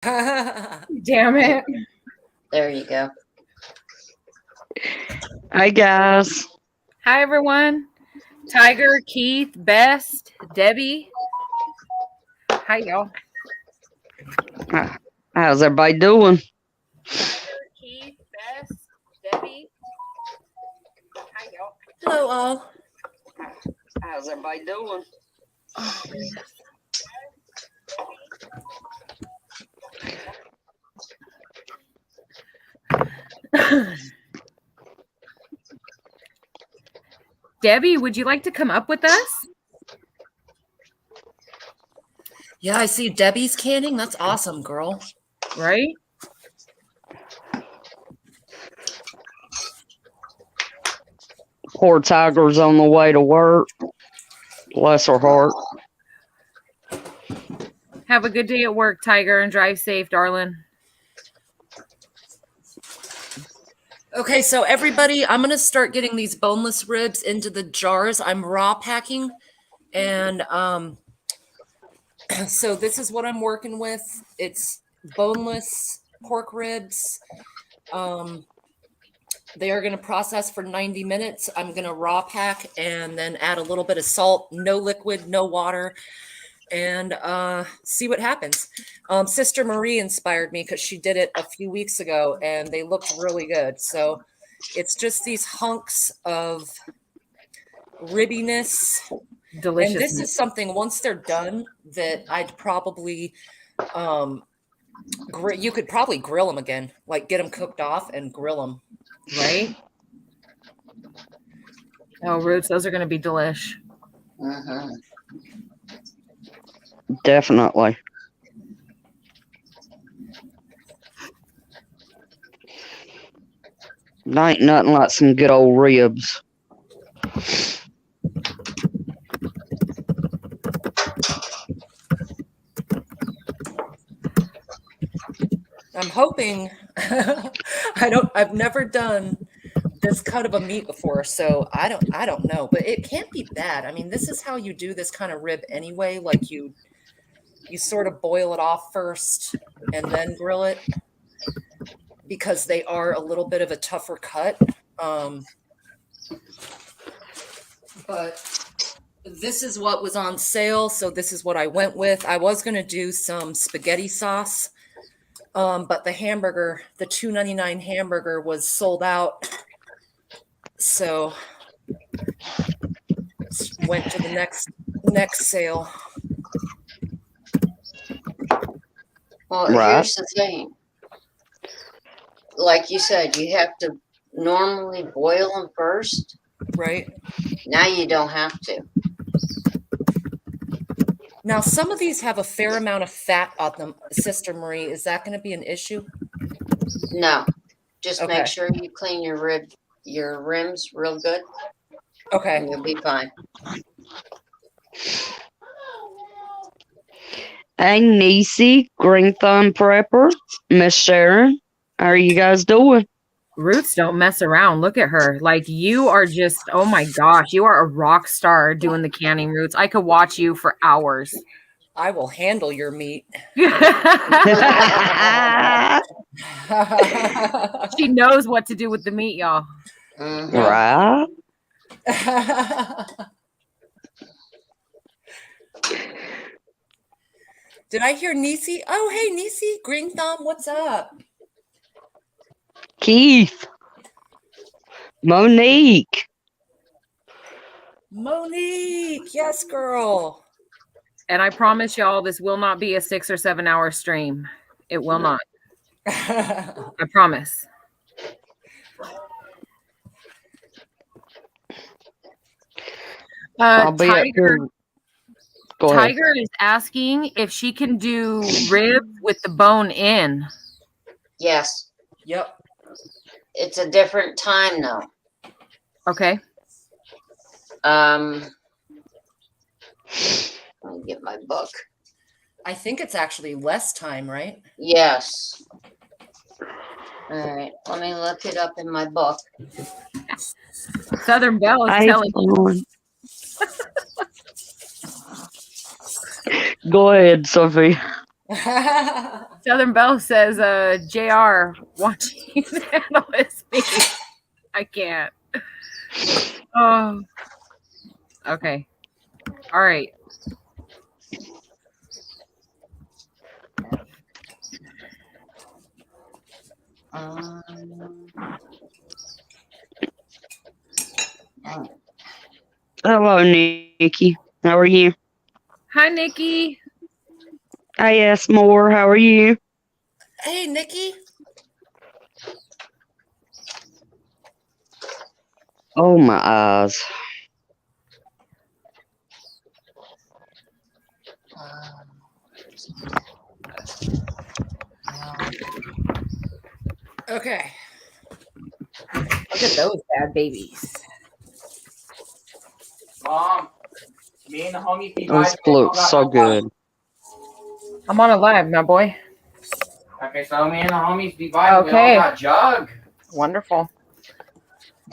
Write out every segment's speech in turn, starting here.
Damn it. There you go. Hi, guys. Hi, everyone. Tiger, Keith, Best, Debbie. Hi, y'all. How's everybody doing? Tiger, Keith, Best, Debbie. Hi, y'all. Hello, all. How's everybody doing? Debbie, would you like to come up with us? Yeah, I see Debbie's canning. That's awesome, girl. Right? Poor Tiger's on the way to work. Bless her heart. Have a good day at work, Tiger, and drive safe, darling. Okay, so everybody, I'm going to start getting these boneless ribs into the jars. I'm raw packing. And so this is what I'm working with. It's boneless pork ribs. They are going to process for 90 minutes. I'm going to raw pack and then add a little bit of salt, no liquid, no water, and see what happens. Sister Marie inspired me because she did it a few weeks ago and they looked really good. So it's just these hunks of ribbiness. Delicious. And this is something, once they're done, that I'd probably, you could probably grill them again, like get them cooked off and grill them. Right? Oh, Roots, those are going to be delish. Mm-hmm. Definitely. Ain't nothing like some good old ribs. I'm hoping, I've never done this cut of a meat before, so I don't know, but it can't be bad. I mean, this is how you do this kind of rib anyway. Like you sort of boil it off first and then grill it because they are a little bit of a tougher cut. But this is what was on sale, so this is what I went with. I was going to do some spaghetti sauce, but the hamburger, the $2.99 hamburger was sold out. So went to the next sale. Well, Right. here's the thing. Like you said, you have to normally boil them first. Right. Now you don't have to. Now, some of these have a fair amount of fat on them. Sister Marie, is that going to be an issue? No. Just Okay. make sure you clean your rims real good. Okay. And you'll be fine. Hey, Niecy, Green Thumb Prepper, Miss Sharon. How are you guys doing? Roots don't mess around. Look at her. Like, you are just, oh my gosh, you are a rock star doing the canning, Roots. I could watch you for hours. I will handle your meat. She knows what to do with the meat, y'all. Mm-hmm. Right? Did I hear Niecy? Oh, hey, Niecy, Green Thumb, what's up? Keith. Monique. Monique, yes, girl. And I promise y'all, this will not be a 6 or 7 hour stream. It will not. I promise. I'll be up here. Go ahead. Tiger is asking if she can do ribs with the bone in. Yes. Yep. It's a different time though. Okay. Let me get my book. I think it's actually less time, right? Yes. All right. Let me look it up in my book. Southern Belle is Hi, telling you. Go ahead, Sophie. Southern Belle says, JR, watching you handle his meat. I can't. Oh. Okay. All right. Hello, Nikki. How are you? Hi, Nikki. Hi, S. Moore. How are you? Hey, Nikki. Oh, my eyes. Okay. Look at those bad babies. Mom, me and the homies be This vibing. looks so good. I'm on a live, my boy. Okay, so me and the homies be vibing. Okay. We all got jug. Wonderful.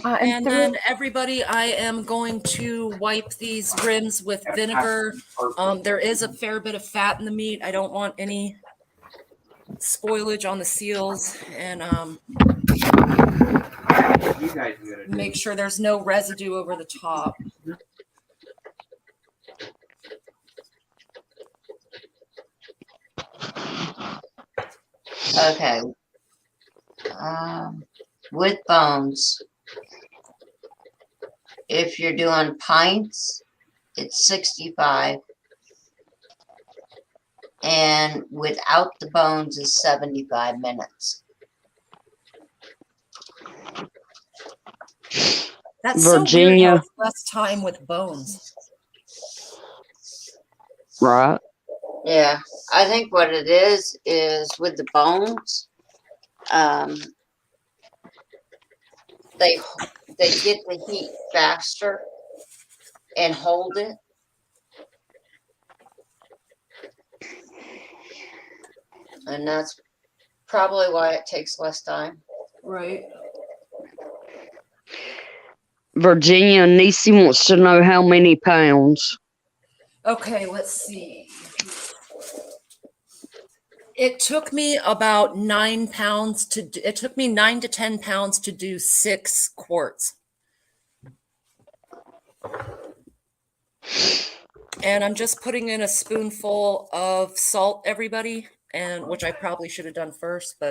And then everybody, I am going to wipe these rims with vinegar. There is a fair bit of fat in the meat. I don't want any spoilage on the seals, and You guys gotta do. make sure there's no residue over the top. Okay. With bones, if you're doing pints, it's 65. And without the bones is 75 minutes. That's so weird how Virginia. it's less time with bones. Right. Yeah, I think what it is with the bones, they get the heat faster and hold it. And that's probably why it takes less time. Right. Virginia Nisi wants to know how many pounds. Okay, let's see. It took me about 9 pounds it took me 9 to 10 pounds to do 6 quarts. And I'm just putting in a spoonful of salt, everybody, and which I probably should have done first,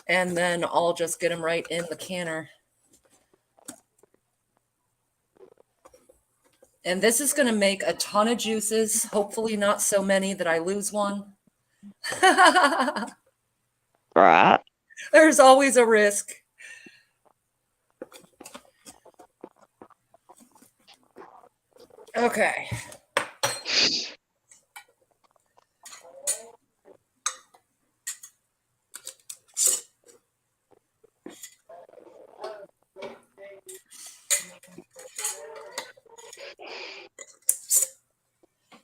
and then I'll just get them right in the canner. And this is going to make a ton of juices, hopefully not so many that I lose one. Right. There's always a risk. Okay.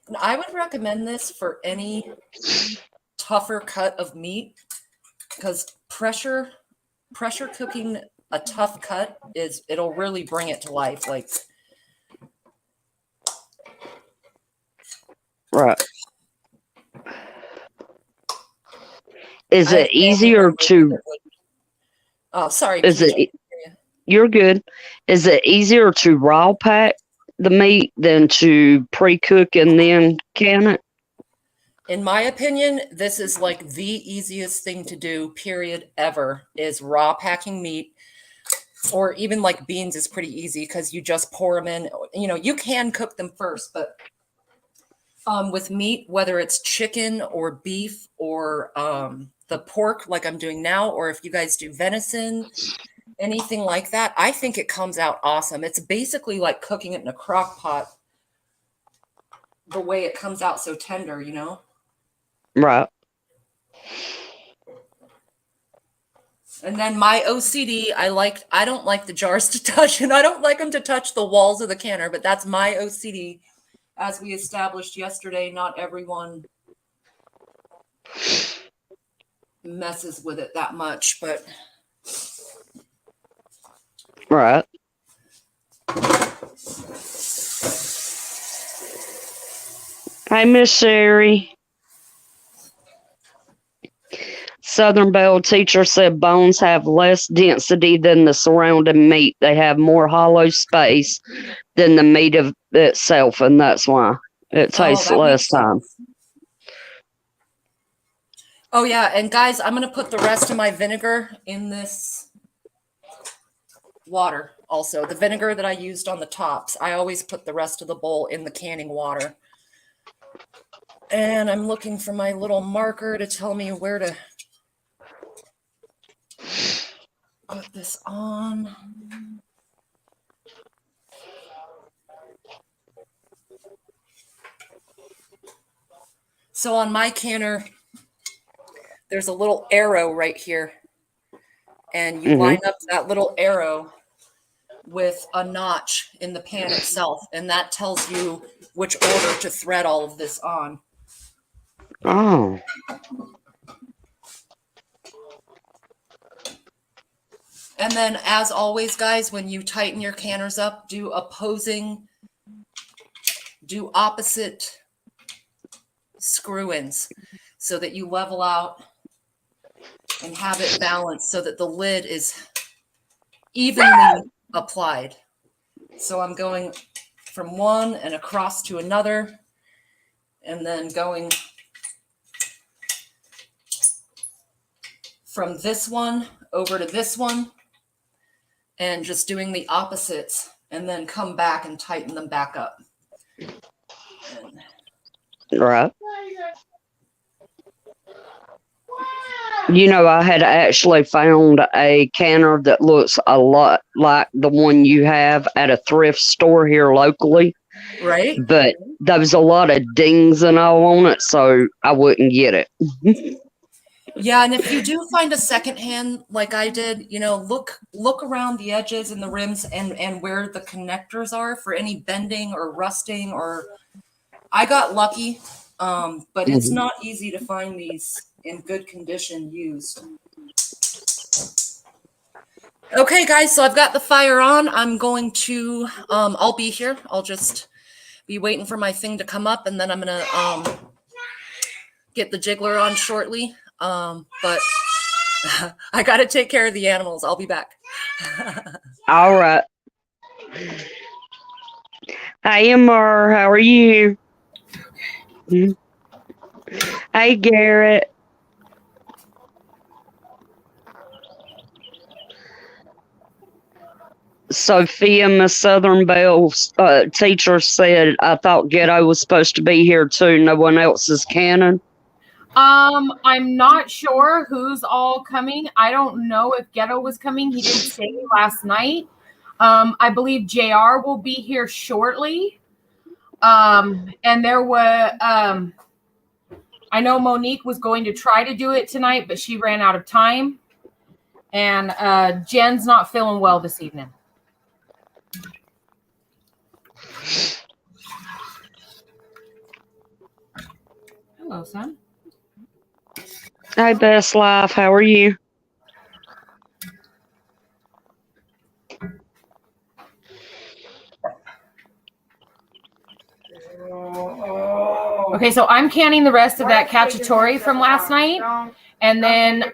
And I would recommend this for any tougher cut of meat, because pressure cooking a tough cut it'll really bring it to life. Like, Right. Is it easier to? Oh, sorry. Is PJ. it? You're good. Is it easier to raw pack the meat than to pre-cook and then can it? In my opinion, this is like the easiest thing to do, period, ever, is raw packing meat. Or even like beans is pretty easy because you just pour them in. You know, you can cook them first, but with meat, whether it's chicken or beef or the pork like I'm doing now, or if you guys do venison, anything like that, I think it comes out awesome. It's basically like cooking it in a crock pot, the way it comes out so tender, you know? Right. And then my OCD, I don't like the jars to touch, and I don't like them to touch the walls of the canner, but that's my OCD. As we established yesterday, not everyone messes with it that much, but Right. Hey, Miss Sherry. Southern Belle teacher said bones have less density than the surrounding meat. They have more hollow space than the meat of itself, and that's why it takes that less makes time. sense. Oh yeah, and guys, I'm gonna put the rest of my vinegar in this water. Also, the vinegar that I used on the tops, I always put the rest of the bowl in the canning water. And I'm looking for my little marker to tell me where to put this on. So on my canner, there's a little arrow right here. And you line up that little arrow with a notch in the pan itself. And that tells you which order to thread all of this on. Oh. And then, as always, guys, when you tighten your canners up, do opposite screw-ins so that you level out and have it balanced so that the lid is evenly applied. So I'm going from one and across to another, and then going from this one over to this one, and just doing the opposites, and then come back and tighten them back up. Right. You know, I had actually found a canner that looks a lot like the one you have at a thrift store here locally. Right. But there was a lot of dings and all on it, so I wouldn't get it. Yeah, and if you do find a secondhand like I did, you know, look around the edges and the rims and where the connectors are for any bending or rusting. Or I got lucky, but it's not easy to find these in good condition used. Okay, guys, so I've got the fire on. I'm going to, I'll be here. I'll just be waiting for my thing to come up, and then I'm going to get the jiggler on shortly. But I got to take care of the animals. I'll be back. All right. Hi, Amar. How are you? Hey, Garrett. Sophia, Miss Southern Belle's teacher said, I thought Ghetto was supposed to be here too. No one else is canning. I'm not sure who's all coming. I don't know if Ghetto was coming. He didn't say last night. I believe JR will be here shortly. And there were, I know Monique was going to try to do it tonight, but she ran out of time. And Jen's not feeling well this evening. Hello, son. Hi, Best Life. How are you? Okay, so I'm canning the rest of that cacciatore from last night. And then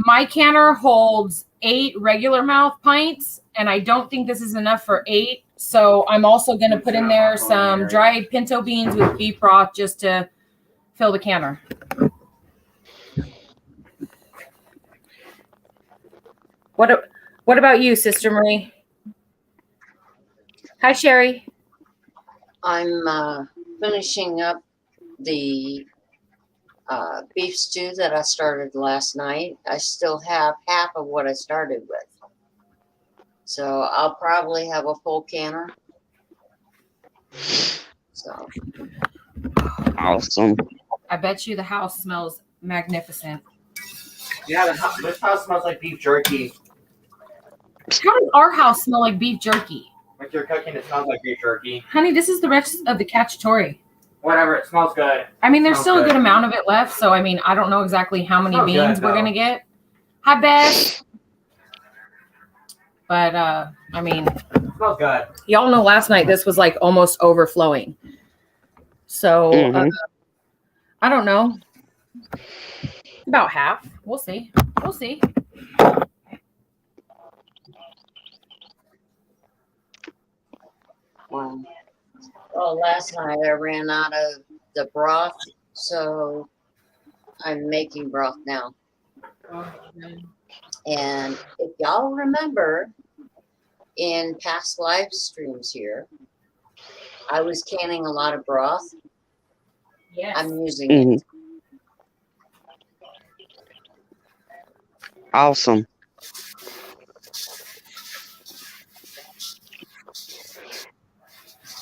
my canner holds 8 regular mouth pints, and I don't think this is enough for 8. So I'm also going to put in there some dried pinto beans with beef broth just to fill the canner. What about you, Sister Marie? Hi, Sherry. I'm finishing up the beef stew that I started last night. I still have half of what I started with. So I'll probably have a full canner. So Awesome. I bet you the house smells magnificent. Yeah, this house smells like beef jerky. How does our house smell like beef jerky? Like you're cooking, it smells like beef jerky. Honey, this is the rest of the cacciatore. Whatever, it smells good. I mean, there's still a good amount of it left, so I mean, I don't know exactly how many beans we're gonna get. Hi, Beth. But I mean, It smells good. y'all know last night this was like almost overflowing. So I don't know. About half. We'll see. We'll see. Wow. Well, last night I ran out of the broth, so I'm making broth now. And if y'all remember, in past live streams here, I was canning a lot of broth. Yes. I'm using it. Awesome.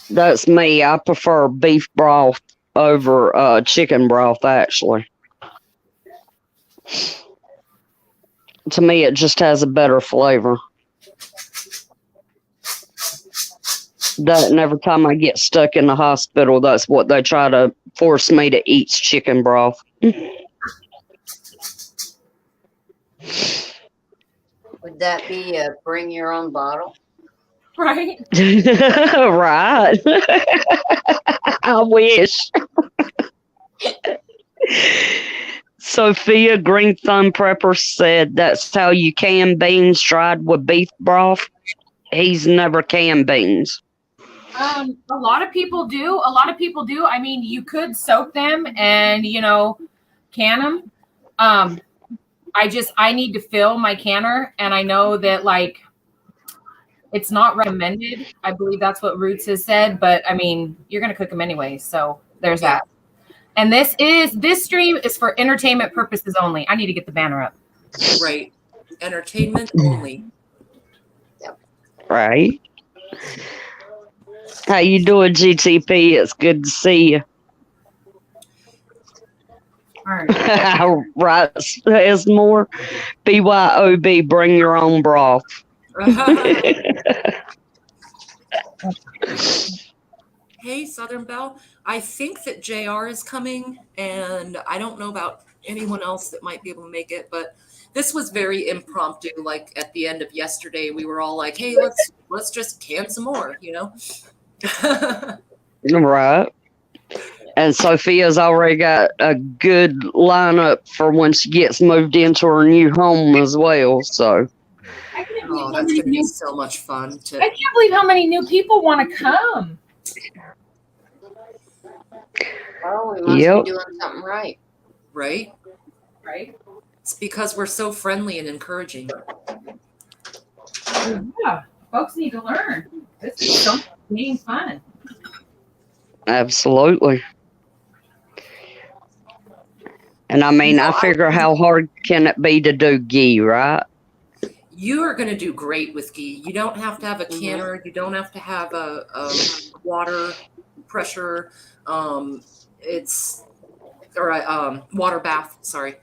That's me. I prefer beef broth over chicken broth, actually. To me, it just has a better flavor. That, and every time I get stuck in the hospital, that's what they try to force me to eat, chicken broth. Would that be a bring your own bottle? Right. Right. I wish. Sophia Green Thumb Prepper said that's how you can beans, dried with beef broth. He's never canned beans. A lot of people do. I mean, you could soak them and, can them. I need to fill my canner, and I know that, like, it's not recommended. I believe that's what Roots has said, but I mean, you're going to cook them anyway. So there's that. And this stream is for entertainment purposes only. I need to get the banner up. Right. Entertainment only. Yep. Right. How you doing, GTP? It's good to see you. All right. Right. There's more. BYOB, bring your own broth. Hey, Southern Belle. I think that JR is coming, and I don't know about anyone else that might be able to make it, but this was very impromptu. Like at the end of yesterday, we were all like, hey, let's just can some more, Right. And Sophia's already got a good lineup for when she gets moved into her new home as well. So Oh, that's going to be so much fun. I can't believe how many new people want to come. Oh, we must be doing something right. Right? Right? It's because we're so friendly and encouraging. Yeah. Folks need to learn. This is so being fun. absolutely. And I mean, I figure how hard can it be to do ghee, right? You are going to do great with ghee. You don't have to have a canner. You don't have to have a water pressure. Water bath. Sorry.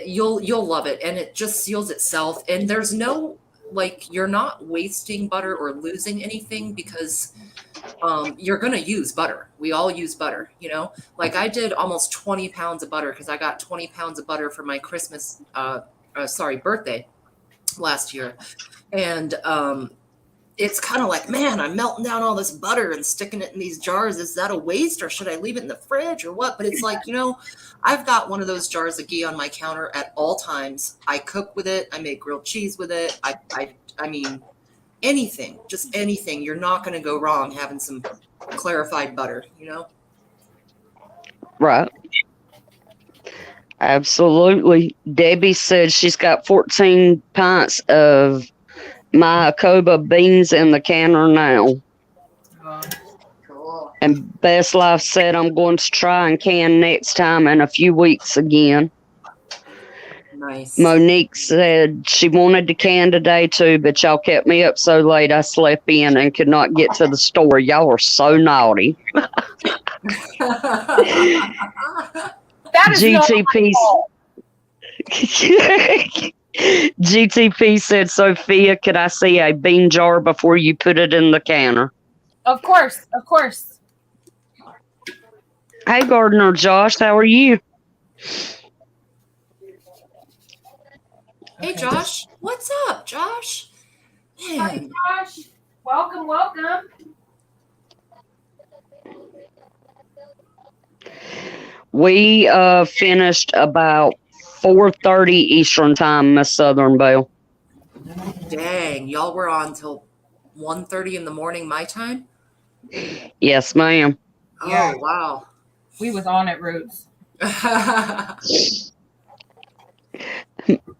You'll love it, and it just seals itself. And there's no you're not wasting butter or losing anything because you're going to use butter. We all use butter, Like I did almost 20 pounds of butter because I got 20 pounds of butter for my birthday last year. And it's kind of like, man, I'm melting down all this butter and sticking it in these jars. Is that a waste, or should I leave it in the fridge or what? But it's like, I've got one of those jars of ghee on my counter at all times. I cook with it. I make grilled cheese with it. I mean, anything, just anything. You're not going to go wrong having some clarified butter, Right. Absolutely. Debbie said she's got 14 pints of Mayakoba beans in the canner now. Cool. And Best Life said I'm going to try and can next time in a few weeks again. Nice. Monique said she wanted to can today too, but y'all kept me up so late I slept in and could not get to the store. Y'all are so naughty. That is GTP. GTP said, Sophia, could I see a bean jar before you put it in the canner? Of course, of course. Hey, Gardner Josh, how are you? Hey, Josh. What's up, Josh? Hi, Man. Josh. Welcome, welcome. We finished about 4:30 Eastern time, Miss Southern Belle. Dang, y'all were on till 1:30 in the morning my time? Yes, ma'am. Yeah. Oh, wow. We was on it, Roots.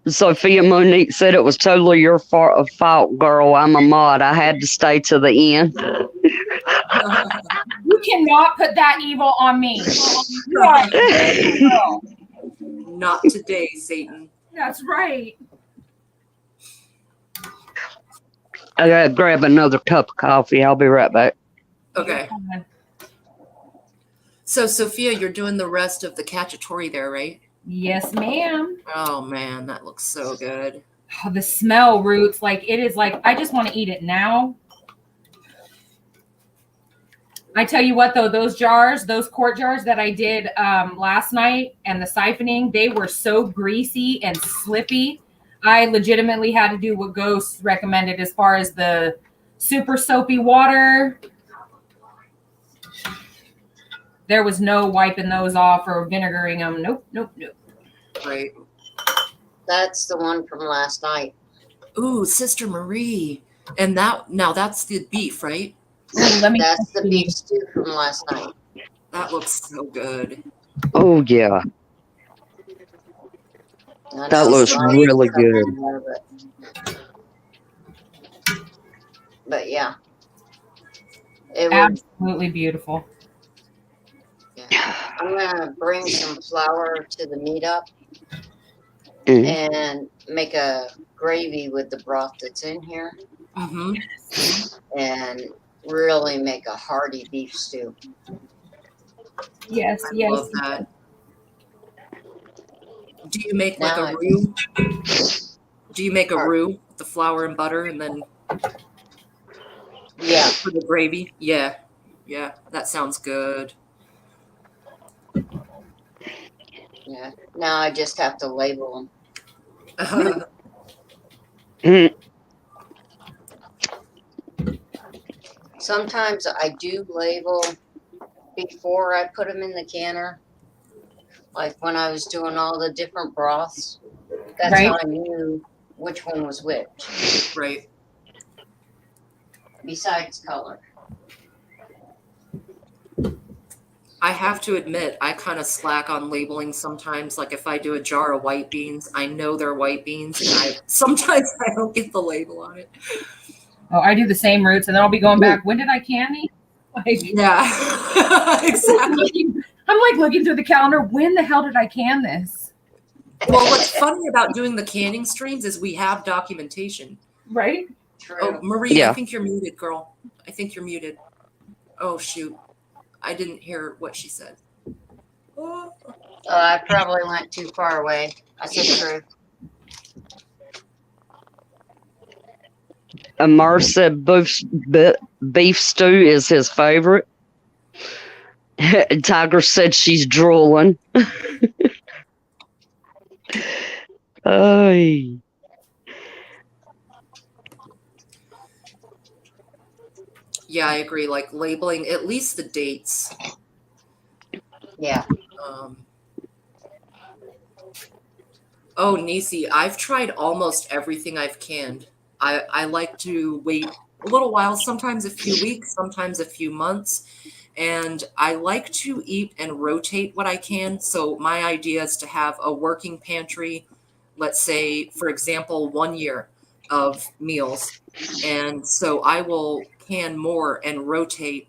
Sophia Monique said it was totally your fault, girl. I'm a mod. I had to stay to the end. You cannot put that evil on me. You are a good girl. Not today, Satan. That's right. I gotta grab another cup of coffee. I'll be right back. Okay. So, Sophia, you're doing the rest of the cacciatore there, right? Yes, ma'am. Oh, man, that looks so good. Oh, the smell, Roots, like it is like I just want to eat it now. I tell you what, though, those quart jars that I did last night and the siphoning, they were so greasy and slippy. I legitimately had to do what Ghost recommended as far as the super soapy water. There was no wiping those off or vinegaring them. Nope. Right. That's the one from last night. Ooh, Sister Marie. And that's the beef, right? Ooh, That's the beef stew from last night. That looks so good. Oh, yeah. That looks really good. But yeah. It was, absolutely beautiful. yeah. I'm going to bring some flour to the meetup and make a gravy with the broth that's in here. Mm-hmm. And really make a hearty beef stew. Yes, I love that. Do you make like Now a roux? Do you make a roux with the flour and butter and then for the gravy? Yeah. Yeah, that sounds good. Yeah. Now I just have to label them. Sometimes I do label before I put them in the canner. Like when I was doing all the different broths. That's how I knew which one was which. Right. Besides color. I have to admit, I kind of slack on labeling sometimes. Like if I do a jar of white beans, I know they're white beans, and sometimes I don't get the label on it. Oh, I do the same Roots, and then I'll be going back. When did I can these? Like, yeah, exactly. I'm like looking through the calendar. When the hell did I can this? Well, what's funny about doing the canning streams is we have documentation. Right? True. Oh, Marie, I think you're muted, girl. I think you're muted. Oh, shoot. I didn't hear what she said. Oh. I probably went too far away. I said true. Amar said beef stew is his favorite. Tiger said she's drooling. Ay. Yeah, I agree. Like labeling at least the dates. Yeah. Oh, Nisi, I've tried almost everything I've canned. I like to wait a little while, sometimes a few weeks, sometimes a few months. And I like to eat and rotate what I can. So my idea is to have a working pantry, let's say, for example, 1 year of meals. And so I will can more and rotate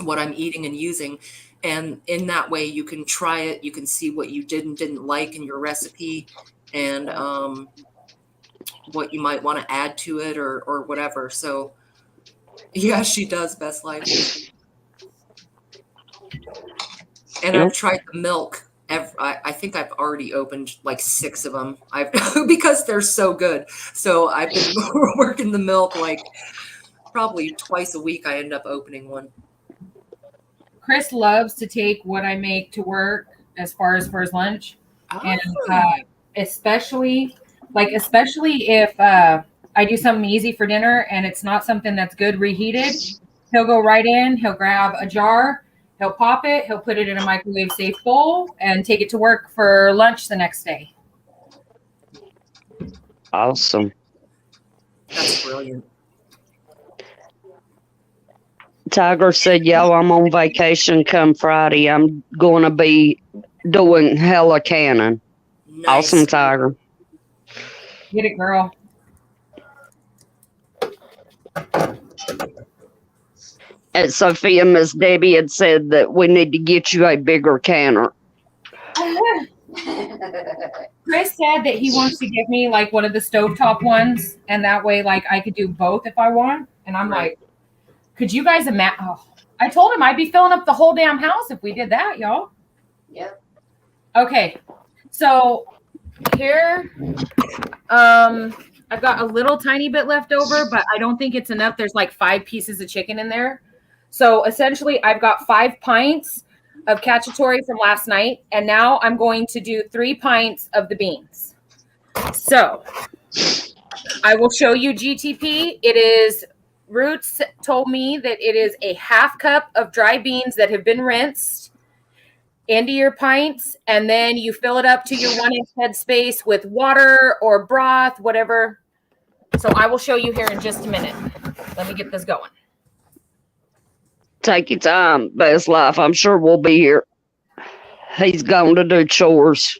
what I'm eating and using. And in that way, you can try it. You can see what you did and didn't like in your recipe and what you might want to add to it or whatever. So, yeah, she does, Best Life. And I've tried the milk. I think I've already opened like 6 of them. Because they're so good. So I've been working the milk like probably twice a week. I end up opening one. Chris loves to take what I make to work as far as for his lunch, and especially if I do something easy for dinner and it's not something that's good reheated, he'll go right in. He'll grab a jar. He'll pop it, he'll put it in a microwave safe bowl, and take it to work for lunch the next day. Awesome. That's brilliant. Tiger said, yo, I'm on vacation come Friday. I'm going to be doing hella canning. Nice. Awesome, Tiger. Get it, girl. And Sophia, Miss Debbie had said that we need to get you a bigger canner. Chris said that he wants to give me like one of the stovetop ones, and that way, like, I could do both if I want. And I'm like, could you guys imagine? Oh, I told him I'd be filling up the whole damn house if we did that, y'all. Yep. Okay, so here, I've got a little tiny bit left over, but I don't think it's enough. There's like 5 pieces of chicken in there. So essentially, I've got 5 pints of cacciatore from last night, and now I'm going to do 3 pints of the beans. So I will show you GTP. It is, Roots told me that it is a 1/2 cup of dry beans that have been rinsed into your pints, and then you fill it up to your 1-inch headspace with water or broth, whatever. So I will show you here in just a minute. Let me get this going. Take your time, best life. I'm sure we'll be here. He's going to do chores.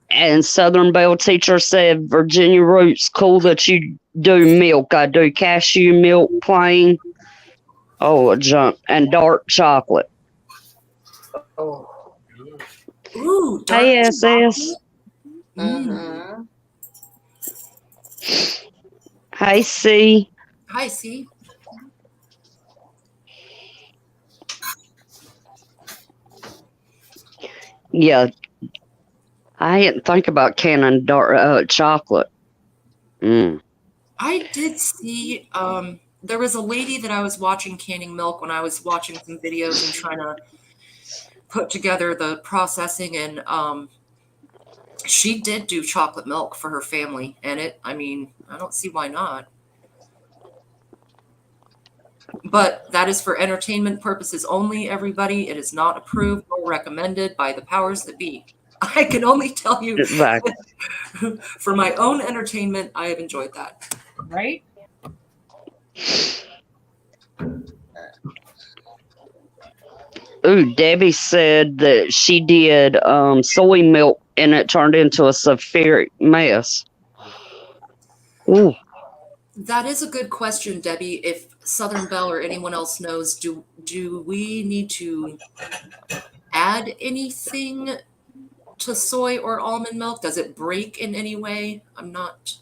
And Southern Belle teacher said, Virginia Roots, cool that you do milk. I do cashew milk, plain. Oh, a junk. And dark chocolate. Oh. Ooh, dark Hey, SS. Mm-hmm. Hey, C. Hi, C. Yeah. I didn't think about canning dark chocolate. I did see there was a lady that I was watching canning milk when I was watching some videos and trying to put together the processing, and she did do chocolate milk for her family, and I don't see why not. But that is for entertainment purposes only, everybody. It is not approved or recommended by the powers that be. I can only tell you Exactly. for my own entertainment, I have enjoyed that. Right? Ooh, Debbie said that she did soy milk and it turned into a sulfuric mess. Ooh. That is a good question, Debbie. If Southern Belle or anyone else knows, do we need to add anything to soy or almond milk? Does it break in any way? I'm not.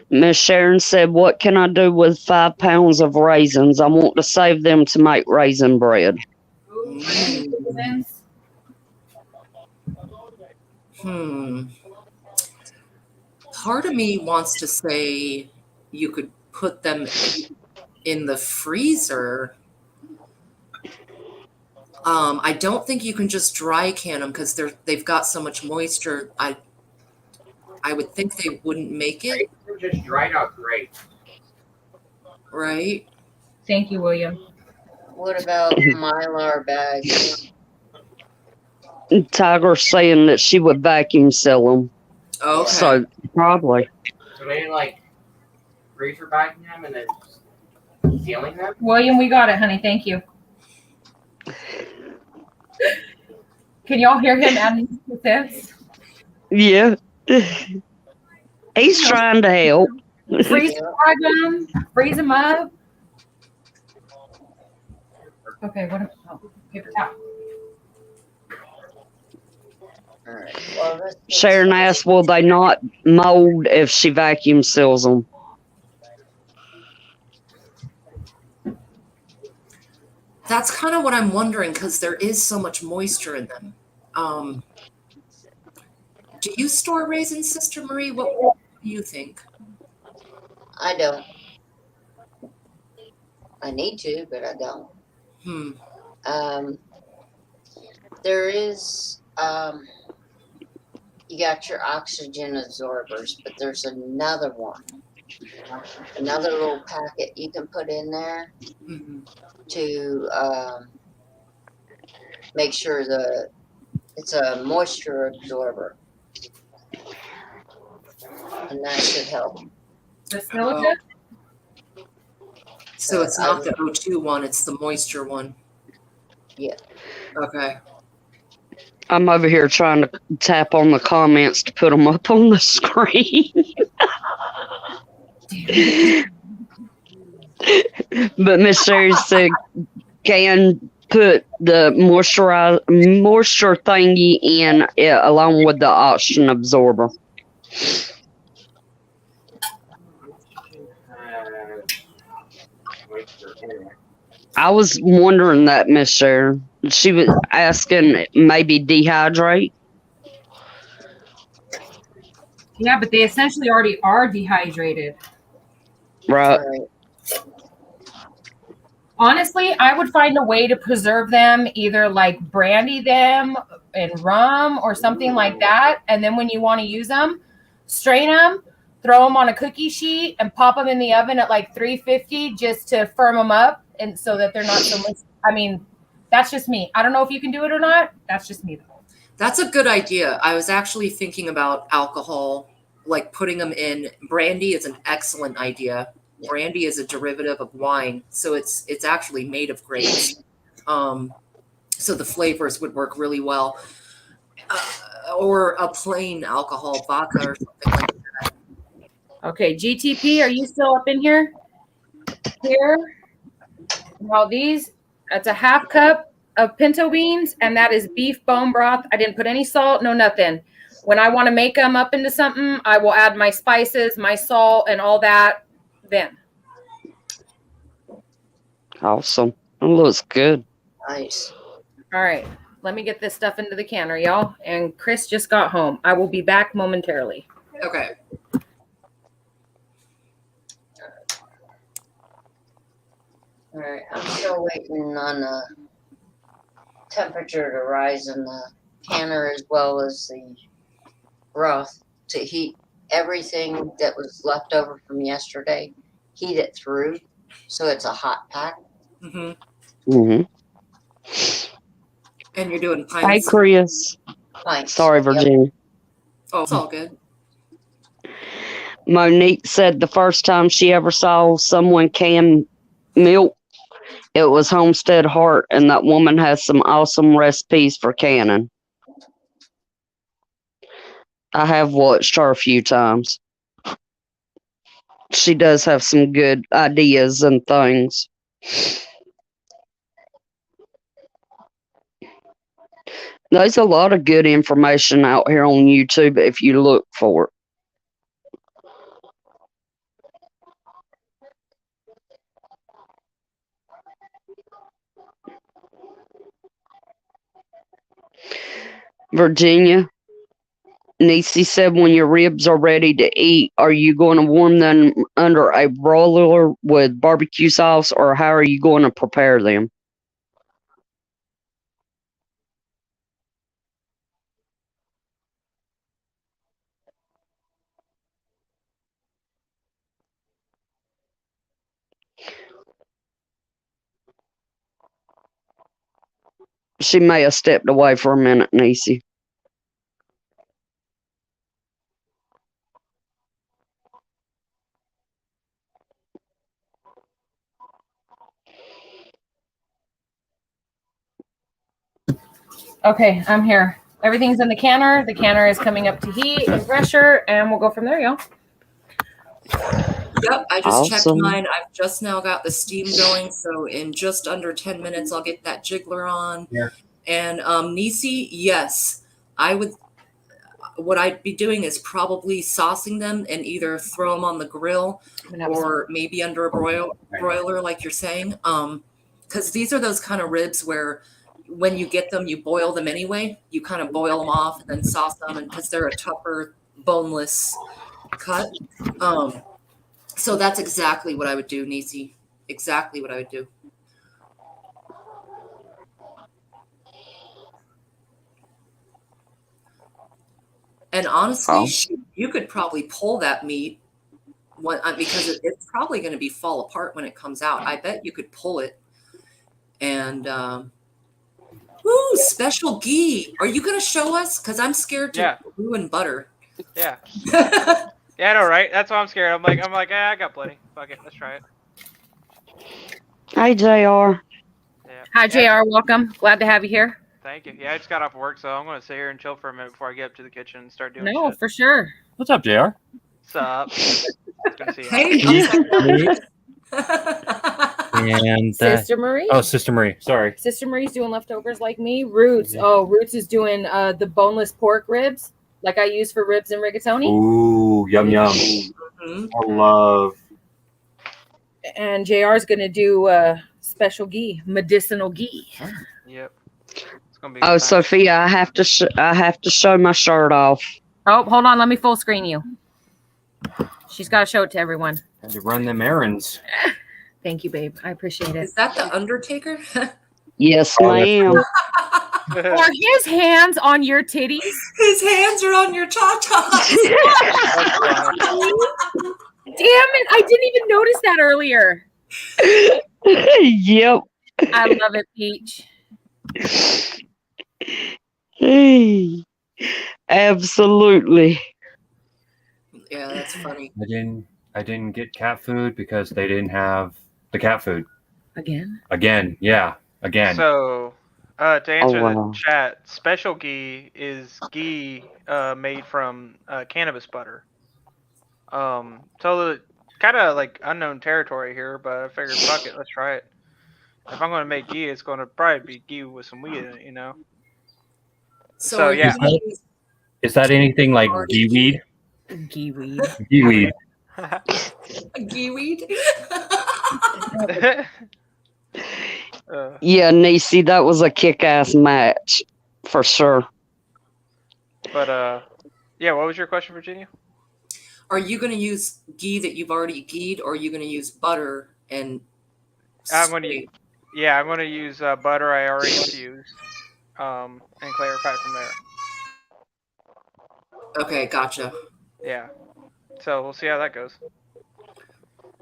Miss Sharon said, what can I do with 5 pounds of raisins? I want to save them to make raisin bread. Part of me wants to say you could put them in the freezer. I don't think you can just dry can them because they've got so much moisture. I would think they wouldn't make it. They're just dried out grapes. Right? Thank you, William. What about Mylar bags? Tiger saying that she would vacuum seal them. Okay. So, probably. So they like freezer bagging them and then sealing them? William, we got it, honey. Thank you. Can y'all hear him adding this? Yeah. He's trying to help. Freeze them, freeze them up. Okay, what? Oh, paper towel. All right. Well, Sharon asked, will they not mold if she vacuum seals them? That's kind of what I'm wondering because there is so much moisture in them. Do you store raisins, Sister Marie? What do you think? I don't. I need to, but I don't. There is you got your oxygen absorbers, but there's another one, another little packet you can put in there Mhm. to make sure it's a moisture absorber, and that should help. The silica? So it's not the O2 one, it's the moisture one. Yeah. Okay. I'm over here trying to tap on the comments to put them up on the screen. But Miss Sherry said, can put the moisture thingy in it along with the oxygen absorber. I was wondering that, Miss Sherry. She was asking maybe dehydrate. Yeah, but they essentially already are dehydrated. Right. Honestly, I would find a way to preserve them, either like brandy them in rum or something like that. And then when you want to use them, strain them, throw them on a cookie sheet, and pop them in the oven at like 350 just to firm them up, and so that they're not so much. I mean, that's just me. I don't know if you can do it or not. That's just me, though. That's a good idea. I was actually thinking about alcohol, like putting them in. Brandy is an excellent idea. Brandy is a derivative of wine, so it's actually made of grapes. So the flavors would work really well. Or a plain alcohol, vodka or something like that. Okay, GTP, are you still up in here? Here. Now that's a half cup of pinto beans, and that is beef bone broth. I didn't put any salt, no nothing. When I want to make them up into something, I will add my spices, my salt, and all that then. Awesome. It looks good. Nice. All right. Let me get this stuff into the canner, y'all. And Chris just got home. I will be back momentarily. Okay. All right. I'm still waiting on the temperature to rise in the canner as well as the broth to heat everything that was left over from yesterday. Heat it through so it's a hot pack. Mm-hmm. Mm-hmm. And you're doing Hi, pints? Chris. Pints. Sorry, Virginia. Yep. Oh, it's all good. Monique said the first time she ever saw someone can milk, it was Homestead Heart, and that woman has some awesome recipes for canning. I have watched her a few times. She does have some good ideas and things. There's a lot of good information out here on YouTube if you look for it. Virginia, Niecy said when your ribs are ready to eat, are you going to warm them under a broiler with barbecue sauce, or how are you going to prepare them? She may have stepped away for a minute, Niecy. Okay, I'm here. Everything's in the canner. The canner is coming up to heat and pressure, and we'll go from there, y'all. Yep, I just Awesome. checked mine. I've just now got the steam going, so in just under 10 minutes, I'll get that jiggler on. Yeah. And Niecy, yes, what I'd be doing is probably saucing them and either throw them on the grill or maybe under a broiler, like you're saying. Because these are those kind of ribs where when you get them, you boil them anyway. You kind of boil them off and then sauce them, and because they're a tougher, boneless cut. So that's exactly what I would do, Niecy. Exactly what I would do. And honestly, Oh. you could probably pull that meat because it's probably going to be fall apart when it comes out. I bet you could pull it. And ooh, special ghee. Are you going to show us? Because I'm scared to ruin butter. Yeah. Yeah, I know, right? That's why I'm scared. I'm like, I got plenty. Fuck it, let's try it. Hey, JR. Yeah. Hi, JR. Welcome. Glad to have you here. Thank you. Yeah, I just got off work, so I'm gonna sit here and chill for a minute before I get up to the kitchen and start doing No, shit. for sure. What's up, JR? What's up? Good to see you. Hey, And Sister Marie. oh, Sister Marie. Sorry. Sister Marie's doing leftovers like me. Roots. Oh, Roots is doing the boneless pork ribs, like I use for ribs and rigatoni. Ooh, yum yum. I love. And JR's gonna do special ghee, medicinal ghee. Yep. It's gonna be. Oh, Sophia, I have to show my shirt off. Oh, hold on. Let me full screen you. She's got to show it to everyone. Had to run them errands. Thank you, babe. I appreciate it. is that the Undertaker? Yes, ma'am. Are his hands on your titties? His hands are on your tatas. Damn it. I didn't even notice that earlier. Yep. I love it, Peach. Hey, absolutely. Yeah, that's funny. I didn't get cat food because they didn't have the cat food. Again? Again. So, to answer wow. the chat, special ghee is ghee made from cannabis butter. So kind of like unknown territory here, but I figured, fuck it, let's try it. If I'm gonna make ghee, it's gonna probably be ghee with some weed in it, you know. So yeah. Is that anything like ghee weed? Ghee weed. Ghee weed. Ghee weed? Yeah, Niecy, that was a kick-ass match for sure. But yeah, what was your question, Virginia? Are you going to use ghee that you've already gheed, or are you going to use butter and I'm gonna use butter I already infused, and clarify from there. Okay, gotcha. Yeah. So we'll see how that goes.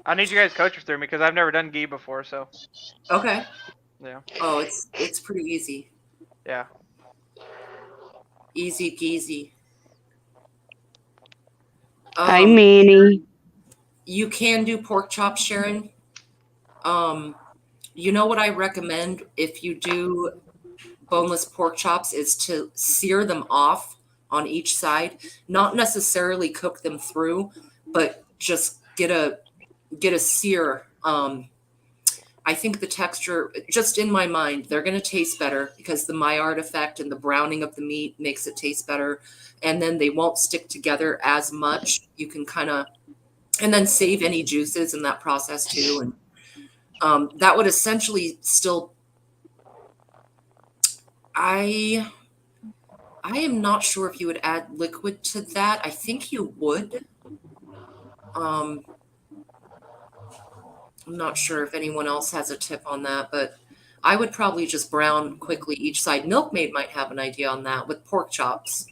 I need you guys to coach through me because I've never done ghee before, so. Okay. Yeah. Oh, it's pretty easy. Yeah. Easy geezy. Hey, Minnie. You can do pork chops, Sharon. You know what I recommend if you do boneless pork chops is to sear them off on each side, not necessarily cook them through, but just get a sear. I think the texture, just in my mind, they're going to taste better because the Maillard effect and the browning of the meat makes it taste better. And then they won't stick together as much. You can kind of, and then save any juices in that process too. And that would essentially still, I am not sure if you would add liquid to that. I think you would. I'm not sure if anyone else has a tip on that, but I would probably just brown quickly each side. Milkmaid might have an idea on that with pork chops.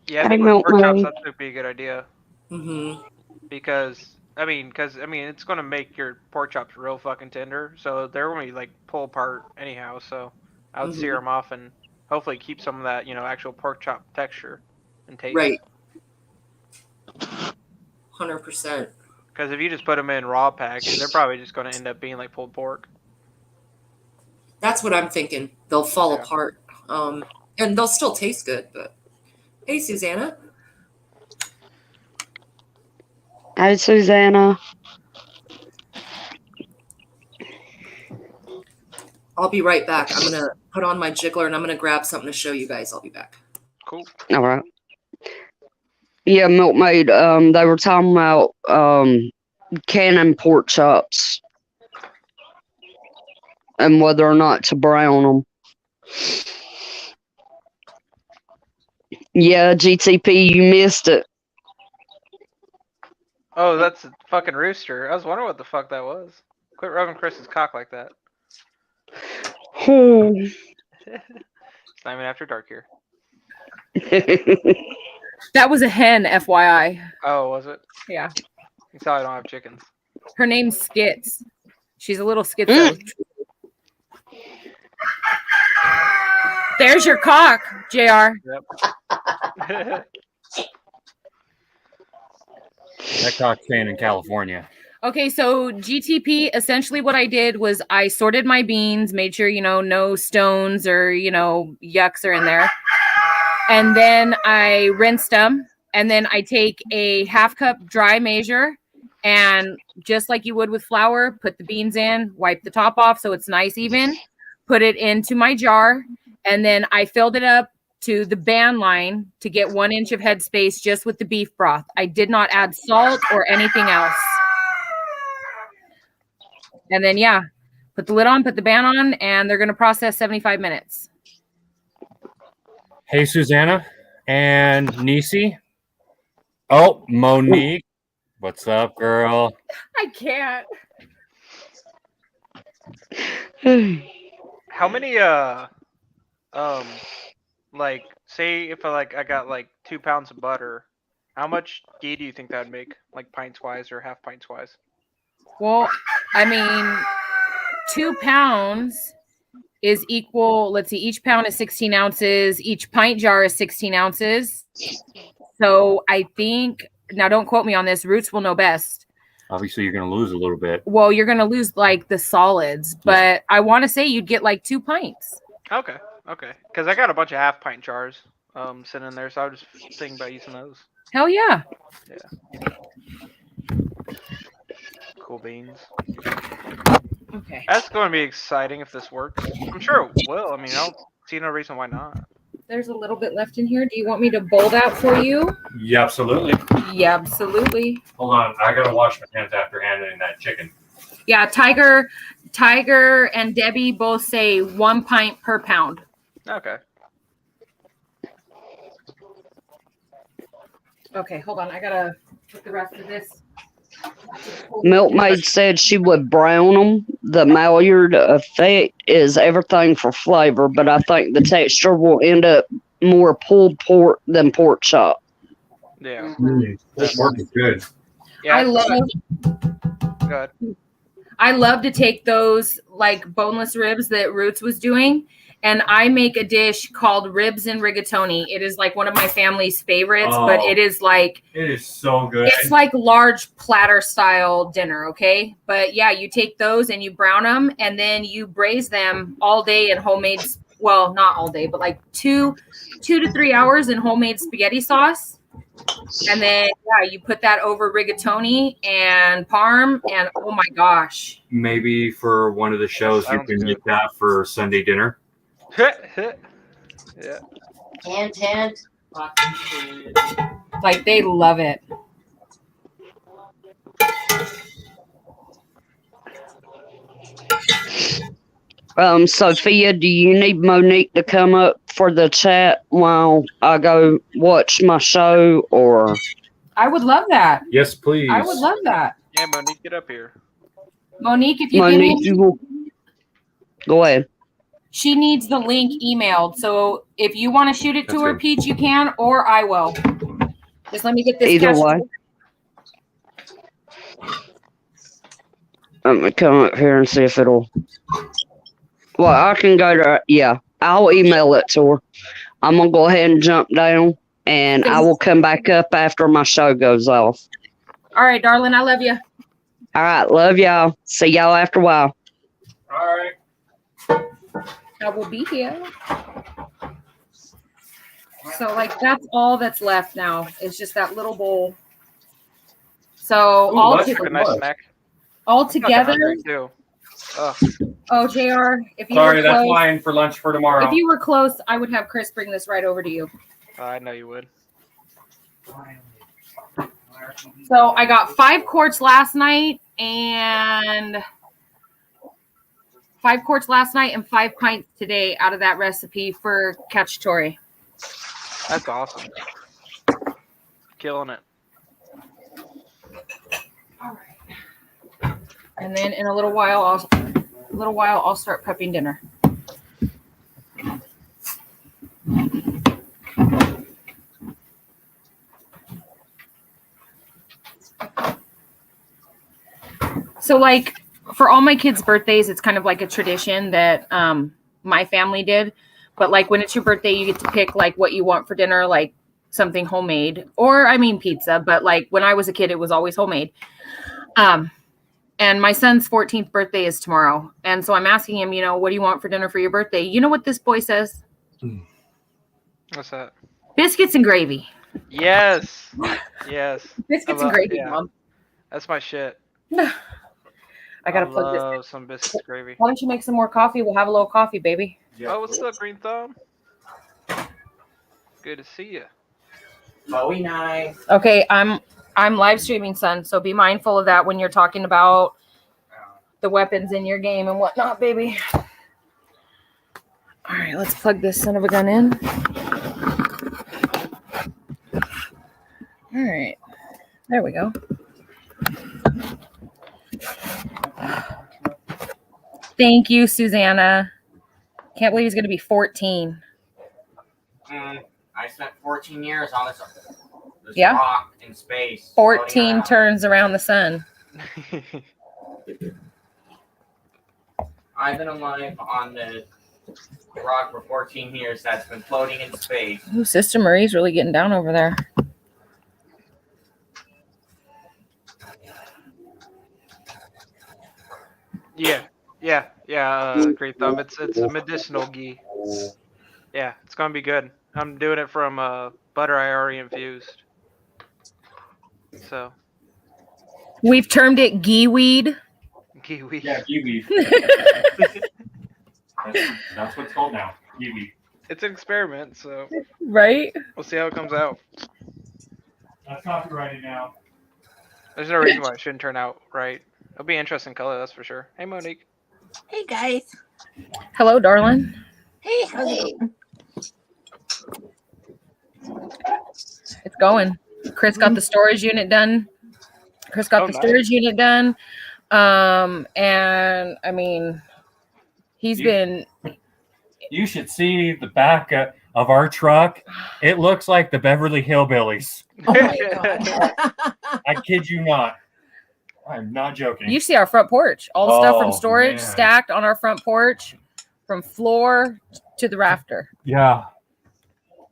Yeah, I think with pork chops, that would be a good idea. Mm-hmm. Because it's going to make your pork chops real fucking tender, so they're going to be like pull apart anyhow. So I would sear them off and hopefully keep some of that, actual pork chop texture and taste. Right. 100%. Because if you just put them in raw pack, they're probably just going to end up being like pulled pork. That's what I'm thinking. They'll fall apart. And they'll still taste good, but hey, Susanna. Hi, Susanna. I'll be right back. I'm going to put on my jiggler and I'm going to grab something to show you guys. I'll be back. Cool. All right. Yeah, Milkmaid, they were talking about canning pork chops and whether or not to brown them. Yeah, GTP, you missed it. Oh, that's a fucking rooster. I was wondering what the fuck that was. Quit rubbing Chris's cock like that. Hmm. It's not even after dark here. That was a hen, FYI. Oh, was it? Yeah. You saw I don't have chickens. Her name's Skits. She's a little schizo. There's your cock, JR. Yep. That cock's staying in California. Okay, so GTP, essentially what I did was I sorted my beans, made sure, no stones or, yucks are in there. And then I rinsed them. And then I take a 1/2 cup dry measure and just like you would with flour, put the beans in, wipe the top off so it's nice even, put it into my jar. And then I filled it up to the band line to get 1 inch of headspace just with the beef broth. I did not add salt or anything else. And then, put the lid on, put the band on, and they're going to process 75 minutes. Hey, Susanna and Nisi. Oh, Monique. What's up, girl? I can't. How many like say if I got 2 pounds of butter, how much ghee do you think that'd make? Like pints wise or half pints wise? Well, I mean, 2 pounds is equal. Let's see, each pound is 16 ounces. Each pint jar is 16 ounces. So I think, now don't quote me on this, Roots will know best. Obviously, you're going to lose a little bit. Well, you're going to lose the solids, but I want to say you'd get 2 pints. Okay. Because I got a bunch of half pint jars sitting in there, so I was just thinking about using those. Hell yeah. Yeah. Cool beans. Okay. That's going to be exciting if this works. I'm sure it will. I mean, I don't see no reason why not. There's a little bit left in here. Do you want me to bowl that for you? Yeah, absolutely. Yeah, absolutely. Hold on. I got to wash my hands after handling that chicken. Yeah, Tiger and Debbie both say 1 pint per pound. Okay. Okay, hold on. I got to put the rest of this. Milkmaid said she would brown them. The Maillard effect is everything for flavor, but I think the texture will end up more pulled pork than pork chop. Yeah. This work is good. Yeah. I love to take those boneless ribs that Roots was doing, and I make a dish called ribs and rigatoni. It is one of my family's favorites, but it is it is so good. It's large platter style dinner, okay? But yeah, you take those and you brown them, and then you braise them all day in homemade. Well, not all day, but 2 to 3 hours in homemade spaghetti sauce. And then, you put that over rigatoni and parm, and oh my gosh. Maybe for one of the shows, you can get that for Sunday dinner. Yeah. Hint. They love it. Sophia, do you need Monique to come up for the chat while I go watch my show, or? I would love that. Yes, please. I would love that. Yeah, Monique, get up here. Monique, if you go ahead. She needs the link emailed. So if you want to shoot it to her, Peach, you can, or I will. Just let me get this. Either way. I'm going to come up here and see if it'll. Well, I can go to, I'll email it to her. I'm going to go ahead and jump down, and I will come back up after my show goes off. All right, darling. I love you. All right. Love y'all. See y'all after a while. All right. I will be here. So, that's all that's left now. It's just that little bowl. So, all together. Oh, JR, if you Sorry, were that's close, mine for lunch for tomorrow. if you were close, I would have Chris bring this right over to you. I know you would. So I got 5 quarts last night and 5 pints today out of that recipe for cacciatore. That's awesome. Killing it. All right. And then in a little while I'll start prepping dinner. So like for all my kids' birthdays, it's kind of like a tradition that my family did. But like when it's your birthday, you get to pick like what you want for dinner, like something homemade, or I mean pizza. But like when I was a kid, it was always homemade. And my son's 14th birthday is tomorrow. And so I'm asking him, what do you want for dinner for your birthday? You know what this boy says? What's that? Biscuits and gravy. Yes. Yes. Biscuits and gravy, yeah. Mom. That's my shit. I gotta plug this in. Some biscuits gravy. Why don't you make some more coffee? We'll have a little coffee, baby. Yeah. Oh, what's up, Green Thumb? Good to see you. Bowie night. Okay, I'm live streaming, son, so be mindful of that when you're talking about the weapons in your game and whatnot, baby. All right, let's plug this son of a gun in. All right, there we go. Thank you, Susanna. Can't believe he's going to be 14. I spent 14 years on this rock in space. 14 turns around the sun. I've been alive on the rock for 14 years that's been floating in space. Ooh, Sister Marie's really getting down over there. Yeah. Great Thumb. It's a medicinal ghee. Yeah, it's gonna be good. I'm doing it from butter I already infused. So. We've termed it ghee weed. Ghee weed. Yeah, ghee weed. That's what it's called now. Ghee weed. It's an experiment, so. Right? We'll see how it comes out. That's copyrighted now. There's no reason why it shouldn't turn out right. It'll be an interesting color, that's for sure. Hey, Monique. Hey, guys. Hello, darling. Hey, how's it going? It's going. Chris got the storage unit done. Storage unit done. And I mean, been. You should see the back of our truck. It looks like the Beverly Hillbillies. Oh my God. I kid you not. I'm not joking. You see our front porch. All the stuff from storage man. stacked on our front porch from floor to the rafter. Yeah.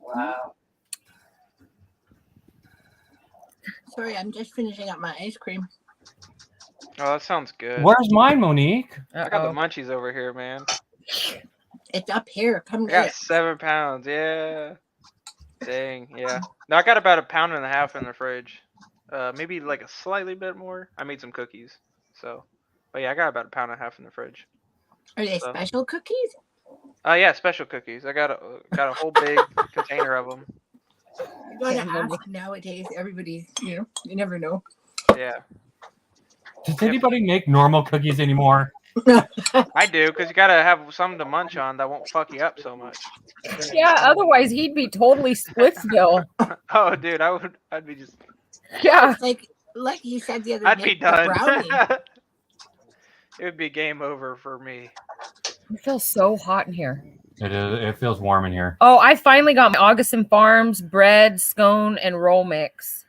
Wow. Sorry, I'm just finishing up my ice cream. Oh, that sounds good. Where's mine, Monique? I got the munchies over here, man. It's up here. Come I got get it. 7 pounds. Yeah. Dang. Yeah. No, I got about 1.5 pounds in the fridge. Maybe like a slightly bit more. I made some cookies. So, but yeah, I got about 1.5 pounds in the fridge. Are they special cookies? Yeah, special cookies. I got a whole big container of them. You gotta ask nowadays. Everybody, you never know. Yeah. Does anybody make normal cookies anymore? I do, because you gotta have something to munch on that won't fuck you up so much. Yeah, otherwise he'd be totally Splitsville. Oh, dude, I'd be just. Yeah. It's like you said the other I'd day. be done. Brownie. It would be game over for me. It feels so hot in here. It is. It feels warm in here. Oh, I finally got my Augustin Farms bread, scone, and roll mix.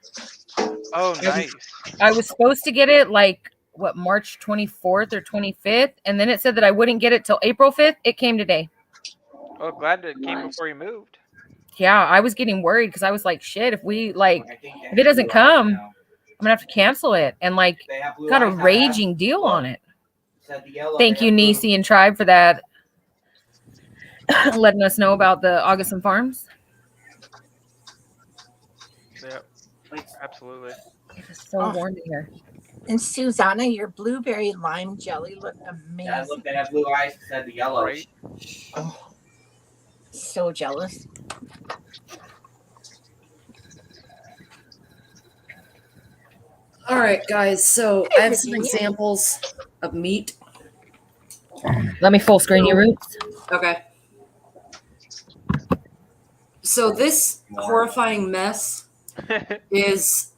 Oh, nice. I was supposed to get it March 24th or 25th, and then it said that I wouldn't get it till April 5th. It came today. Oh, glad it came before you moved. Yeah, I was getting worried because I was like, shit, if it doesn't come, I'm gonna have to cancel it. And got a raging deal on it. Thank you, Nisi and Tribe, for that. Letting us know about the Augustin Farms. Yep. Absolutely. It is so warm in here. And Susanna, your blueberry lime jelly looked amazing. Yeah, I looked at that blue ice and said the yellow. Right. Oh, so jealous. All right, guys. So I have some examples of meat. Let me full screen you, Roots. Okay. So this horrifying mess is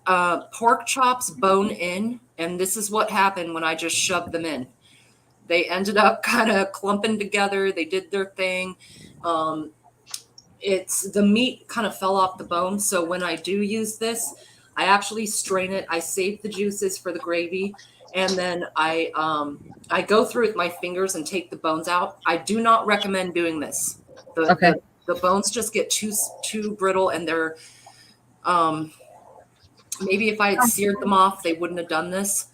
pork chops bone in, and this is what happened when I just shoved them in. They ended up kind of clumping together. They did their thing. The meat kind of fell off the bone. So when I do use this, I actually strain it. I save the juices for the gravy, and then I go through with my fingers and take the bones out. I do not recommend doing this. The bones just get too brittle, and they're maybe if I had seared them off, they wouldn't have done this.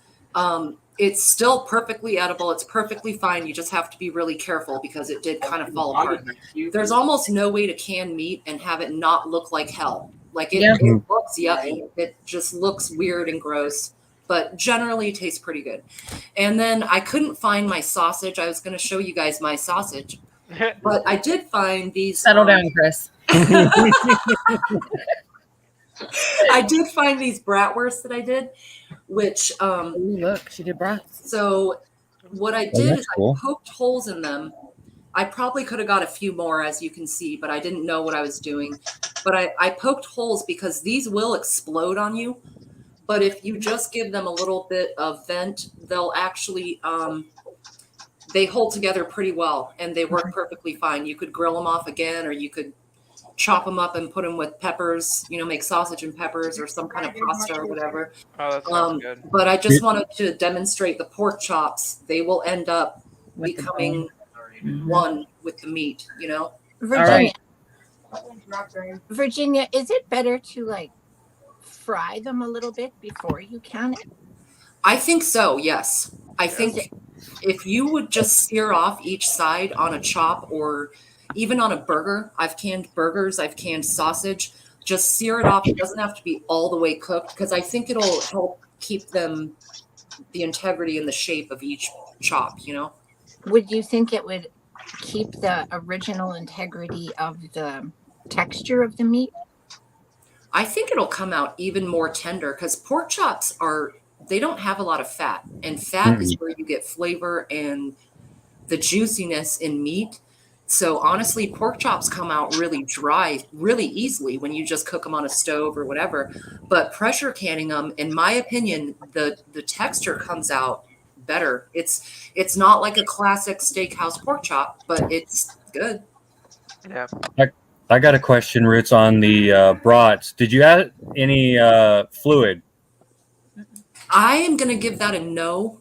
It's still perfectly edible. It's perfectly fine. You just have to be really careful because it did kind of fall apart. There's almost no way to can meat and have it not look like hell. Like it looks yucky. It just looks weird and gross, but generally it tastes pretty good. And then I couldn't find my sausage. I was going to show you guys my sausage, but I did find these. Settle down, Chris. I did find these bratwursts that I did, which look, she did brats. So what I did is I poked holes in them. I probably could have got a few more, as you can see, but I didn't know what I was doing. But I poked holes because these will explode on you. But if you just give them a little bit of vent, they'll actually they hold together pretty well and they work perfectly fine. You could grill them off again, or you could chop them up and put them with peppers, make sausage and peppers or some kind of pasta or whatever. Oh, that sounds good. But I just wanted to demonstrate the pork chops. They will end up becoming one with the meat, Virginia, Virginia, is it better to fry them a little bit before you can it? I think so, yes. I think if you would just sear off each side on a chop or even on a burger, I've canned burgers, I've canned sausage, just sear it off. It doesn't have to be all the way cooked because I think it'll help keep the integrity and the shape of each chop, Would you think it would keep the original integrity of the texture of the meat? I think it'll come out even more tender because pork chops they don't have a lot of fat, and fat is where you get flavor and the juiciness in meat. So honestly, pork chops come out really dry, really easily when you just cook them on a stove or whatever. But pressure canning them, in my opinion, the texture comes out better. It's not like a classic steakhouse pork chop, but it's good. Yeah. I got a question, Roots, on the brats. Did you add any fluid? I am going to give that a no.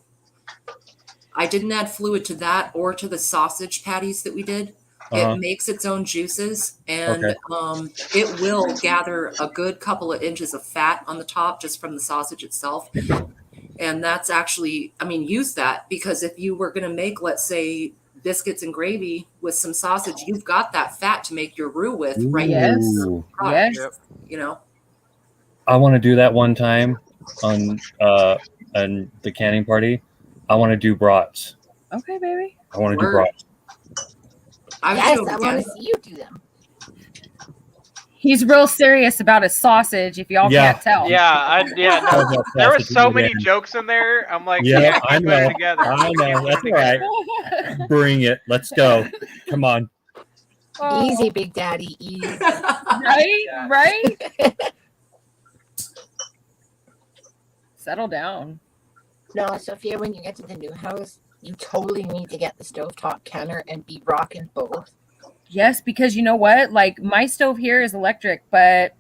I didn't add fluid to that or to the sausage patties that we did. It makes its own juices, and it will gather a good couple of inches of fat on the top just from the sausage itself. And that's actually, use that because if you were going to make, let's say, biscuits and gravy with some sausage, you've got that fat to make your roux with, right? Yes. I want to do that one time on the canning party. I want to do brats. Okay, baby. I want to do brats. I want to see you do them. He's real serious about his sausage, if y'all can't tell. There were so many jokes in there. I'm like, I know. Together. I know. That's right. Bring it. Let's go. Come on. Easy, Big Daddy. Easy. Right? Settle down. No, Sophia, when you get to the new house, you totally need to get the stovetop canner and be rocking both. Yes, because you know what? Like my stove here is electric, but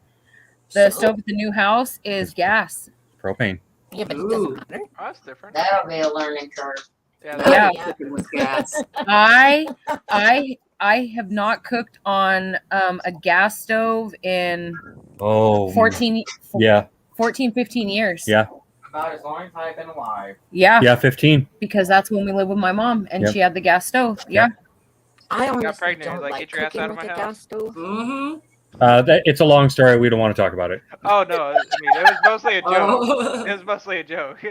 the stove at the new house is gas. Propane. Yeah, but it doesn't matter. Oh, that's different. That'll be a learning curve. Yeah. Cooking with gas. I have not cooked on a gas stove in 14, 15 years. Yeah. About as long as I've been alive. Yeah, 15. because that's when we lived with my mom, and she had the gas stove. Yeah. I honestly got pregnant. don't Like, like get your ass cooking out of with my a house. gas stove. Mm-hmm. It's a long story. We don't want to talk about it. Oh no! It was mostly a joke. Oh. It was mostly a joke.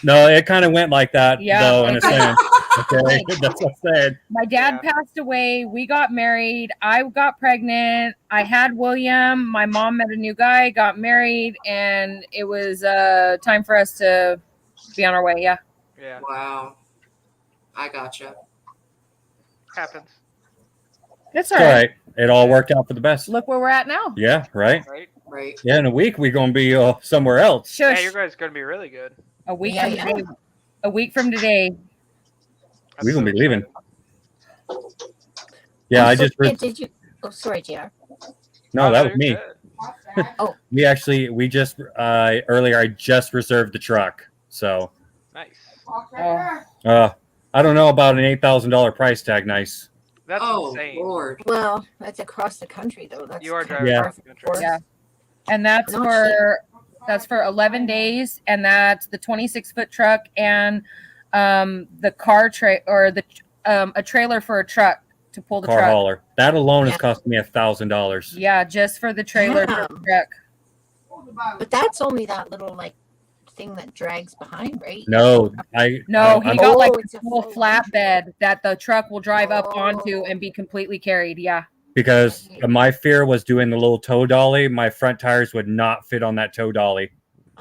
No, it kind of went like that, though, in a okay. sense. Okay, that's what I said. My dad passed away. We got married. I got pregnant. I had William. My mom met a new guy, got married, and it was time for us to be on our way. Yeah. Yeah. Wow. I gotcha. Happens. It's It's all right. It all worked out for the best. Look where we're at now. Yeah, right? Right. Yeah, in a week, we're going to be somewhere else. Shush. Yeah, you guys gonna be really good. A week from today. A week from today. We're going to be leaving. Yeah, I just... Did you? Oh, sorry, JR. No, that was me. Oh. We just, earlier, I just reserved the truck. So Nice. Oh. I don't know about an $8,000 price tag. Nice. That's Oh insane. Lord. Well, that's across the country though. That's You are kind of driving Yeah. across the country. Yeah. And that's Not for 11 days, and that's the 26-foot truck and the car or the a trailer for a truck to pull the Car truck. hauler. That alone Yeah. is costing me $1,000. Yeah, just for the trailer for the truck. But that's only that little like thing that drags behind, right? No, No, he got like Oh, a it's a full full flatbed that the truck will drive up Oh. onto and be completely carried. Yeah. because my fear was doing the little tow dolly. My front tires would not fit on that tow dolly.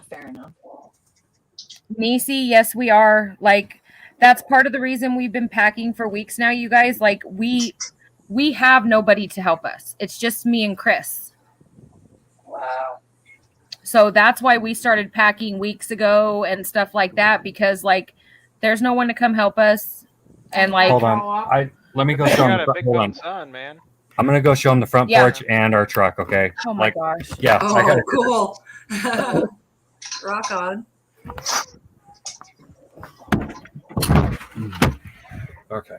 Fair enough. Nisi, yes, we are. Like, that's part of the reason we've been packing for weeks now, you guys. Like, we have nobody to help us. It's just me and Chris. Wow. So that's why we started packing weeks ago and stuff like that, because like there's no one to come help us. And like, Hold on. Let me go You show got a him. big Hold bone on. son, man. I'm gonna go show him the front Yeah. porch and our truck. Okay. oh my gosh. Yeah. I got Oh, cool. Rock on. Okay.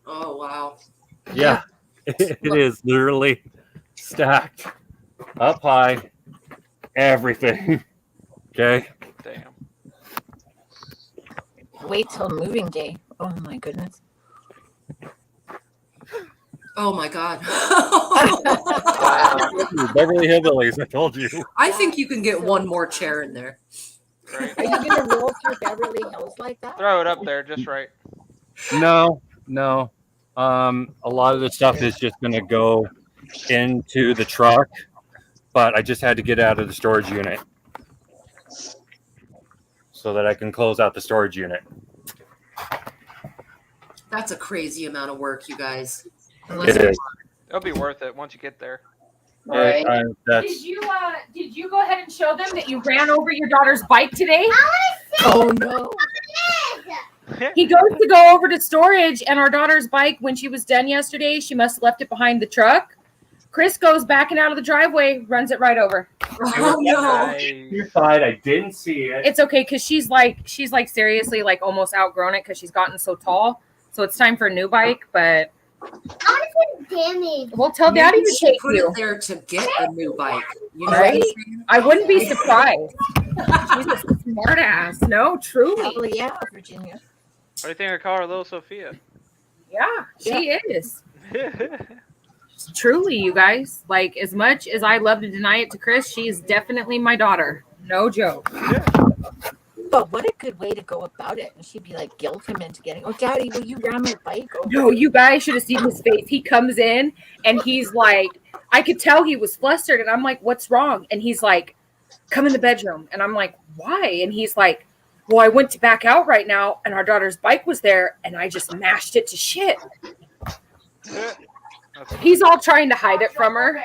Oh wow. Yeah. It is literally stacked up high. Everything. Okay. Damn. Wait till moving day. Oh my goodness. Oh my God. Beverly Hillbillies. I told you. I think you can get one more chair in there. Right. Are you gonna roll through Beverly Hills like that? Throw it up there just right. No. A lot of the stuff is just gonna go into the truck, but I just had to get out of the storage unit so that I can close out the storage unit. That's a crazy amount of work, you guys. It is. It'll be worth it once you get there. Right. That's Did you go ahead and show them that you ran over your daughter's bike today? Oh no. He goes to go over to storage, and our daughter's bike, when she was done yesterday, she must have left it behind the truck. Chris goes backing out of the driveway, runs it right over. Oh no. Nice. your side. I didn't see it. It's okay, because she's like seriously like almost outgrown it because she's gotten so tall. So it's time for a new bike, but we'll tell Daddy Maybe to she take put you. it there to get a new bike. You know Right? what I'm saying? I wouldn't be surprised. She's a smart ass. No, truly. Probably yeah, Virginia. What do you think I call her, little Sophia? Yeah, she is. Truly, you guys. Like, as much as I love to deny it to Chris, she is definitely my daughter. No joke. But what a good way to go about it. And she'd be like, guilt him into getting, oh, Daddy, will you ram my bike over? No, you guys should have seen his face. He comes in and he's like, I could tell he was flustered. And I'm like, what's wrong? And he's like, come in the bedroom. And I'm like, why? And he's like, well, I went to back out right now and our daughter's bike was there and I just mashed it to shit. He's all trying to hide it from her.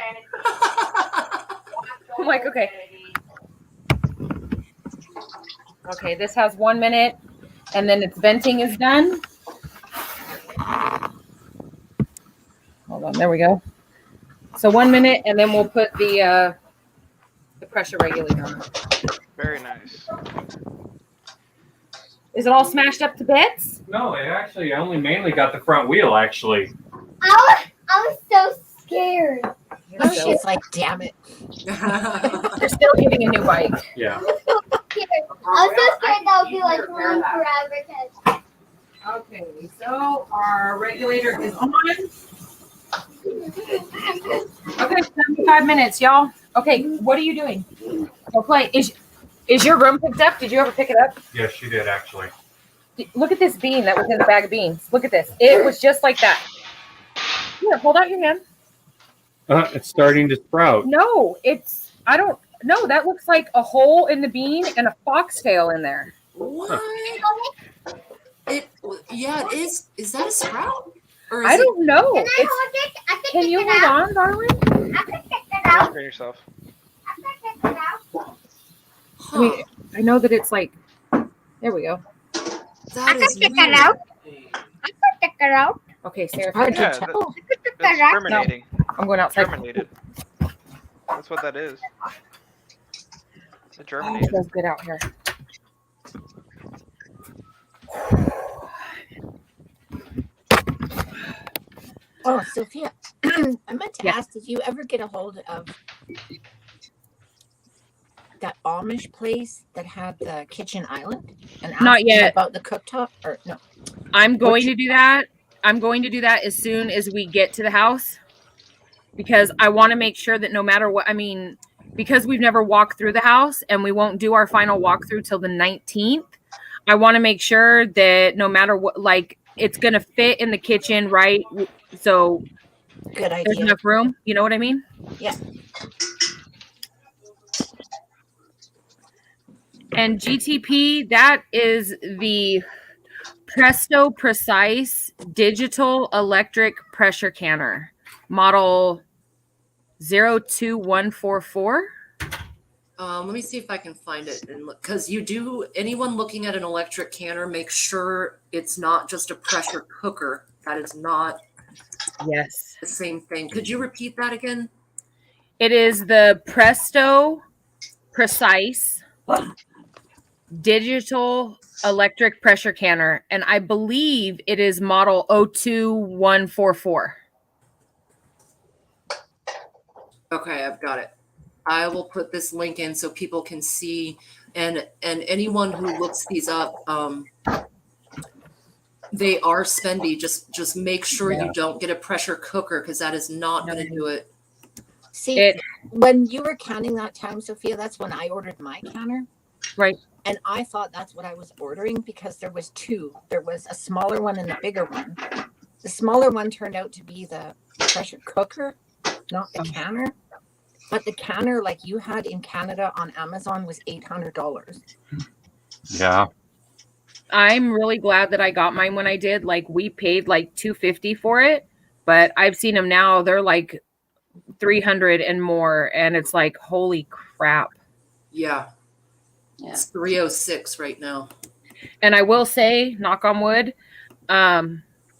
I'm like, okay. Okay, this has 1 minute and then its venting is done. Hold on, there we go. So 1 minute and then we'll put the pressure regulator on. Very nice. Is it all smashed up to bits? No, it actually, I only mainly got the front wheel, actually. I was so scared. Oh, she's like, damn it. You're still getting a new bike. Yeah. I was so scared that would be like running forever. Okay, so our regulator is on. Okay, 75 minutes, y'all. Okay, what are you doing? Go play. Is your room picked up? Did you ever pick it up? Yes, she did, actually. Look at this bean that was in the bag of beans. Look at this. It was just like that. Here, hold out your hand. It's starting to sprout. No, I don't know. That looks like a hole in the bean and a foxtail in there. What? Yeah, it is. Is that a sprout? Or is I don't know. Can I hold it? I can Can pick you it hold out. on, darling? I can pick it out. For yourself. I can pick it out. Huh. I know that it's like, there we go. That is pick it weird. out. I can pick it out. Okay, Sarah, Hard to Yeah, tell. I can pick That's it out. terminating. I'm going outside. Terminated. That's what that is. It It germinated. feels good out here. Oh, Sophia, I meant to ask, did you ever get a hold of that Amish place that had the kitchen island? And ask Not them yet. about the cooktop? Or no? I'm going to do that. I'm going to do that as soon as we get to the house, because I want to make sure that no matter what, I mean, because we've never walked through the house and we won't do our final walkthrough till the 19th, I want to make sure that no matter what, like, it's going to fit in the kitchen, right? So Good there's idea. enough room. You know what I mean? Yeah. And GTP, that is the Presto Precise Digital Electric Pressure Canner, model 02144. Let me see if I can find it, and because anyone looking at an electric canner, make sure it's not just a pressure cooker. That is not Yes. the same thing. Could you repeat that again? It is the Presto Precise Digital Electric Pressure Canner, and I believe it is model 02144. Okay, I've got it. I will put this link in so people can see, and anyone who looks these up, they are spendy. Just make sure you don't get a pressure cooker, because that is not going to do it. See, when you were counting that time, Sophia, that's when I ordered my counter. Right. And I thought that's what I was ordering because there was two. There was a smaller one and a bigger one. The smaller one turned out to be the pressure cooker, not the canner. But the canner, like you had in Canada on Amazon, was $800. Yeah. I'm really glad that I got mine when I did. Like, we paid like $250 for it, but I've seen them now. They're like $300 and more, and it's like, holy crap. Yeah. It's 306 right now. And I will say, knock on wood,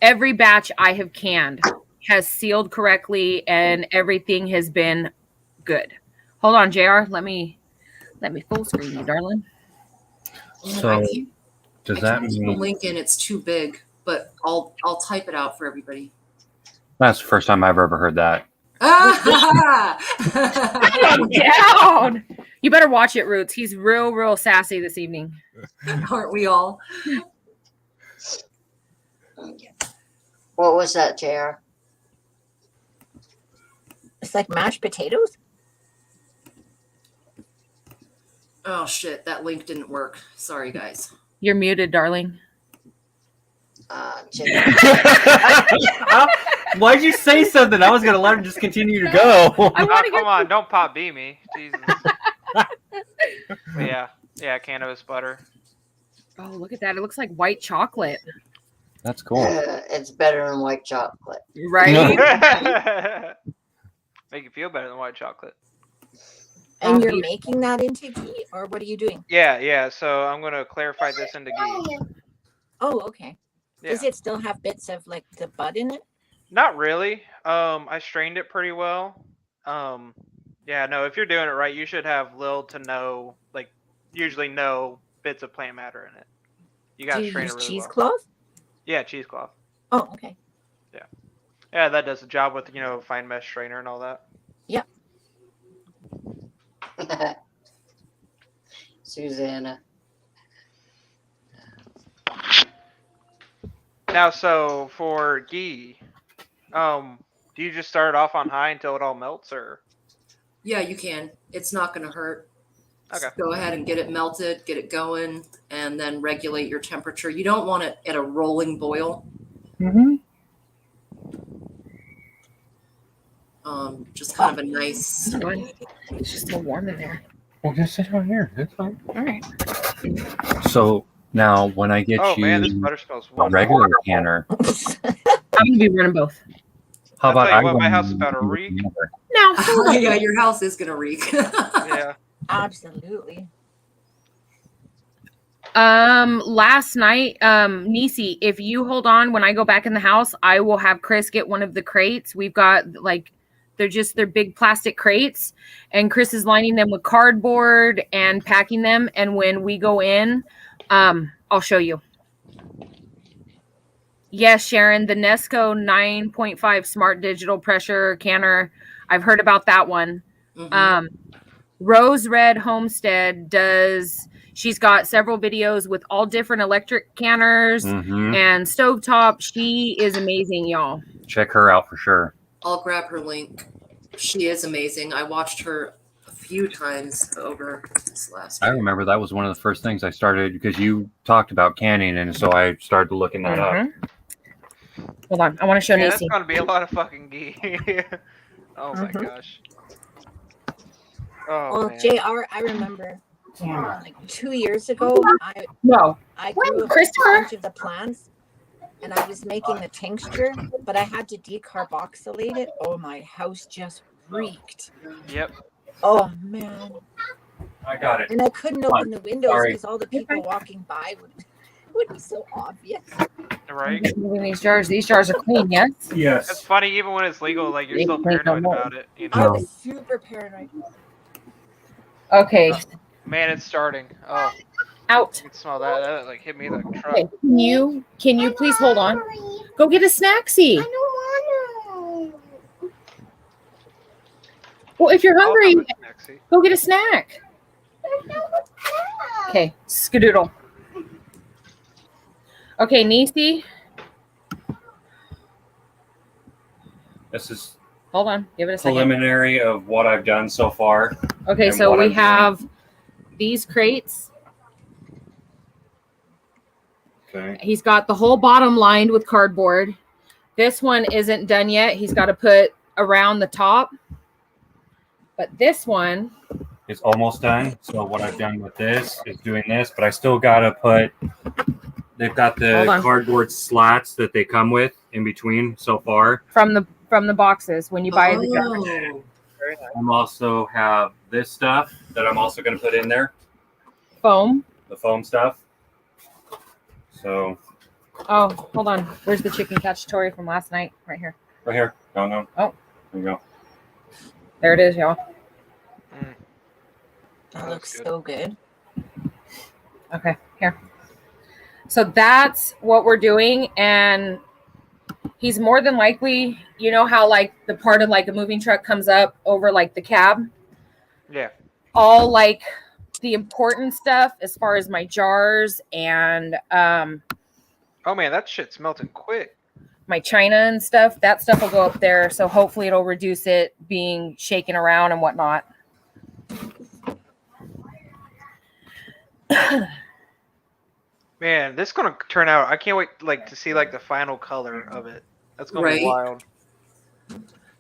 every batch I have canned has sealed correctly, and everything has been good. Hold on, JR. Let me full screen you, darling. So does that The mean link in? It's too big, but I'll type it out for everybody. that's the first time I've ever heard that? Calm down. You better watch it, Roots. He's real sassy this evening. Aren't we all? What was that, JR? It's like mashed potatoes. Oh shit, that link didn't work. Sorry, guys. You're muted, darling. Why'd you say something? I was gonna let him just continue to go. Come on, don't pop B me. Jesus. Yeah, cannabis butter. Oh, look at that. It looks like white chocolate. That's cool. It's better than white chocolate. Right? Make you feel better than white chocolate. And you're making that into ghee, or what are you doing? Yeah. So I'm gonna clarify this into ghee. Oh, okay. Yeah. Does it still have bits of like the bud in it? Not really. I strained it pretty well. Yeah, no, if you're doing it right, you should have little to no, like, usually no bits of plant matter in it. You gotta strain it really cheesecloth? Yeah, cheesecloth. Oh, okay. Yeah, that does the job with, fine mesh strainer and all that. Yep. Susanna. Now, so for ghee, do you just start it off on high until it all melts, or? Yeah, you can. It's not going to hurt. Okay. Just go ahead and get it melted, get it going, and then regulate your temperature. You don't want it at a rolling boil. Mm-hmm. Just kind of a nice. It's just still warm in there. Well, just sit right here. That's fine. All right. So now, when I get man, this you butter smells a wonderful. regular canner, I'm gonna be running both. how about I my run house is about to reek. No. Yeah, your house is going to reek. Yeah. Absolutely. Last night, Nisi, if you hold on when I go back in the house, I will have Chris get one of the crates. We've got They're big plastic crates, and Chris is lining them with cardboard and packing them. And when we go in, I'll show you. Yes, Sharon, the Nesco 9.5 smart digital pressure canner. I've heard about that one. Mhm. Rose Red Homestead she's got several videos with all different electric canners and stovetop. She is amazing, y'all. Check her out for sure. I'll grab her link. She is amazing. I watched her a few times over this last I year. remember that was one of the first things I started because you talked about canning, and so I started looking that up. Hold on, I want to show That's Nisi. gonna be a lot of fucking ghee. Oh my gosh. Oh Well, man. JR, I remember like 2 years ago, I grew a bunch of the plants and I was making the tincture, but I had to decarboxylate it. Oh, my house just reeked. Yep. Oh, man. I got it. And I couldn't open the windows Sorry. because all the people walking by would be so obvious. Right. Moving these jars. These jars are clean, yes? Yes. It's funny, even when it's legal, like you're They still clean paranoid them about it. You I know. was super paranoid. Okay. Man, it's starting. Oh, Out. you can smell that. That like hit me like a truck. Okay. Can you please hold on? Go get a snacksy. I don't want to. Well, if you're I'll hungry, have a snack, see? go get a snack. Okay, skadoodle. Okay, Nisi. This is Hold on. Give it a second. preliminary of what I've done so far. Okay, and so what we I'm have these crates. Okay. He's got the whole bottom lined with cardboard. This one isn't done yet. He's got to put around the top. But this one, It's almost done. So what I've done with this is doing this, but I still gotta put. They've got the Hold on. cardboard slats that they come with in between so far. from the boxes when you buy the jar. Oh, I'm also have this stuff that I'm also gonna put in there, Foam. the foam stuff. So Oh, hold on. Where's the chicken cacciatore from last night? Right here. right here. No. Oh. There you go. There it is, y'all. That looks so good. Okay, here. So that's what we're doing, and he's more than likely, you know how like the part of like a moving truck comes up over like the cab? Yeah. All like the important stuff as far as my jars and Oh man, that shit's melting quick. my china and stuff, that stuff will go up there. So hopefully it'll reduce it being shaken around and whatnot. Man, this is gonna turn out. I can't wait like to see like the final color of it. That's gonna be Right. wild.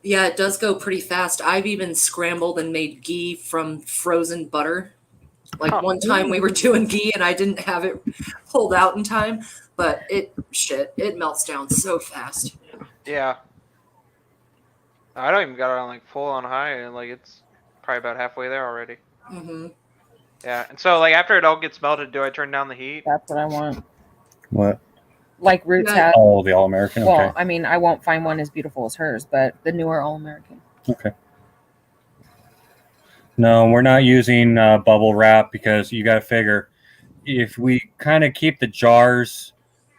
yeah, it does go pretty fast. I've even scrambled and made ghee from frozen butter. Like Huh. one time we were doing ghee and I didn't have it pulled out in time, but it melts down so fast. Yeah. I don't even got it on like full on high, and like it's probably about halfway there already. Hmm. Yeah, and so like after it all gets melted, do I turn down the heat? That's what I want. What? Like Roots Yeah. has. Oh, the All American. Okay. Well, I mean, I won't find one as beautiful as hers, but the newer All American. Okay. No, we're not using bubble wrap because you got to figure if we kind of keep the jars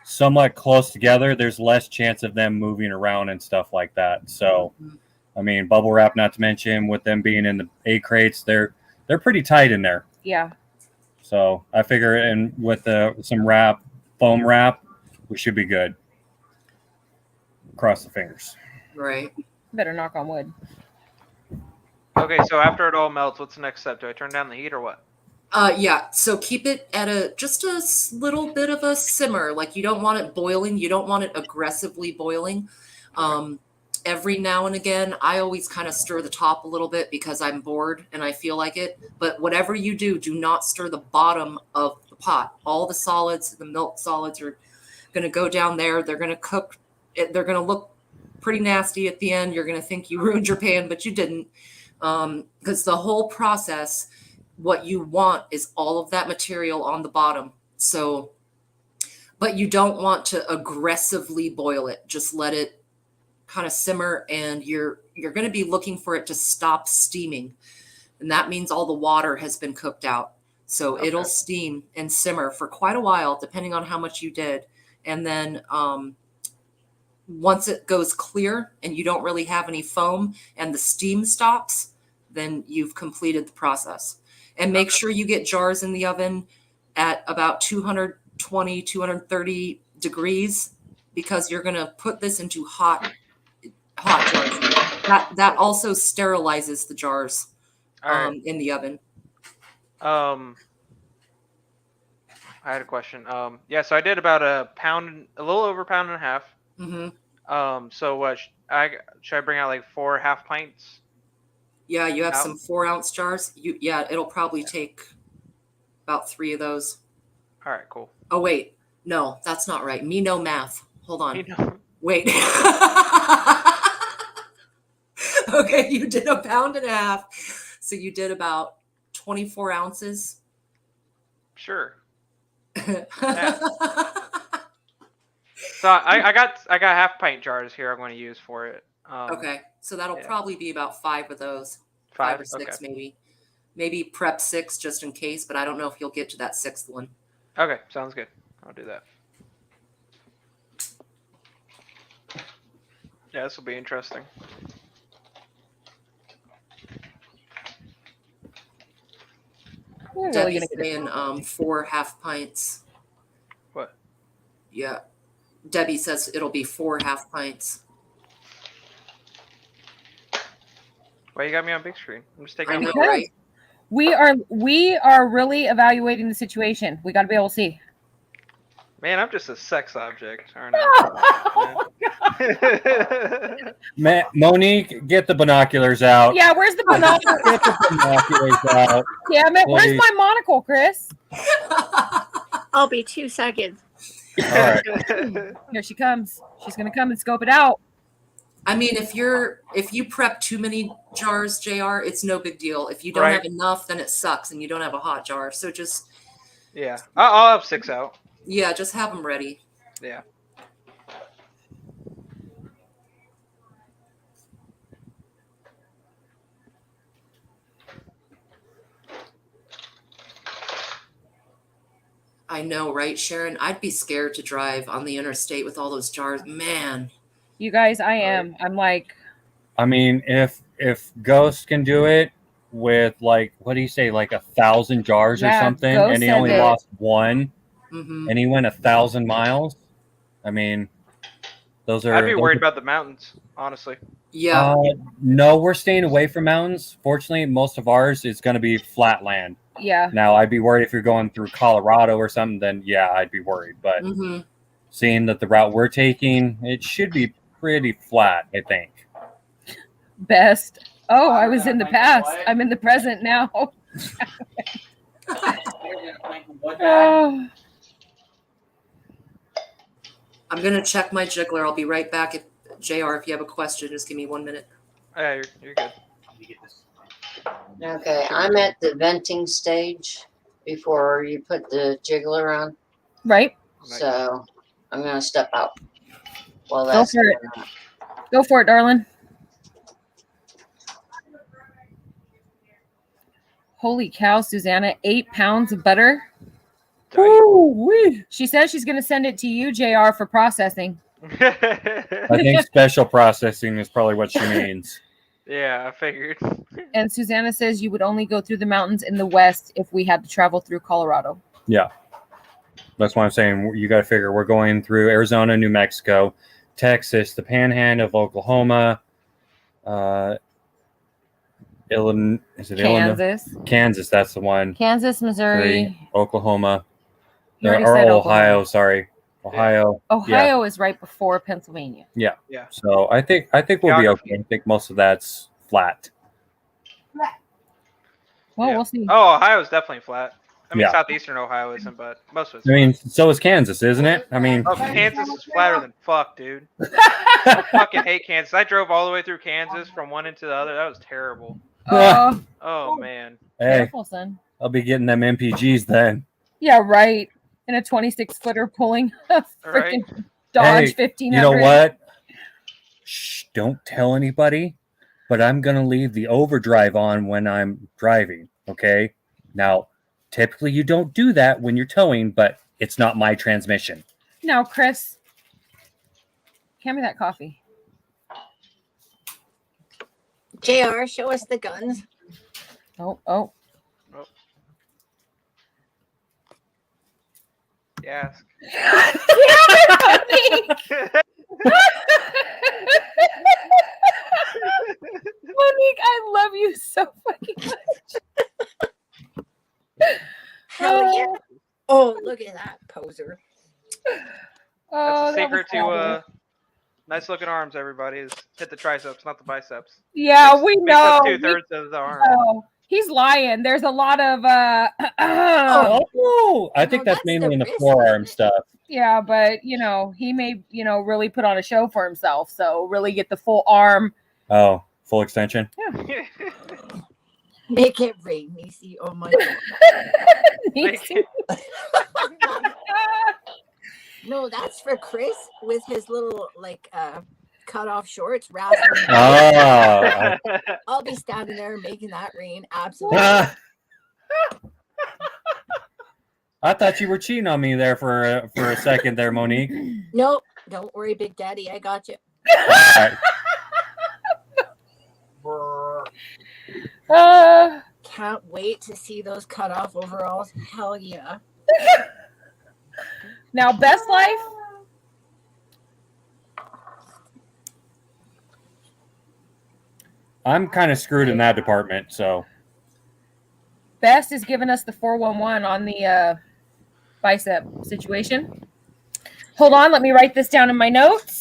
somewhat close together, there's less chance of them moving around and stuff like that. So, I mean, bubble wrap, not to mention with them being in the A crates, they're pretty tight in there. Yeah. So I figure, and with some wrap, foam wrap, we should be good. Cross the fingers. Right. Better knock on wood. Okay, so after it all melts, what's the next step? Do I turn down the heat or what? Yeah. So keep it at just a little bit of a simmer. Like you don't want it boiling. You don't want it aggressively boiling. Every now and again, I always kind of stir the top a little bit because I'm bored and I feel like it. But whatever you do, do not stir the bottom of the pot. All the solids, the milk solids are going to go down there. They're going to cook. They're going to look pretty nasty at the end. You're going to think you ruined your pan, but you didn't. Because the whole process, what you want is all of that material on the bottom. So, but you don't want to aggressively boil it. Just let it kind of simmer, and you're going to be looking for it to stop steaming. And that means all the water has been cooked out. So it'll steam and simmer for quite a while, depending on how much you did. And then once it goes clear and you don't really have any foam and the steam stops, then you've completed the process. And make sure you get jars in the oven at about 220, 230 degrees, because you're going to put this into hot jars. That also sterilizes the jars in the oven. I had a question. Yeah, so I did about a little over a pound and a half. Mm-hmm. So what should I bring out, like 4 half pints? Yeah, you have some 4-ounce jars. It'll probably take about 3 of those. All right, cool. Oh wait, no, that's not right. Me no math. Hold on. Wait. Okay, you did a pound and a half, so you did about 24 ounces. Sure. Yeah. So I got half pint jars here I'm going to use for it. Okay, so that'll probably be about 5 of those. 5 or 6 maybe. Maybe prep 6 just in case, but I don't know if you'll get to that 6th one. Okay, sounds good. I'll do that. Yeah, this will be interesting. Debbie's saying 4 half pints. What? Yeah. Debbie says it'll be 4 half pints. Why you got me on big screen? I'm just taking a look. Right? We are really evaluating the situation. We got to be able to see. Man, I'm just a sex object, aren't I? Monique, get the binoculars out. Yeah, where's the binoculars? Get the binoculars out. Damn it, where's Please. my monocle, Chris? I'll be 2 seconds. All right. Here she comes. She's gonna come and scope it out. I mean, if you prep too many jars, JR, it's no big deal. If you don't have enough, then it sucks and you don't have a hot jar. So just I'll have 6 out. Yeah, just have them ready. Yeah. I know, right, Sharon? I'd be scared to drive on the interstate with all those jars. Man. You guys, I am. I'm like. I mean, if Ghost can do it with, like, what do you say, like 1,000 jars or something, Ghost and he only lost 1, mm-hmm. and he went 1,000 miles. I mean, those are. I'd be worried about the mountains, honestly. Yeah. No, we're staying away from mountains. Fortunately, most of ours is going to be flat land. Yeah. Now, I'd be worried if you're going through Colorado or something, then yeah, I'd be worried. But seeing that the route we're taking, it should be pretty flat, I think. Best. Oh, I was in the past. I'm in the present now. Oh. I'm going to check my jiggler. I'll be right back. JR, if you have a question, just give me 1 minute. Yeah, you're good. Okay, I'm at the venting stage before you put the jiggler on. Right. So I'm going to step out. Well, Go that's for it. Go for it, darling. Holy cow, Susanna, 8 pounds of butter. Ooh-wee. She says she's going to send it to you, JR, for processing. I think special processing is probably what she means. Yeah, I figured. And Susanna says you would only go through the mountains in the west if we had to travel through Colorado. Yeah. That's why I'm saying you got to figure we're going through Arizona, New Mexico, Texas, the Panhandle of Oklahoma, Illinois. Is it Kansas. Illinois? Kansas, that's the one. Kansas, Missouri. Oklahoma. You already Or said Ohio, Oklahoma. sorry. Ohio. Ohio is right before Pennsylvania. Yeah. Yeah. So I think we'll be okay. I think most of that's flat. Well, we'll see. Oh, Ohio's definitely flat. I mean, Yeah. southeastern Ohio isn't, but most of it's I mean, so is Kansas, isn't it? I mean, Kansas is flatter than fuck, dude. I fucking hate Kansas. I drove all the way through Kansas from one end to the other. That was terrible. Oh, man. Hey, Careful, son. I'll be getting them MPGs then. Yeah, right. In a 26-footer pulling a freaking Dodge Hey, 1500. you know what? Shh, don't tell anybody, but I'm going to leave the overdrive on when I'm driving, okay? Now, typically you don't do that when you're towing, but it's not my transmission. Now, Chris, hand me that coffee. JR, show us the guns. Oh. Yes. Monique, I love you so fucking much. Hell yeah. Oh, look at that poser. That's the secret to nice looking arms, everybody, is hit the triceps, not the biceps. Yeah, we know. Makes up 2/3 of the arm. No, he's lying. There's a lot of I think that's mainly in the forearm stuff. Yeah, but he may, really put on a show for himself. So really get the full arm. Oh, full extension? Yeah. Make it rain, Nisi. Oh my god. Nisi. No, that's for Chris with his little cut off shorts wrapped. Oh. I'll be standing there making that rain. Absolutely. I thought you were cheating on me there for a second there, Monique. No, don't worry, Big Daddy. I got you. Can't wait to see those cut off overalls. Hell yeah. Now, best life. I'm kind of screwed in that department, so. Best is giving us the 411 on the bicep situation. Hold on, let me write this down in my notes.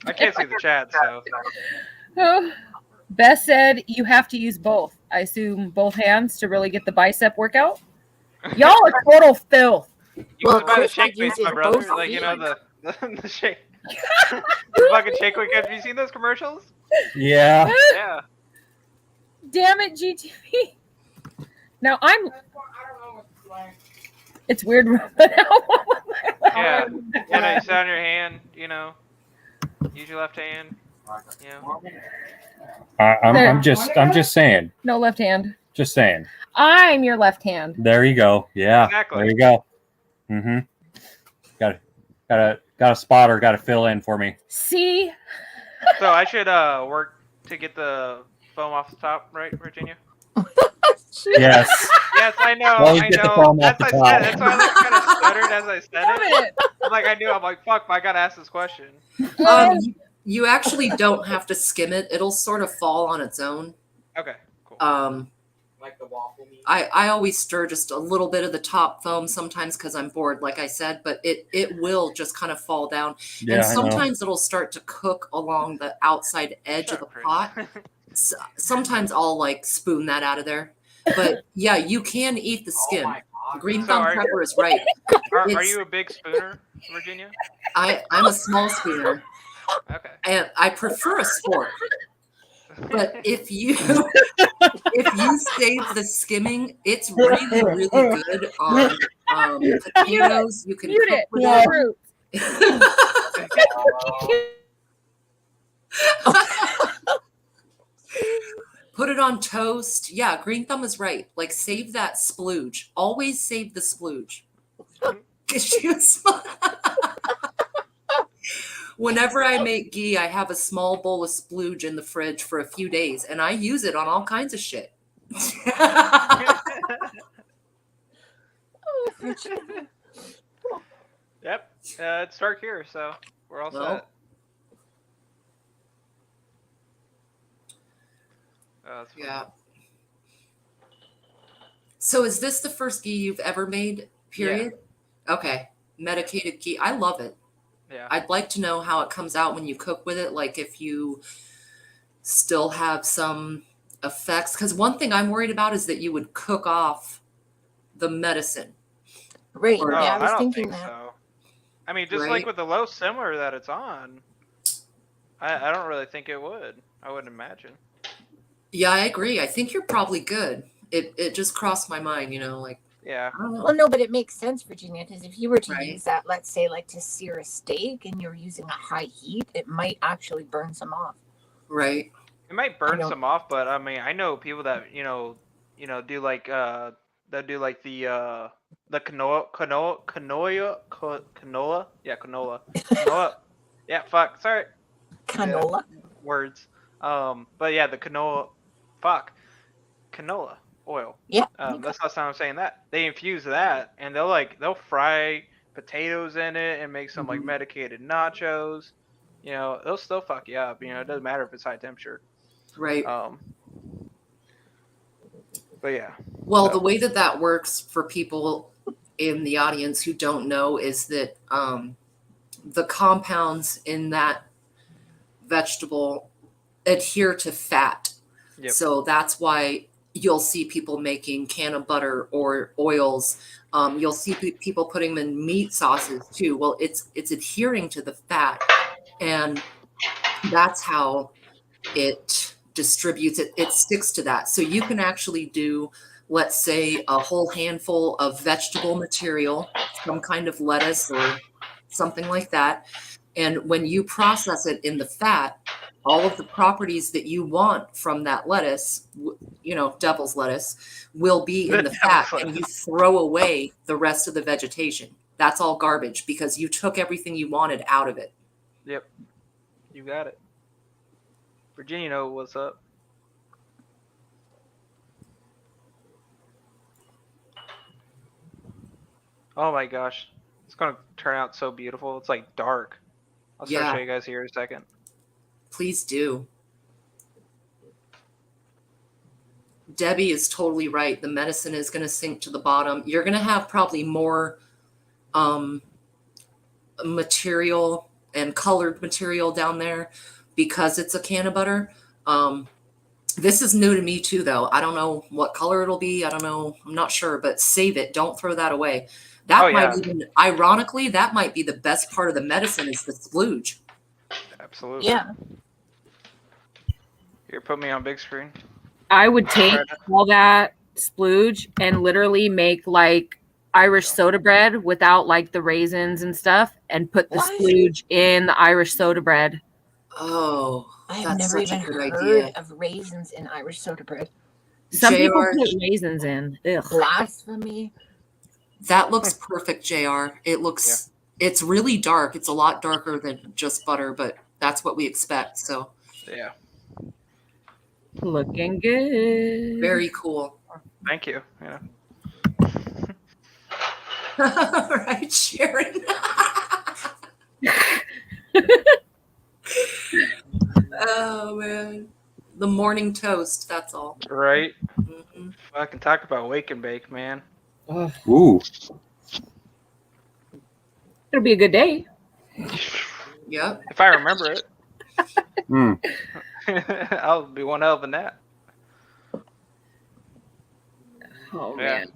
I can't see the chat, so. Oh, Beth said you have to use both. I assume both hands to really get the bicep workout. Y'all are total filth. You can buy the shake weights, my brother. Like, the shake. The fucking shake weight. Have you seen those commercials? Yeah. Yeah. Damn it, GTV. Now it's weird. Yeah. You sit on your hand, use your left hand. I'm just saying. No left hand. Just saying. I'm your left hand. There you go. Yeah. Exactly. There you go. Mm-hmm. Got a spotter. Got to fill in for me. See. So I should work to get the foam off the top, right, Virginia? Yes. Yes, I know. Well, you I get the know. foam off the top. That's why I kind of stuttered as I said it. I'm like, fuck, I gotta ask this question. You actually don't have to skim it. It'll sort of fall on its own. Okay, cool. Like the waffle meat. I always stir just a little bit of the top foam sometimes because I'm bored, like I said, but it will just kind of fall down. Yeah, and sometimes it'll start to cook along the outside edge of the pot. Sometimes I'll spoon that out of there. But yeah, you can eat the skim. Green thumb pepper is right. Are you a big spooner, Virginia? I'm a small spooner. Okay. And I prefer a spork. But if you save the skimming, it's really, really good on potatoes. You can cook with fruit. Put it on toast. Yeah, Green Thumb is right. Save that splooge. Always save the splooge. Whenever I make ghee, I have a small bowl of splooge in the fridge for a few days, and I use it on all kinds of shit. Yep. It's dark here, so we're all set. Oh, that's funny. Yeah. So is this the first ghee you've ever made, period? Yeah. Okay. Medicated ghee. I love it. Yeah. I'd like to know how it comes out when you cook with it, if you still have some effects. Because one thing I'm worried about is that you would cook off the medicine. Right. Oh, yeah, I was don't thinking think that. so. I mean, just like with the low simmer that it's on, I don't really think it would. I wouldn't imagine. Yeah, I agree. I think you're probably good. It just crossed my mind, Yeah. Well, no, but it makes sense, Virginia, because if you were to Right. use that, let's say, like to sear a steak, and you're using a high heat, it might actually burn some off. Right. It might burn some off, but I mean, I know people that do like they'll do like the canola, yeah, fuck, sorry, Canola. words, but yeah, the canola oil. Yeah. That's not how I'm saying that. They infuse that, and they'll fry potatoes in it and make some like medicated nachos. They'll still fuck you up. It doesn't matter if it's high temperature. Right. But yeah. Well, the way that works for people in the audience who don't know is that the compounds in that vegetable adhere to fat. Yep. So that's why you'll see people making can of butter or oils. You'll see people putting them in meat sauces too. Well, it's adhering to the fat, and that's how it distributes it. It sticks to that. So you can actually do, let's say, a whole handful of vegetable material, some kind of lettuce or something like that. And when you process it in the fat, all of the properties that you want from that lettuce, devil's lettuce, will be in the fat, and you throw away the rest of the vegetation. That's all garbage because you took everything you wanted out of it. Yep. You got it. Virginia, know what's up. Oh my gosh. It's going to turn out so beautiful. It's like dark. I'll start show you guys here in a second. Please do. Debbie is totally right. The medicine is going to sink to the bottom. You're going to have probably more material and colored material down there because it's a can of butter. This is new to me too, though. I don't know what color it'll be. I don't know. I'm not sure, but save it. Don't throw that away. That might even, ironically, that might be the best part of the medicine is the splooge. Absolutely. Yeah. Here, put me on big screen. I would take all that splooge and literally make like Irish soda bread without like the raisins and stuff and put the splooge in the Irish soda bread. Oh, I have never even heard of raisins in Irish soda bread. Some people put raisins in. Ugh. Blasphemy. That looks perfect, JR. It looks, it's really dark. It's a lot darker than just butter, but that's what we expect. So, yeah. Looking good. Very cool. Thank you. Yeah. Right, Sharon. Oh, man. The morning toast, that's all. Right? Mm-hmm. I can talk about wake and bake, man. Ooh. It'll be a good day. Yep. If I remember it. I'll be one hell of a nap. Oh, man.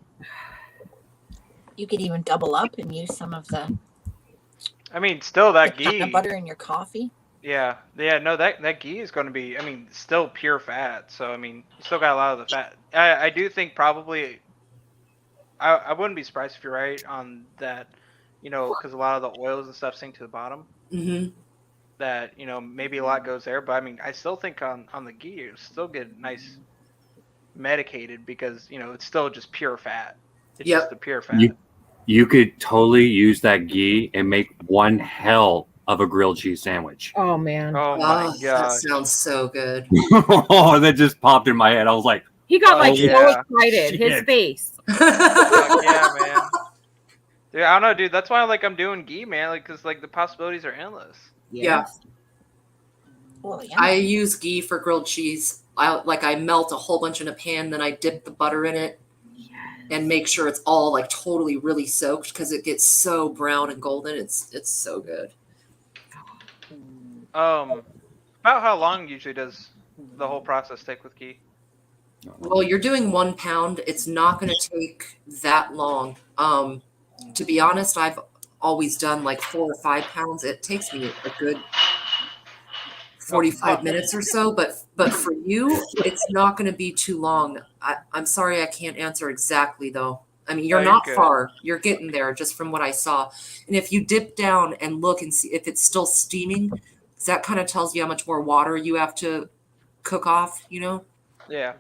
You could even double up and use some of the still that ghee. Butter in your coffee. Yeah. No, that ghee is going to be, still pure fat. So, you still got a lot of the fat. I do think probably, I wouldn't be surprised if you're right on that, because a lot of the oils and stuff sink to the bottom. Mm-hmm. That, maybe a lot goes there. But, I still think on the ghee, you still get nice medicated because, it's still just pure fat. It's just the pure fat. You could totally use that ghee and make one hell of a grilled cheese sandwich. Oh, man. Oh, my God. That sounds so good. Oh, that just popped in my head. I was like, he got so excited. Shit. His face. Yeah, man. Dude, I don't know, dude. That's why I'm doing ghee, man. Because the possibilities are endless. Yeah. Well, yeah. I use ghee for grilled cheese. I melt a whole bunch in a pan, then I dip the butter in it and make sure it's all totally really soaked because it gets so brown and golden. It's so good. About how long usually does the whole process take with ghee? Well, you're doing 1 pound. It's not going to take that long. To be honest, I've always done 4 or 5 pounds. It takes me a good 45 minutes or so, but for you, it's not going to be too long. I'm sorry I can't answer exactly though. I mean, you're you're not good. far. You're getting there just from what I saw. And if you dip down and look and see if it's still steaming, that kind of tells you how much more water you have to cook off, you know? Yeah.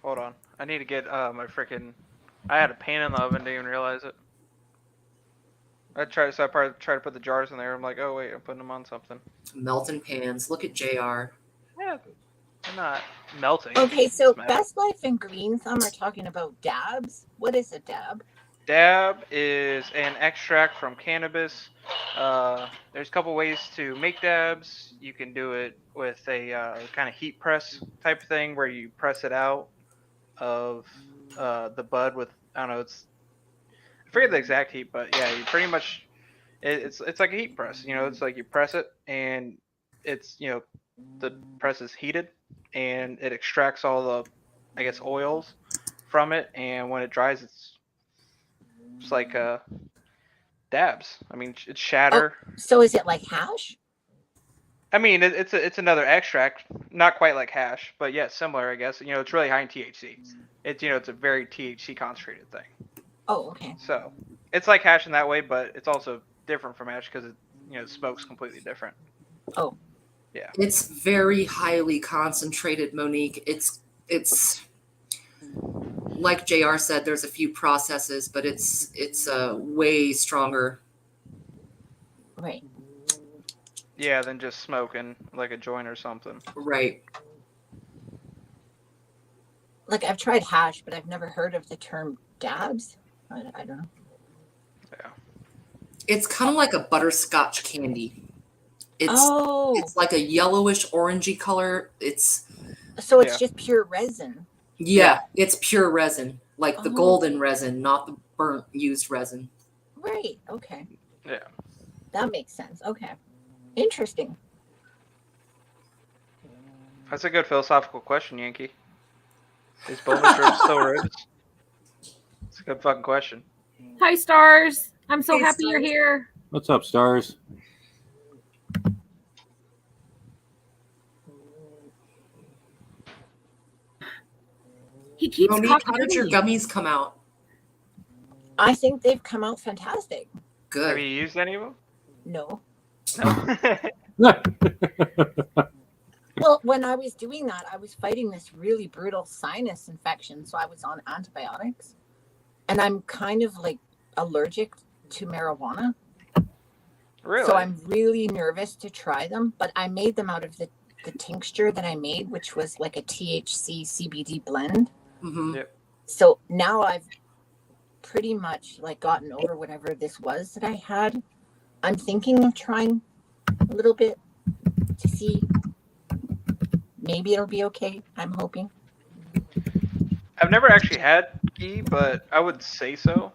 Hold on. I need to get my freaking. I had a pan in the oven, didn't even realize it. I probably tried to put the jars in there. I'm like, oh wait, I'm putting them on something. Melting pans. Look at JR. Yeah, they're not melting. Okay, so It's metal. Best Life and Green Thumb are talking about dabs. What is a dab? Dab is an extract from cannabis. There's a couple ways to make dabs. You can do it with a kind of heat press type thing where you press it out of the bud with, I don't know, I forget the exact heat, but yeah, you pretty much, it's like a heat press. You know, it's like you press it and it's, you know, the press is heated and it extracts all the, I guess, oils from it, and when it dries, it's like dabs. I mean, it's shatter. Oh, so is it like hash? I mean, it's another extract, not quite like hash, but yeah, similar, I guess. You know, it's really high in THC. It's, you know, it's a very THC concentrated thing. Oh, okay. So it's like hash in that way, but it's also different from hash because it, you know, smoke's completely different. Oh, yeah. It's very highly concentrated, Monique. It's like JR said, there's a few processes, but it's way stronger. Right. Yeah, than just smoking like a joint or something. Right. Like I've tried hash, but I've never heard of the term dabs. I don't know. Yeah. It's kind of like a butterscotch candy. Oh. It's like a yellowish orangey color. So it's just pure resin. Yeah, it's pure resin, like the golden resin, not the burnt used resin. Right. Okay. Yeah. That makes sense. Okay. Interesting. That's a good philosophical question, Yankee. Is bonus ribs still ribs? It's a good fucking question. Hi, Stars. I'm so Hey, happy you're Stars. here. What's up, Stars? He keeps Monique, how did your gummies come out? I think they've come out fantastic. Good. Have you used any of them? No. No. Well, when I was doing that, I was fighting this really brutal sinus infection. So I was on antibiotics. And I'm kind of like allergic to marijuana. Really? So I'm really nervous to try them. But I made them out of the tincture that I made, which was like a THC CBD blend. Mm-hmm. Yep. So now I've pretty much like gotten over whatever this was that I had. I'm thinking of trying a little bit to see. Maybe it'll be okay. I'm hoping. I've never actually had ghee, but I would say so.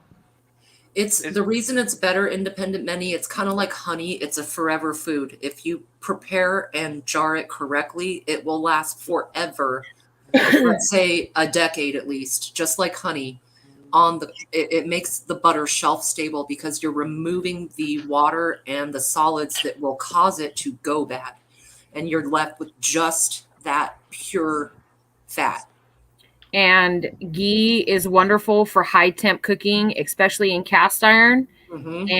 It's the reason it's better, independent many. It's kind of like honey. It's a forever food. If you prepare and jar it correctly, it will last forever. Let's say a decade at least, just like honey. It makes the butter shelf stable because you're removing the water and the solids that will cause it to go bad, and you're left with just that pure fat. And ghee is wonderful for high temp cooking, especially in cast iron. Mm-hmm.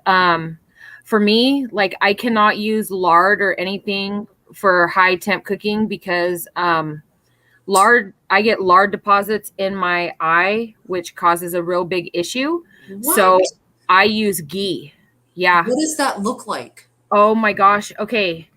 And for me, like I cannot use lard or anything for high temp cooking because I get lard deposits in my eye, which causes a real big issue. What? So I use ghee. Yeah. What does that look like? Oh my gosh. Okay.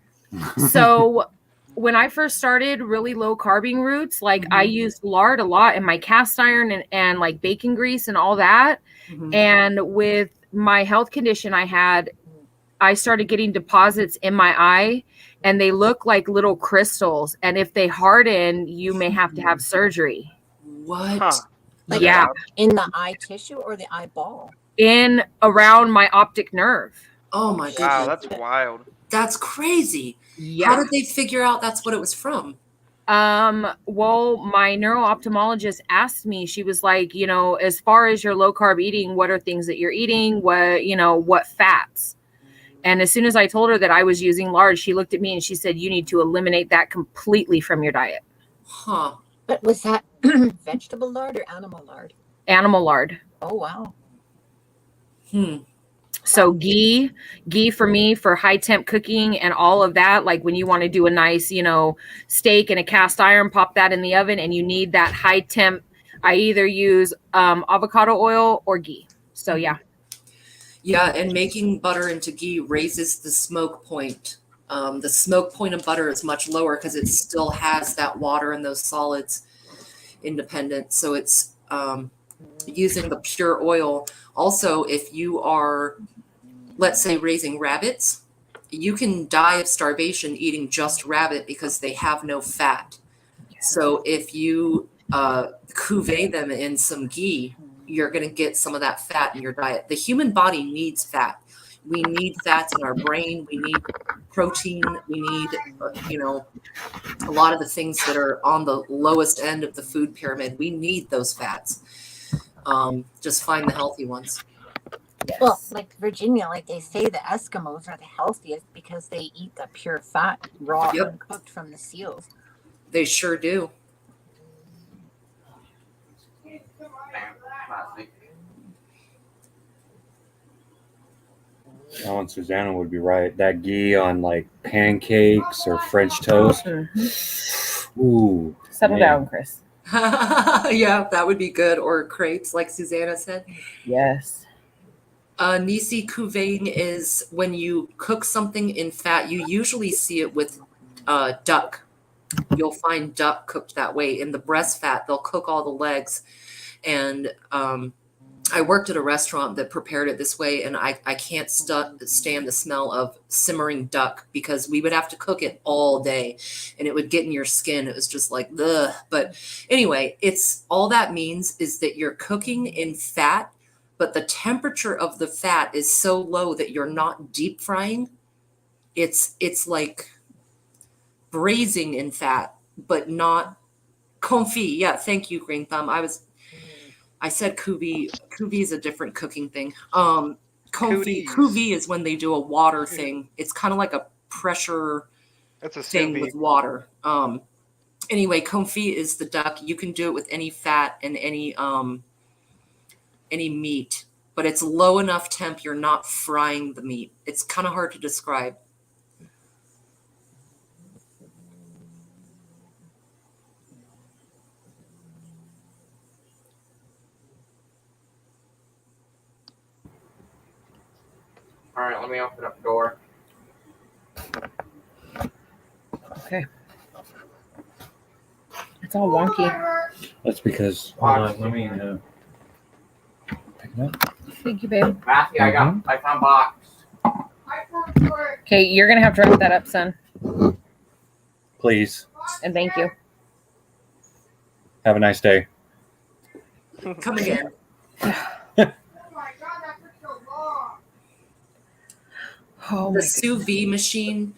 So when I first started really low carbing routes, like I used lard a lot in my cast iron and like bacon grease and all that. Mm-hmm. And with my health condition I started getting deposits in my eye and they look like little crystals. And if they harden, you may have to have surgery. What? Huh. Like Yeah. in the eye tissue or the eyeball? In around my optic nerve. Oh my goodness. Wow, that's wild. That's crazy. Yeah. How did they figure out that's what it was from? Well, my neuro-ophthalmologist asked me, she was like, you know, as far as your low carb eating, what are things that you're eating? What fats? And as soon as I told her that I was using lard, she looked at me and she said, you need to eliminate that completely from your diet. Huh. But was that vegetable lard or animal lard? animal lard. Oh wow. So ghee for me for high temp cooking and all of that. Like when you want to do a nice, steak in a cast iron, pop that in the oven, and you need that high temp. I either use avocado oil or ghee. So yeah. Yeah, and making butter into ghee raises the smoke point. The smoke point of butter is much lower because it still has that water and those solids independent. So it's using the pure oil. Also, if you are, let's say, raising rabbits, you can die of starvation eating just rabbit because they have no fat. So if you cuvee them in some ghee, you're going to get some of that fat in your diet. The human body needs fat. We need fats in our brain. We need protein. We need, a lot of the things that are on the lowest end of the food pyramid. We need those fats. Just find the healthy ones. Yes. Well, like Virginia, like they say the Eskimos are the healthiest because they eat the pure fat raw and cooked from the seals. They sure do. Oh, and Susanna would be right. That ghee on like pancakes or French toast. Ooh. Settle down, Chris. Yeah, that would be good. Or crepes, like Susanna said. Yes. Nisi cuveiing is when you cook something in fat. You usually see it with duck. You'll find duck cooked that way. In the breast fat, they'll cook all the legs. And I worked at a restaurant that prepared it this way, and I can't stand the smell of simmering duck because we would have to cook it all day, and it would get in your skin. It was just like, ugh. But anyway, it's all that means is that you're cooking in fat, but the temperature of the fat is so low that you're not deep frying. It's like braising in fat, but not confit. Yeah, thank you, Green Thumb. I said cuvee. Cuvee is a different cooking thing. Confit. Cuvee is when they do a water thing. It's kind of like a pressure thing with water. Anyway, confit is the duck. You can do it with any fat and any meat, but it's low enough temp you're not frying the meat. It's kind of hard to describe. All right, let me open up the door. Okay. It's all wonky. That's because. Hold on, let me pick it up. Thank you, babe. Matthew, I found box. Okay, you're gonna have to wrap that up, son. Please. And thank you. Have a nice day. Come again. Oh, the sous vide machine,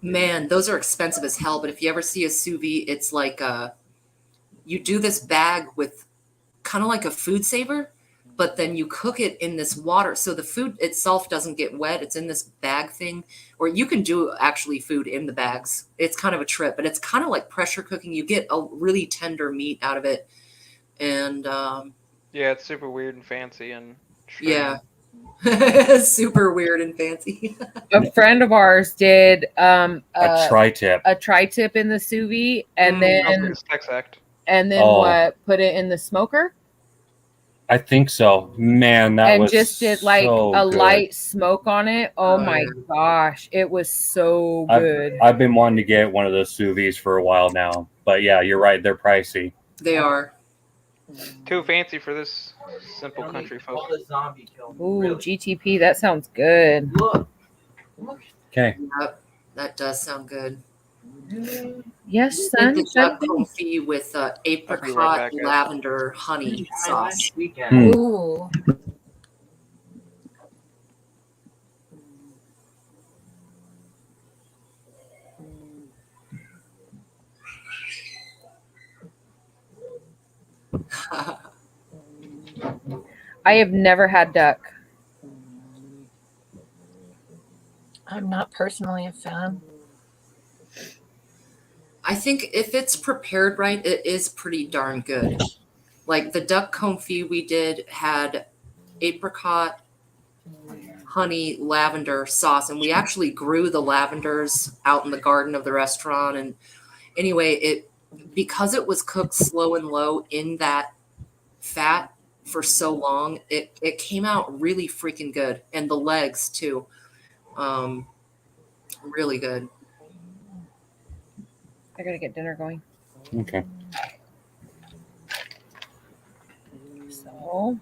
man, those are expensive as hell. But if you ever see a sous vide, it's like you do this bag with kind of like a food saver, but then you cook it in this water. So the food itself doesn't get wet. It's in this bag thing, or you can do actually food in the bags. It's kind of a trip, but it's kind of like pressure cooking. You get a really tender meat out of it. And yeah, it's super weird and fancy and yeah. Super weird and fancy. A friend of ours did a tri-tip in the sous vide, and then put it in the smoker. I think so. Man, that was just did like so a good. light smoke on it. Oh my gosh, it was so good. I've been wanting to get one of those sous vides for a while now, but yeah, you're right. They're pricey. They are. Too fancy for this simple country folk. Ooh, GTP, that sounds good. Okay. Yep, that does sound good. Yes, son. The duck confit with apricot, lavender, honey sauce. Ooh. I have never had duck. I'm not personally a fan. I think if it's prepared right, it is pretty darn good. Like the duck confit we did had apricot, honey, lavender sauce, and we actually grew the lavenders out in the garden of the restaurant. And anyway, because it was cooked slow and low in that fat for so long, it came out really freaking good. And the legs too, really good. I gotta get dinner going. Okay. So,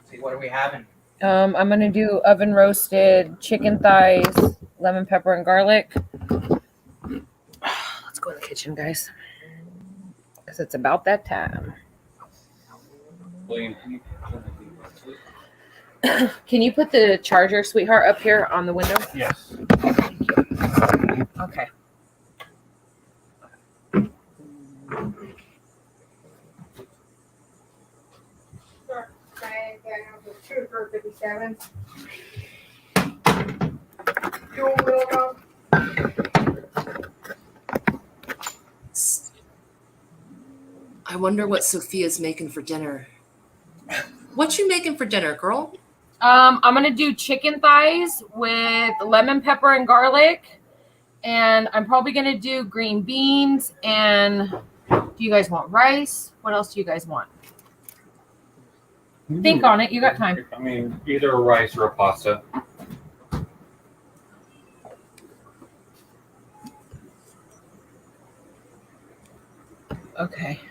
See, what are we having? I'm gonna do oven roasted chicken thighs, lemon pepper and garlic. Let's go in the kitchen, guys, because it's about that time. Can you put the charger, sweetheart, up here on the window? Yes. Okay. For 57. I wonder what Sophia's making for dinner. What you making for dinner, girl? I'm gonna do chicken thighs with lemon pepper and garlic, and I'm probably gonna do green beans. And do you guys want rice? What else do you guys want? Think on it. You got time. I mean, either a rice or a pasta. Okay.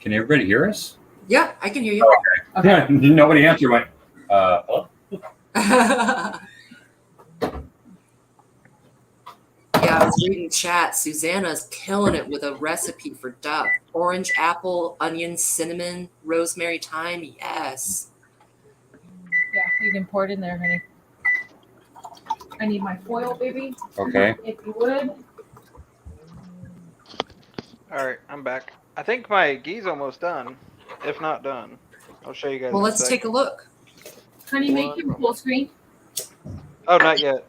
Can everybody hear us? Yeah, I can hear you. Oh, okay. Yeah, nobody answered. Went, hello? Yeah, I was reading chat. Susanna's killing it with a recipe for duck. Orange, apple, onion, cinnamon, rosemary, thyme. Yes. Yeah, you can pour it in there, honey. I need my foil, baby. Okay. If you would. All right, I'm back. I think my ghee's almost done, if not done. I'll show you guys. Well, let's take a look. Honey, make him full screen. Oh, not yet.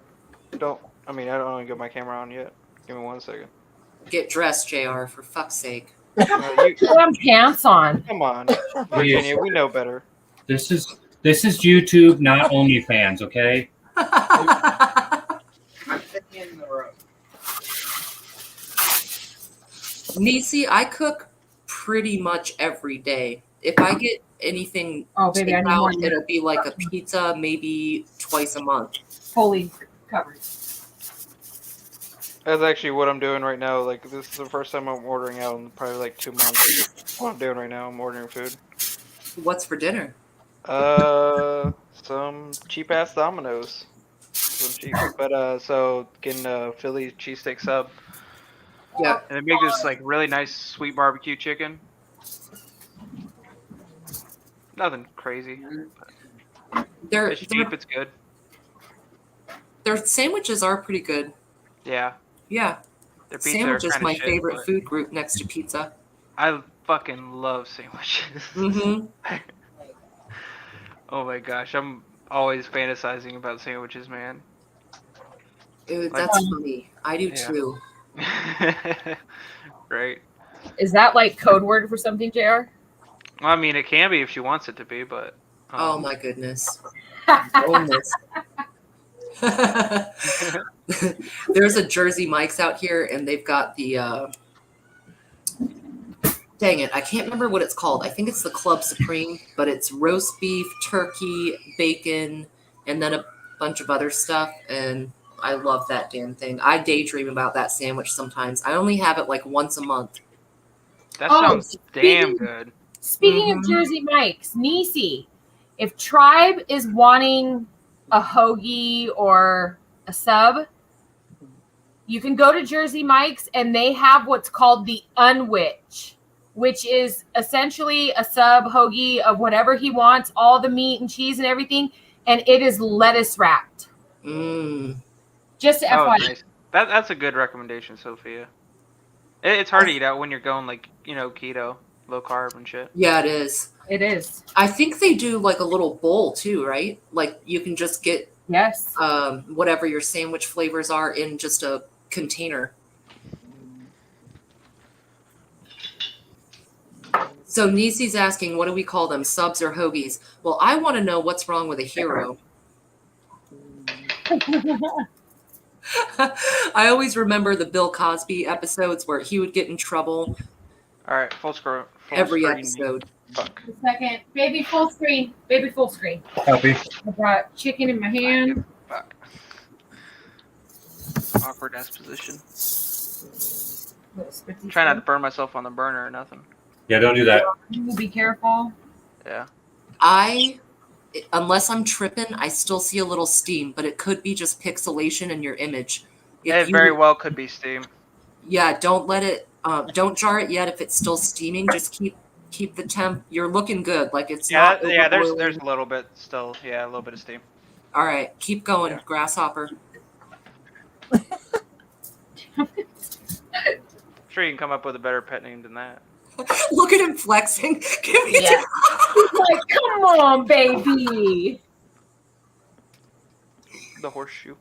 I don't want to get my camera on yet. Give me 1 second. Get dressed, JR, for fuck's sake. Put on pants on. Come on, Virginia, we know better. This is YouTube, not OnlyFans, okay? I'm sitting in the room. Nisi, I cook pretty much every day. If I get anything baby, I need out, more. it'll be like a pizza maybe twice a month. Fully covered. That's actually what I'm doing right now. Like, this is the first time I'm ordering out in probably like 2 months. What I'm doing right now, I'm ordering food. What's for dinner? Some cheap ass Domino's. So getting a Philly cheesesteak sub. Yeah. And they make this like really nice sweet barbecue chicken. Nothing crazy. It's cheap, it's good. Their sandwiches are pretty good. Yeah. Yeah. Their pizza Sandwich is my shit, favorite food group next to pizza. I fucking love sandwiches. Mm-hmm. Oh my gosh, I'm always fantasizing about sandwiches, man. That's funny. I do too. Right. Is that like code word for something, JR? Well, I mean, it can be if she wants it to be, but. Oh my goodness. There's a Jersey Mike's out here, and they've got the. Dang it, I can't remember what it's called. I think it's the Club Supreme, but it's roast beef, turkey, bacon, and then a bunch of other stuff. And I love that damn thing. I daydream about that sandwich sometimes. I only have it like once a month. That sounds damn good. Speaking of Jersey Mike's, Nisi, if Tribe is wanting a hoagie or a sub, you can go to Jersey Mike's and they have what's called the Unwich, which is essentially a sub hoagie of whatever he wants, all the meat and cheese and everything, and it is lettuce wrapped. Just FYI. Nice. That's a good recommendation, Sophia. It's hard to eat out when you're going like, keto, low carb and shit. Yeah, it is. It is. I think they do like a little bowl too, right? Like you can just get whatever your sandwich flavors are in just a container. So Nisi's asking, what do we call them, subs or hoagies? Well, I want to know what's wrong with a hero. I always remember the Bill Cosby episodes where he would get in trouble. All right, full screen. Every episode. Fuck. A second. Baby full screen. Baby full screen. Copy. I brought chicken in my hand. Fuck. Awkward ass position. Try not to burn myself on the burner or nothing. Yeah, don't do that. Be careful. Yeah. Unless I'm tripping, I still see a little steam, but it could be just pixelation in your image. It very well could be steam. Yeah, don't let it. Don't jar it yet if it's still steaming. Just keep the temp. You're looking good. Like it's not. Yeah. There's a little bit still. Yeah, a little bit of steam. All right, keep going, grasshopper. Sure, you can come up with a better pet name than that. Look at him flexing. Give me Yeah. He's like, come on, baby. The horseshoe.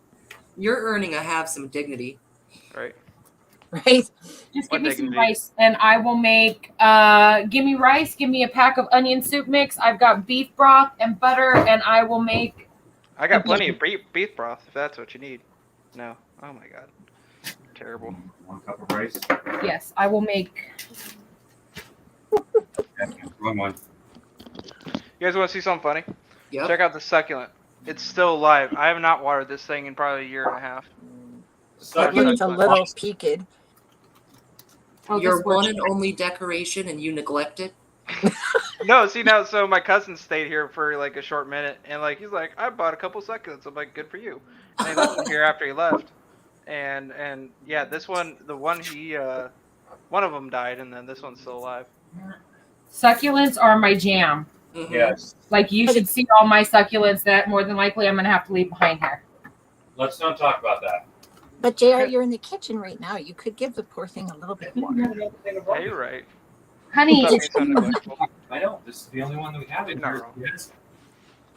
You're earning a have some dignity. Right. Right. Just give me some rice and I will make, give me rice, give me a pack of onion soup mix. I've got beef broth and butter and I will make. I got plenty of beef broth if that's what you need. No. Oh my god. Terrible. 1 cup of rice. Yes, I will make. Wrong one. You guys want to see something funny? Yep. Check out the succulent. It's still alive. I have not watered this thing in probably a year and a half. It's a little peaked. Oh, Your this one works. and only decoration, and you neglect it. No, see now, so my cousin stayed here for like a short minute, and like he's like, I bought a couple succulents. I'm like, good for you. And he left them here after he left, and yeah, this one, the one one of them died, and then this one's still alive. Succulents are my jam. Mhm. Yes. Like you should see all my succulents that more than likely I'm gonna have to leave behind here. Let's not talk about that. But JR, you're in the kitchen right now. You could give the poor thing a little bit more. Yeah, you're right. Honey, Stop it's being so neglectful. I know. This is the only one that we have in Not here. wrong. Yes.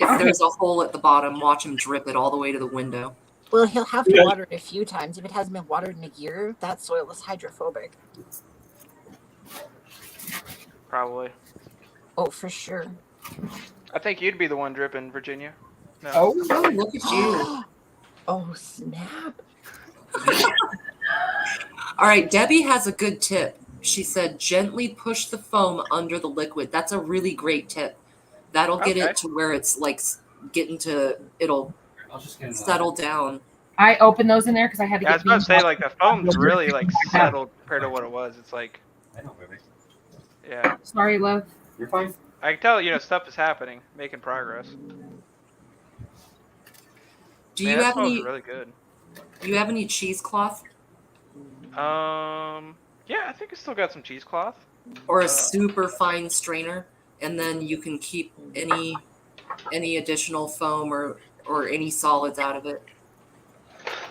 If there's a hole at the bottom, watch him drip it all the way to the window. Well, he'll have to water it a few times. If it hasn't been watered in a year, that soil is hydrophobic. Probably. Oh, for sure. I think you'd be the one dripping, Virginia. No. Oh, look at you. Oh, snap. All right, Debbie has a good tip. She said, gently push the foam under the liquid. That's a really great tip. That'll get it to where it's like it'll settle down. I opened those in there because I had to Yeah, I get. was about to say, like, the foam's really like settled compared to what it was. It's like, I know, baby. yeah. Sorry, love. You're fine. I can tell, stuff is happening, making progress. Do Man, you that have smells any? really good. Do you have any cheesecloth Yeah, I think I still got some cheesecloth. or a super fine strainer, and then you can keep any additional foam or any solids out of it.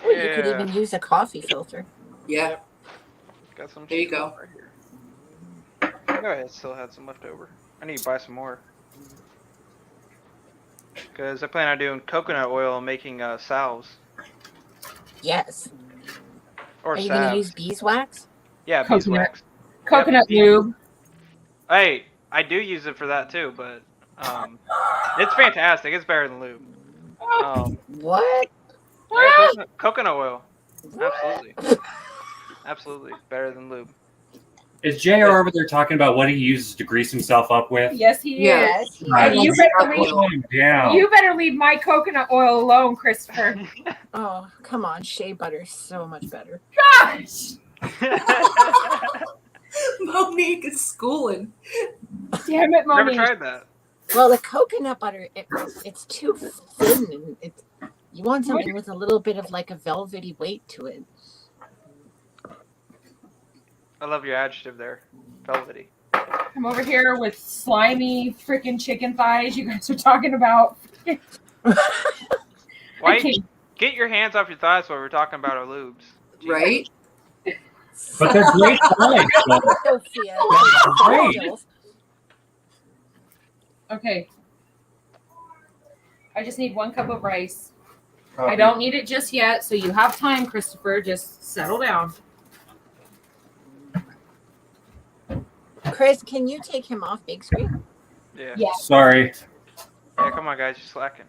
Or you could even use a coffee filter. Yeah. Got some. There you go. Right here. I think I still had some left over. I need to buy some more. Because I plan on doing coconut oil and making salves. Yes. Or Are you salves. going to use beeswax? Yeah, Coconut. beeswax. Coconut lube. Hey, I do use it for that too, but it's fantastic. It's better than lube. What? Yeah, coconut oil. Absolutely. Absolutely. Better than lube. Is JR over there talking about what he uses to grease himself up with? Yes, he Yes, is. he And is. you better leave. Calm down. You better leave my coconut oil alone, Christopher. Oh, come on. Shea butter is so much better. Gosh. Monique is schooling. Damn it, Never Monique. tried that. Well, the coconut butter, it's too thin. And you want something with a little bit of like a velvety weight to it. I love your adjective there. Velvety. I'm over here with slimy freaking chicken thighs you guys are talking about. Why? Get your hands off your thighs while we're talking about our lubes. Jesus. Right? But they're great thighs. Sophia. Great. Okay. I just need 1 cup of rice. I don't need it just yet, so you have time, Christopher. Just settle down. Chris, can you take him off big screen? Yeah. Yeah. Sorry. Yeah, come on, guys, you're slacking.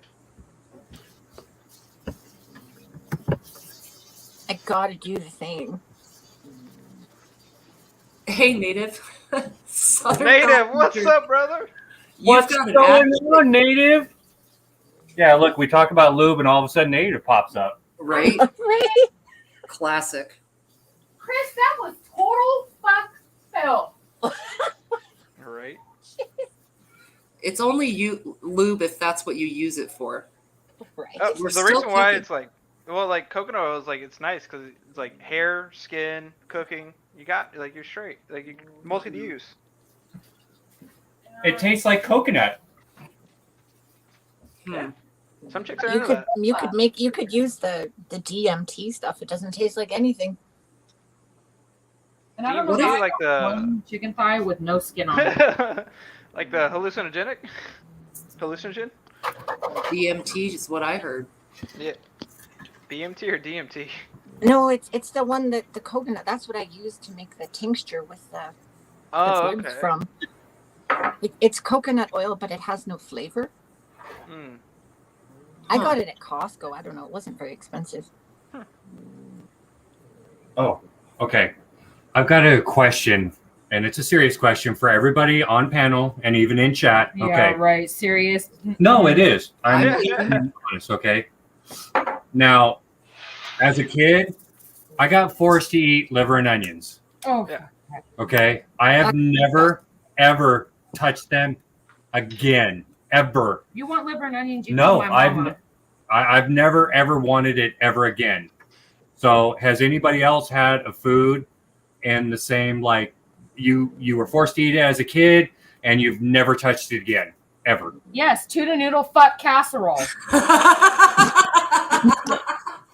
I gotta do the thing. Hey, Native. Southern Native, California. what's up, brother? You've What's got an going act- on, Native? Yeah, look, we talk about lube, and all of a sudden, Native pops up. Right? Right? Classic. Chris, that was total fuck Phil. Right. It's only you lube if that's what you use it for. Right. The We're still reason why cooking. it's like, well, like coconut oil is like it's nice because it's like hair, skin, cooking. You got like you're straight, like you multi-use. It tastes like coconut. Yeah. Some chicks are You into could that. you could use the DMT stuff. It doesn't taste like anything. And I don't Do know you why like I got one chicken thigh with no skin on it. like the hallucinogenic, hallucinogen. DMT is what I heard. Yeah. BMT or DMT? No, it's the one that the coconut. That's what I use to make the tincture with the Oh, buds okay. from. It's coconut oil, but it has no flavor. Mm. I got it at Costco. I don't know. It wasn't very expensive. Oh, okay. I've got a question, and it's a serious question for everybody on panel and even in chat. Yeah, Okay. right. Serious. No, it is. I'm being honest, okay? Now, as a kid, I got forced to eat liver and onions. Oh, Yeah. Okay? I have never, ever touched them again. Ever. you want liver and onions? You No, call my mama. I've never, ever wanted it ever again. So, has anybody else had a food and the same, like, you were forced to eat it as a kid and you've never touched it again? Ever? Yes, tuna noodle fuck casserole.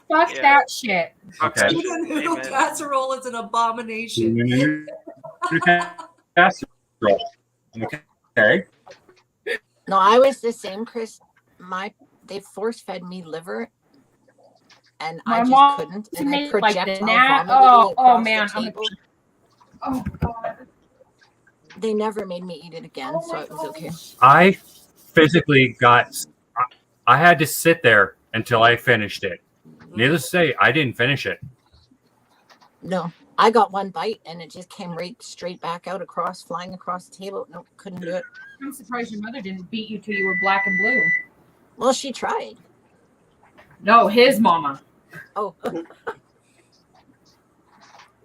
Fuck Yeah. that shit. Okay. Tuna noodle Amen. casserole is an abomination. Casserole. Okay. No, I was the same, Chris. They force fed me liver, and My I just mom couldn't. to And I make, like, the projectile nat- vomited oh, it oh, across man, the I'm- table. Oh god. They never made me eat it again, Oh so my it was okay. I physically I had to sit there until I finished it. Needless to say, I didn't finish it. No, I got one bite, and it just came right straight back out flying across the table. No, couldn't do it. I'm surprised your mother didn't beat you till you were black and blue. Well, she tried. No, his mama. Oh,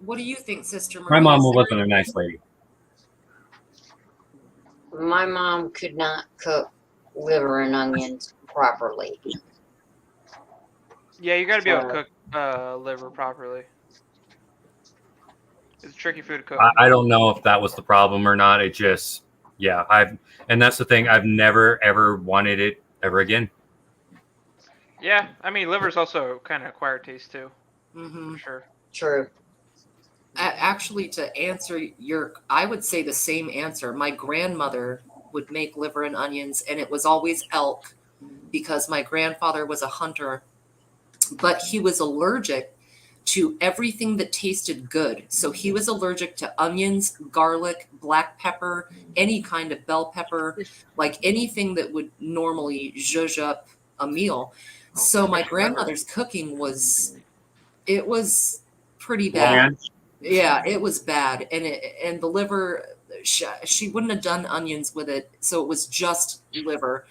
What do you think, Sister Marie? My mom wasn't a nice lady. My mom could not cook liver and onions properly. Yeah, you got to be able to cook liver properly. It's a tricky food to cook. I don't know if that was the problem or not. It just, yeah, and that's the thing. I've never ever wanted it ever again. Yeah, I mean, liver's also kind of acquired taste too. Mm-hmm. For sure. True. Actually, to answer I would say the same answer. My grandmother would make liver and onions, and it was always elk because my grandfather was a hunter, but he was allergic to everything that tasted good. So he was allergic to onions, garlic, black pepper, any kind of bell pepper, like anything that would normally zhuzh up a meal. So my grandmother's cooking was pretty bad. Yeah, it was bad. And the liver, she wouldn't have done onions with it. So it was just liver,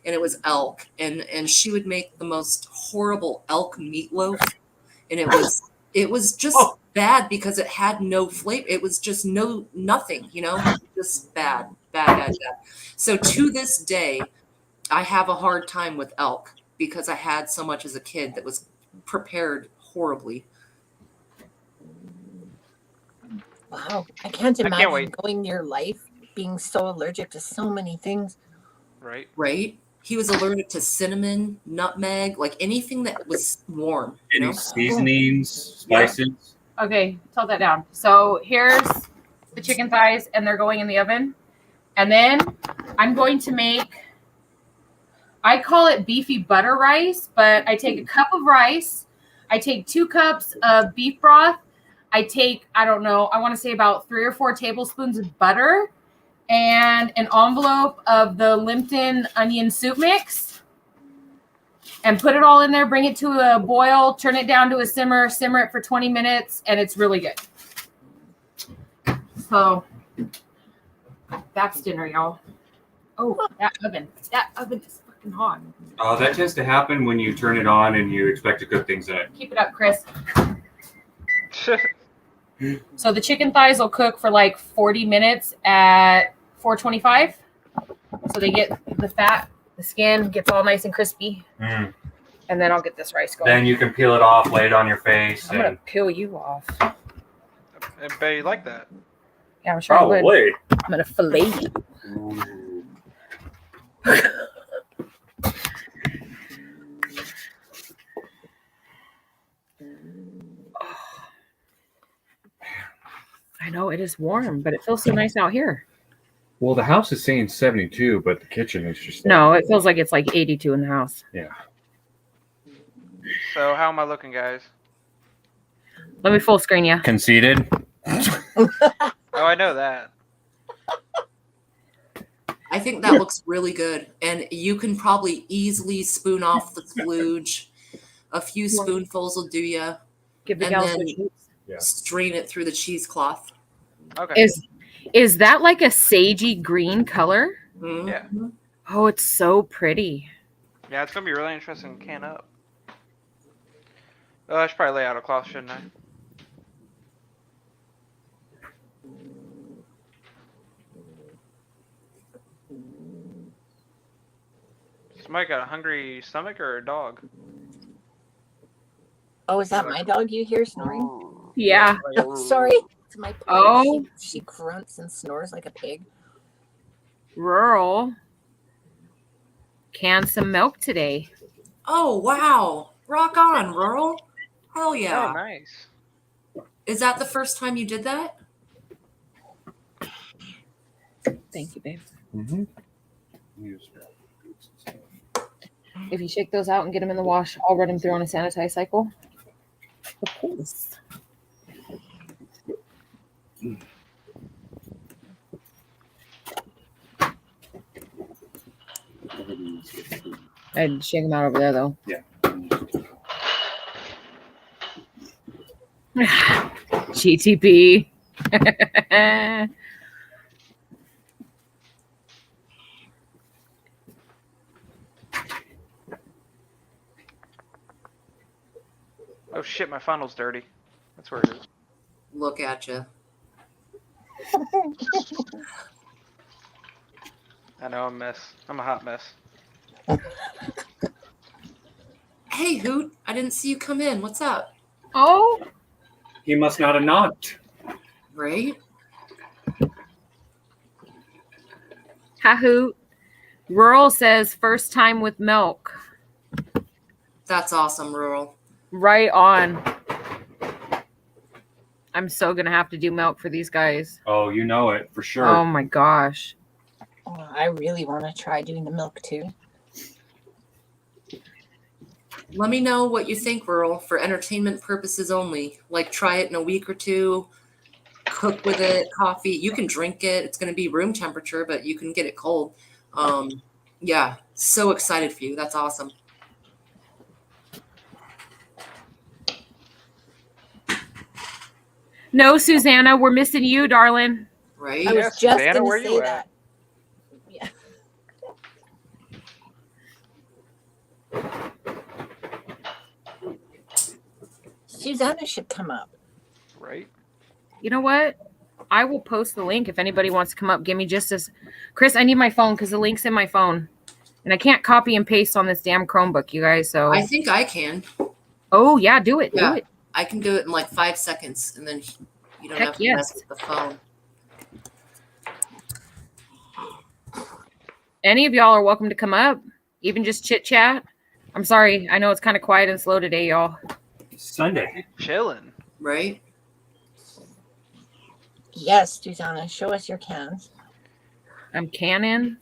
and it was elk. And she would make the most horrible elk meatloaf. And it was just bad because it had no flavor. It was just nothing, just bad. So to this day, I have a hard time with elk because I had so much as a kid that was prepared horribly. wow. I can't can't imagine wait. going your life being so allergic to so many things. Right. Right? He was allergic to cinnamon, nutmeg, like anything that was warm. Any seasonings, spices? Okay, tell that down. So here's the chicken thighs, and they're going in the oven. And then I'm going to make, I call it beefy butter rice, but I take a cup of rice. I take 2 cups of beef broth. I take, I don't know, I want to say about 3 or 4 tablespoons of butter and an envelope of the Lipton onion soup mix and put it all in there, bring it to a boil, turn it down to a simmer it for 20 minutes, and it's really good. So that's dinner, y'all. Oh, that oven is fucking hot. That tends to happen when you turn it on and you expect to cook things in it. Keep it up, Chris. So the chicken thighs will cook for like 40 minutes at 425. So they get the fat, the skin gets all nice and crispy. And then I'll get this rice going. Then you can peel it off, lay it on your face. I'm going to peel you off. I bet you like that. Yeah, I'm sure I would. Probably. I'm going to fillet you. I know it is warm, but it feels so nice out here. Well, the house is saying 72, but the kitchen is just... No, it feels like it's like 82 in the house. Yeah. So how am I looking, guys? Let me full screen you. Conceded? Oh, I know that. I think that looks really good. And you can probably easily spoon off the splooge. A few spoonfuls will do you. Give the And gals then the cheese. strain it through the cheesecloth. Okay. Is that like a sagey green color? Mm-hmm. Yeah. Oh, it's so pretty. Yeah, it's gonna be really interesting to can up. Oh, I should probably lay out a cloth, shouldn't I? Somebody got a hungry stomach or a dog? Oh, is that my dog you hear snoring? Yeah. Sorry. It's my pig. Oh. She grunts and snores like a pig. Rural. Canned some milk today. Oh, wow. Rock on, Rural. Hell yeah. Oh, nice. Is that the first time you did that? Thank you, babe. Mm-hmm. If you shake those out and get them in the wash, I'll run them through on a sanitize cycle. Of course. I'd shake them out over there, though. Yeah. GTP. Oh shit, my funnel's dirty. That's where it is. Look at you. I know I'm a mess. I'm a hot mess. Hey, Hoot. I didn't see you come in. What's up? Oh. He must not have knocked. Right? Hahoot. Rural says first time with milk. That's awesome, Rural. Right on. I'm so going to have to do milk for these guys. Oh, you know it for sure. Oh my gosh. Oh, I really want to try doing the milk too. Let me know what you think, Rural, for entertainment purposes only. Like, try it in a week or two. Cook with it, coffee. You can drink it. It's going to be room temperature, but you can get it cold. Yeah, so excited for you. That's awesome. No, Susanna, we're missing you, darling. Right? I was just going to say that. Yeah. Susanna should come up. Right? You know what? I will post the link if anybody wants to come up. Give me just as... Chris, I need my phone because the link's in my phone. And I can't copy and paste on this damn Chromebook, you guys, so... I think I can. Oh, yeah, do it. Yeah. Do it. I can do it in like 5 seconds, and then you don't have to mess with the phone. Any of y'all are welcome to come up. Even just chit chat. I'm sorry. I know it's kind of quiet and slow today, y'all. Sunday. Chilling. Right? Yes, Susanna, show us your cans. I'm canning.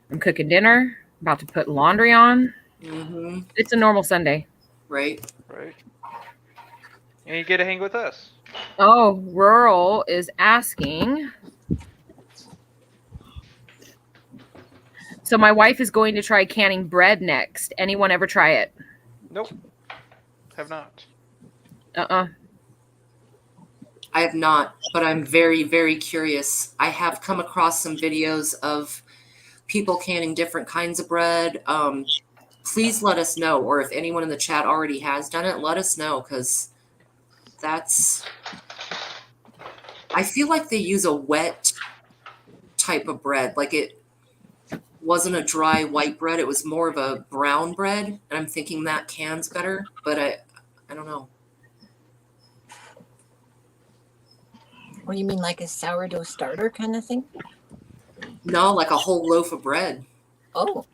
I'm cooking dinner. About to put laundry on. Mm-hmm. It's a normal Sunday. Right? Right. And you get to hang with us. Oh, Rural is asking. So my wife is going to try canning bread next. Anyone ever try it? Nope. Have not. I have not, but I'm very, very curious. I have come across some videos of people canning different kinds of bread. Please let us know, or if anyone in the chat already has done it, let us know, because that's... I feel like they use a wet type of bread. Like it wasn't a dry white bread. It was more of a brown bread. And I'm thinking that can's better, but I don't know. What do you mean, like a sourdough starter kind of thing? No, like a whole loaf of bread. Oh.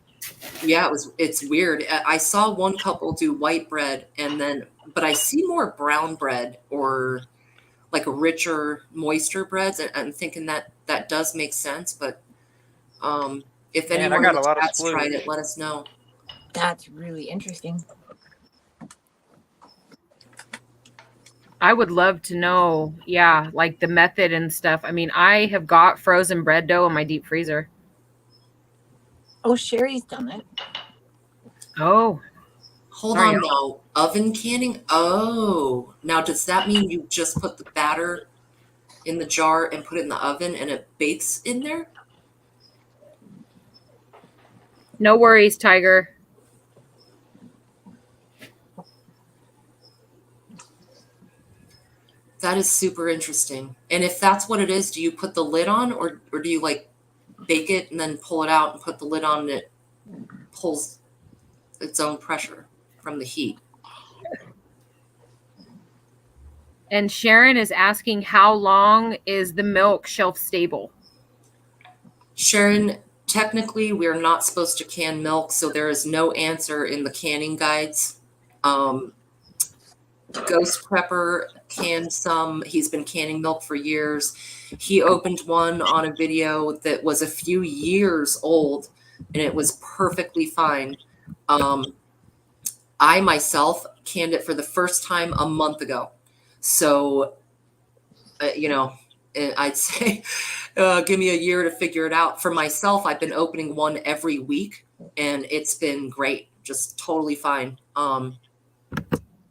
Yeah, it's weird. I saw one couple do white bread but I see more brown bread or like a richer, moister breads. And I'm thinking that does make sense, but if anyone in the chat's tried it, let us know. That's really interesting. I would love to know, yeah, like the method and stuff. I mean, I have got frozen bread dough in my deep freezer. Oh, Sherry's done it. Oh. Hold on now. Oven canning? Oh. Now, does that mean you just put the batter in the jar and put it in the oven and it bakes in there? No worries, Tiger. That is super interesting. And if that's what it is, do you put the lid on or do you like bake it and then pull it out and put the lid on and it pulls its own pressure from the heat? And Sharon is asking, how long is the milk shelf stable? Sharon, technically we're not supposed to can milk, so there is no answer in the canning guides. Ghost Prepper canned some. He's been canning milk for years. He opened one on a video that was a few years old, and it was perfectly fine. I myself canned it for the first time a month ago. So, I'd say give me a year to figure it out. For myself, I've been opening one every week, and it's been great. Just totally fine.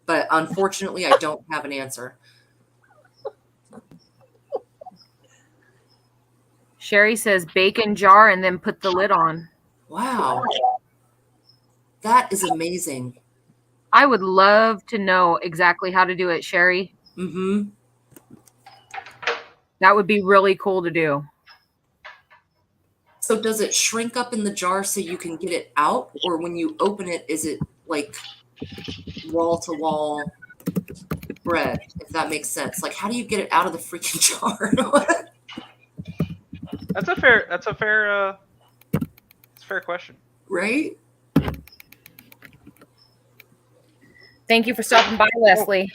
But unfortunately, I don't have an answer. Sherry says bake in jar and then put the lid on. Wow. That is amazing. I would love to know exactly how to do it, Sherry. Mm-hmm. That would be really cool to do. So does it shrink up in the jar so you can get it out? Or when you open it, is it like wall-to-wall bread, if that makes sense? Like, how do you get it out of the freaking jar? That's a fair question. Right? Thank you for stopping by, Leslie.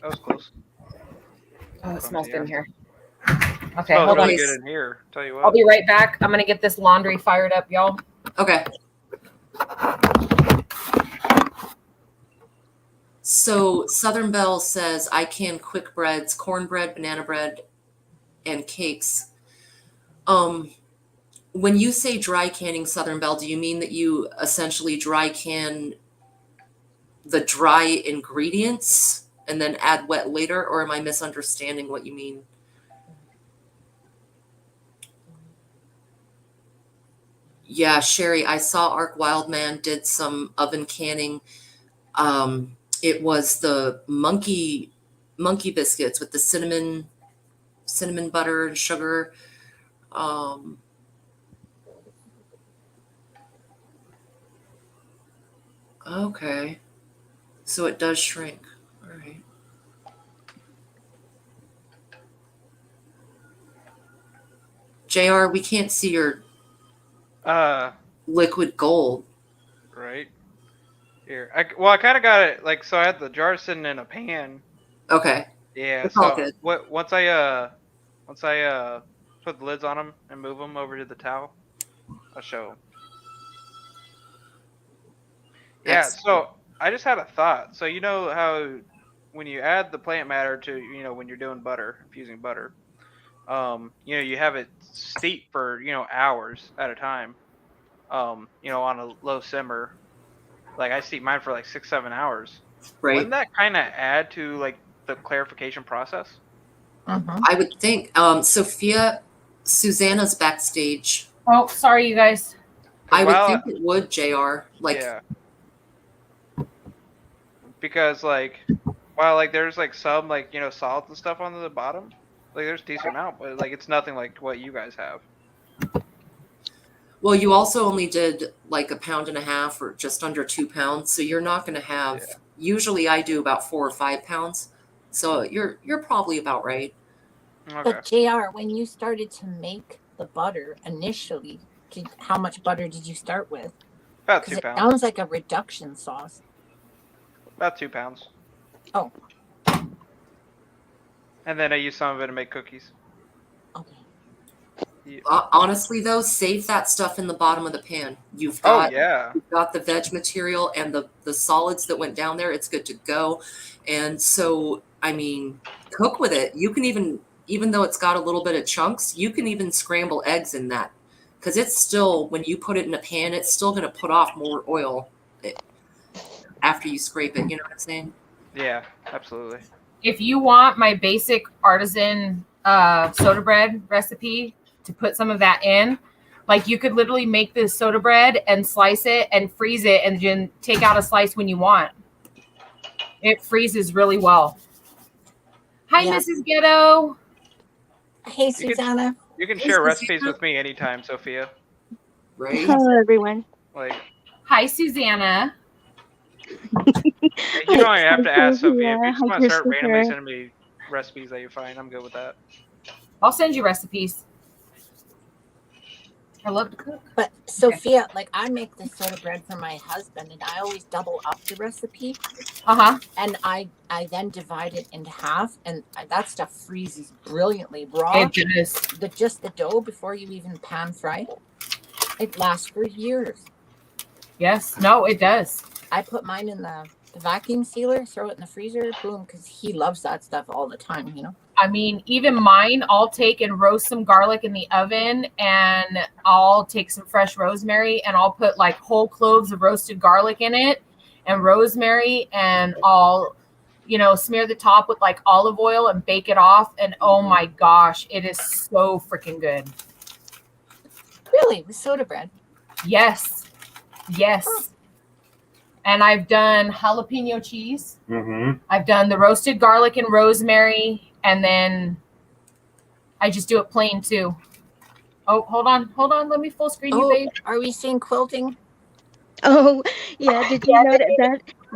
That was close. Oh, it smells good in here. Okay, hold hold on. Really good in here. Tell you what. I'll be right back. I'm gonna get this laundry fired up, y'all. Okay. So Southern Belle says, I can quick breads, cornbread, banana bread, and cakes. When you say dry canning, Southern Belle, do you mean that you essentially dry can the dry ingredients and then add wet later, or am I misunderstanding what you mean? Yeah, Sherry, I saw Ark Wildman did some oven canning. It was the monkey biscuits with the cinnamon butter and sugar. Okay. So it does shrink. All right. JR, we can't see your liquid gold. Right. Here. I kind of got it so I had the jar sitting in a pan. Okay. Yeah. It's all good. Once I put the lids on them and move them over to the towel, I'll show them. Yeah. So I just had a thought. So you know how when you add the plant matter to, you know, when you're doing butter, infusing butter, you know, you have it steep for, you know, hours at a time, you know, on a low simmer. Like I steep mine for like 6-7 hours. Right. Wouldn't that kind of add to like the clarification process? I would think. Sophia, Susanna's backstage. Oh, sorry, you guys. I would think it would, JR. Like, yeah. Because like, while like there's like some like, you know, solids and stuff on the bottom, like there's a decent amount, but like it's nothing like what you guys have. well, you also only did like 1.5 pounds or just under 2 pounds, so you're not going to have. Yeah. Usually, I do about 4 or 5 pounds, so you're probably about right. Okay. But JR, when you started to make the butter initially, how much butter did you start with? About 2 Because it pounds. sounds like a reduction sauce. About 2 pounds. Oh. And then I use some of it to make cookies. Okay. Yeah. Honestly, though, save that stuff in the bottom of the pan. You've got, yeah. you've got the veg material and the solids that went down there. It's good to go. And so, I mean, cook with it. You can even though it's got a little bit of chunks, you can even scramble eggs in that. Because it's still, when you put it in a pan, it's still going to put off more oil after you scrape it. You know what I'm saying? Yeah, absolutely. If you want my basic artisan soda bread recipe to put some of that in, like you could literally make this soda bread and slice it and freeze it and then take out a slice when you want. It freezes really well. Hi, Yeah. Mrs. Ghetto. Hey, Susanna. You can share recipes with me anytime, Sophia. Right? Hello, everyone. Like, Hi, Susanna. you don't even have to ask Sophia. If you just Hi, want to start Christopher. randomly sending me recipes that you find, I'm good with that. I'll send you recipes. I love to cook. But Sophia, like I make this soda bread for my husband, and I always double up the recipe. And I then divide it into half, and that stuff freezes brilliantly raw. It does. Just the dough before you even pan fry it lasts for years. Yes. No, it does. I put mine in the vacuum sealer, throw it in the freezer, boom, because he loves that stuff all the time, you know. I mean, even mine, I'll take and roast some garlic in the oven, and I'll take some fresh rosemary and I'll put like whole cloves of roasted garlic in it and rosemary, and I'll, you know, smear the top with like olive oil and bake it off. And oh my gosh, it is so freaking good. Really? With soda bread? Yes. Yes. And I've done jalapeno cheese. Mm-hmm. I've done the roasted garlic and rosemary. And then I just do it plain too. Oh, hold on. Let me full screen you, babe. Are we seeing quilting? Oh, yeah. Did you know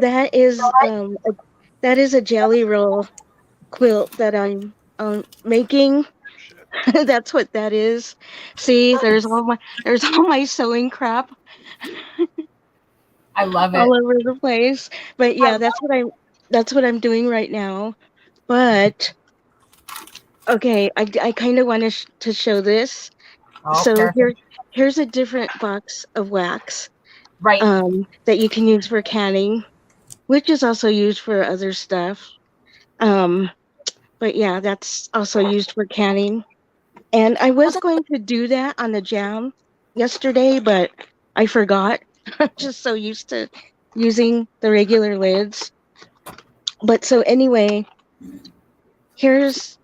that is a jelly roll quilt that I'm making? That's what that is. See, there's all my sewing crap. I love it. All over the place. But yeah, that's what I'm doing right now. But okay, I kind of want to show this. Oh, so perfect. here's a different box of wax, right? That you can use for canning, which is also used for other stuff. But yeah, that's also used for canning. And I was going to do that on the jam yesterday, but I forgot. I'm just so used to using the regular lids. But so anyway, here's,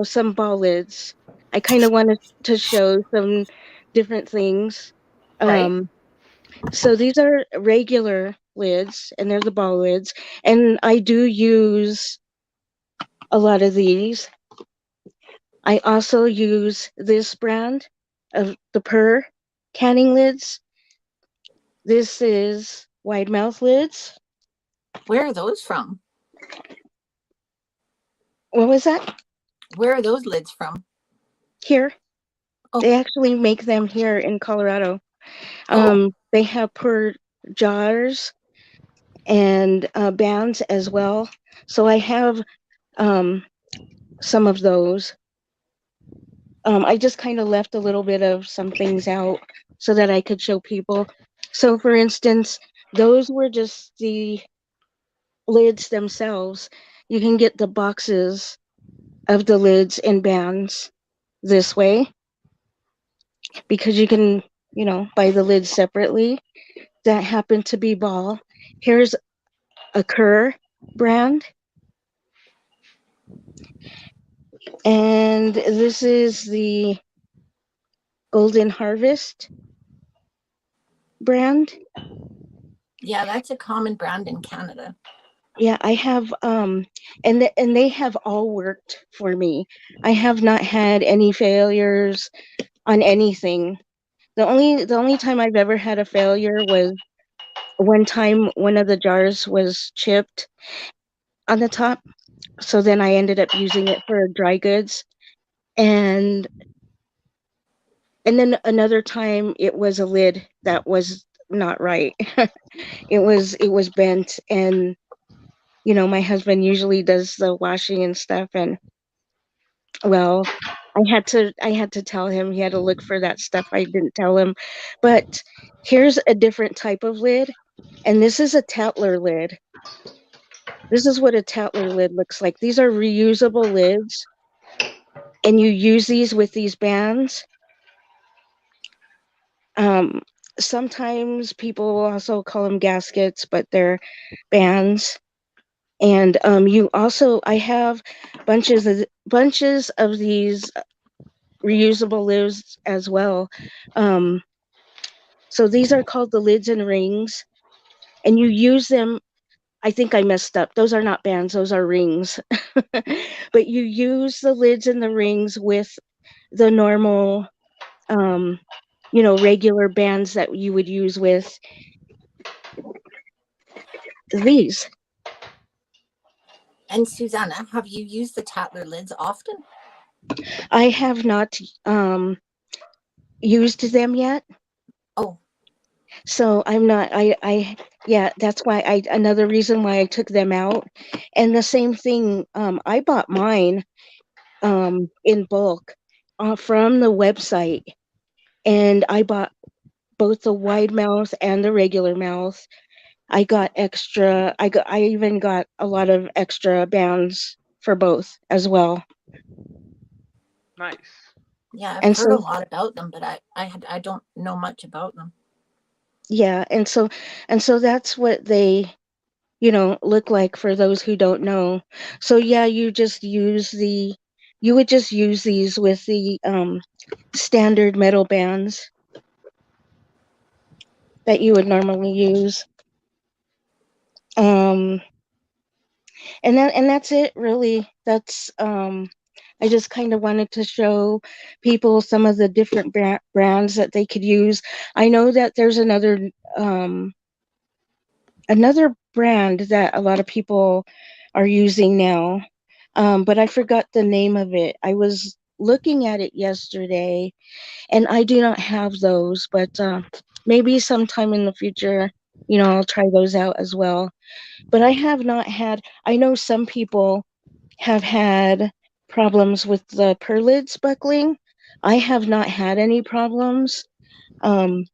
some ball lids. I kind of wanted to show some different things. Right. So these are regular lids, and they're the ball lids. And I do use a lot of these. I also use this brand of the Purr canning lids. This is wide mouth lids. Where are those from? What was that? Where are those lids from? Here. Oh. They actually make them here in Colorado. They have Purr jars and bands as well. So I have some of those. I just kind of left a little bit of some things out so that I could show people. So for instance, those were just the lids themselves. You can get the boxes of the lids in bands this way because you can, buy the lids separately. That happened to be ball. Here's a Kerr brand. And this is the Golden Harvest brand. Yeah, that's a common brand in Canada. Yeah, I have and they have all worked for me. I have not had any failures on anything. The only time I've ever had a failure was one time one of the jars was chipped on the top. So then I ended up using it for dry goods. And then another time it was a lid that was not right. it was bent, and my husband usually does the washing and stuff, and well, I had to tell him he had to look for that stuff. I didn't tell him. But here's a different type of lid, and this is a Tatler lid. This is what a Tatler lid looks like. These are reusable lids, and you use these with these bands. Sometimes people will also call them gaskets, but they're bands. And I have bunches of these reusable lids as well. So these are called the lids and rings, and you use them. I think I messed up. Those are not bands; those are rings. But you use the lids and the rings with the normal, regular bands that you would use with these. And Susanna, have you used the Tatler lids often? I have not used them yet. Oh. So I'm not, yeah, that's why another reason why I took them out. And the same thing, I bought mine in bulk from the website. And I bought both the wide mouth and the regular mouth. I even got a lot of extra bands for both as well. Nice. Yeah, I've heard a lot about them, but I don't know much about them. Yeah, and so that's what they, look like for those who don't know. So yeah, you would just use these with the standard metal bands that you would normally use. And that's it really. That's I just kind of wanted to show people some of the different brands that they could use. I know that there's another brand that a lot of people are using now, but I forgot the name of it. I was looking at it yesterday, and I do not have those, but maybe sometime in the future, I'll try those out as well. But I know some people have had problems with the lids buckling. I have not had any problems. I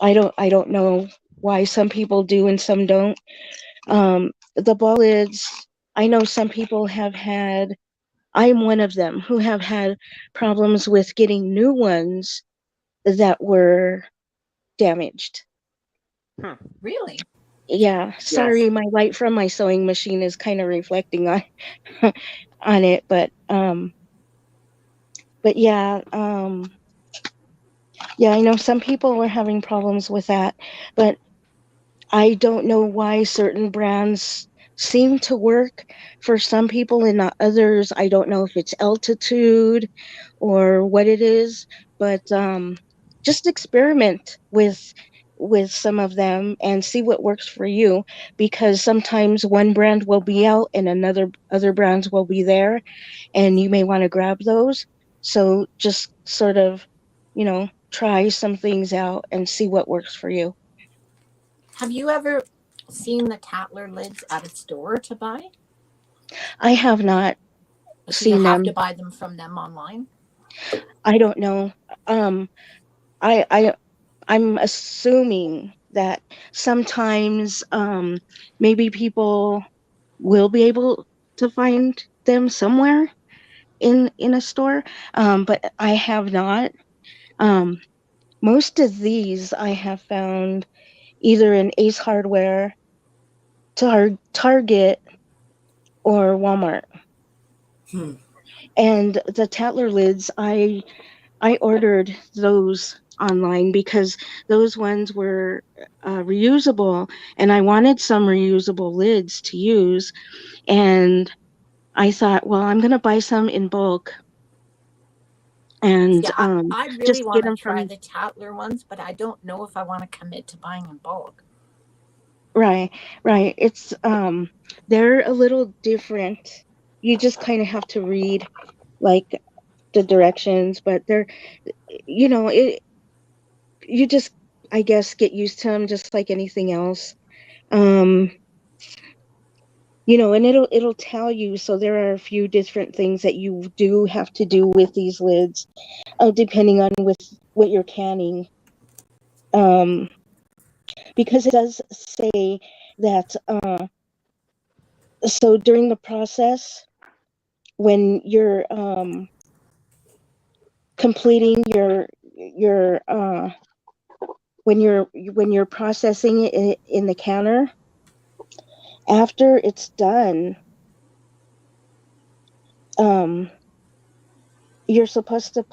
don't know why some people do and some don't. The ball lids, I know some people have had, I'm one of them who have had problems with getting new ones that were damaged. Really? Yeah, sorry, Yes. my light from my sewing machine is kind of reflecting on on it, but yeah, yeah, I know some people were having problems with that, but I don't know why certain brands seem to work for some people and not others. I don't know if it's altitude or what it is, but just experiment with some of them and see what works for you, because sometimes one brand will be out and other brands will be there, and you may want to grab those. So just sort of, try some things out and see what works for you. Have you ever seen the Tatler lids at a store to buy? I have not seen you have them. to buy them from them online? I don't know. I'm assuming that sometimes maybe people will be able to find them somewhere in a store, but I have not. Um, most of these I have found either in Ace Hardware, Target, or Walmart. And the Tatler lids, I ordered those online because those ones were reusable, and I wanted some reusable lids to use. And I thought, well, I'm going to buy some in bulk and Yeah, I really just want get to them try from. the Tatler ones, but I don't know if I want to commit to buying in bulk. Right. It's they're a little different. You just kind of have to read like the directions, but they're, it. You just, I guess, get used to them just like anything else. And it'll tell you. So there are a few different things that you do have to do with these lids, depending on with what you're canning. Because it does say that. So during the process, when you're completing your when you're processing it in the counter, after it's done, you're supposed to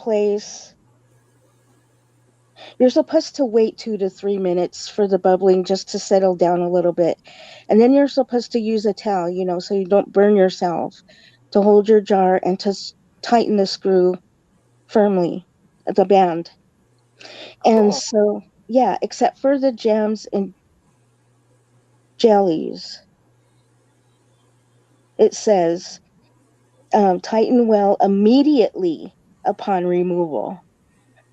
wait 2 to 3 minutes for the bubbling just to settle down a little bit, and then you're supposed to use a towel, so you don't burn yourself, to hold your jar and to tighten the screw firmly at the band. And so, yeah, except for the jams and jellies, it says tighten well immediately upon removal.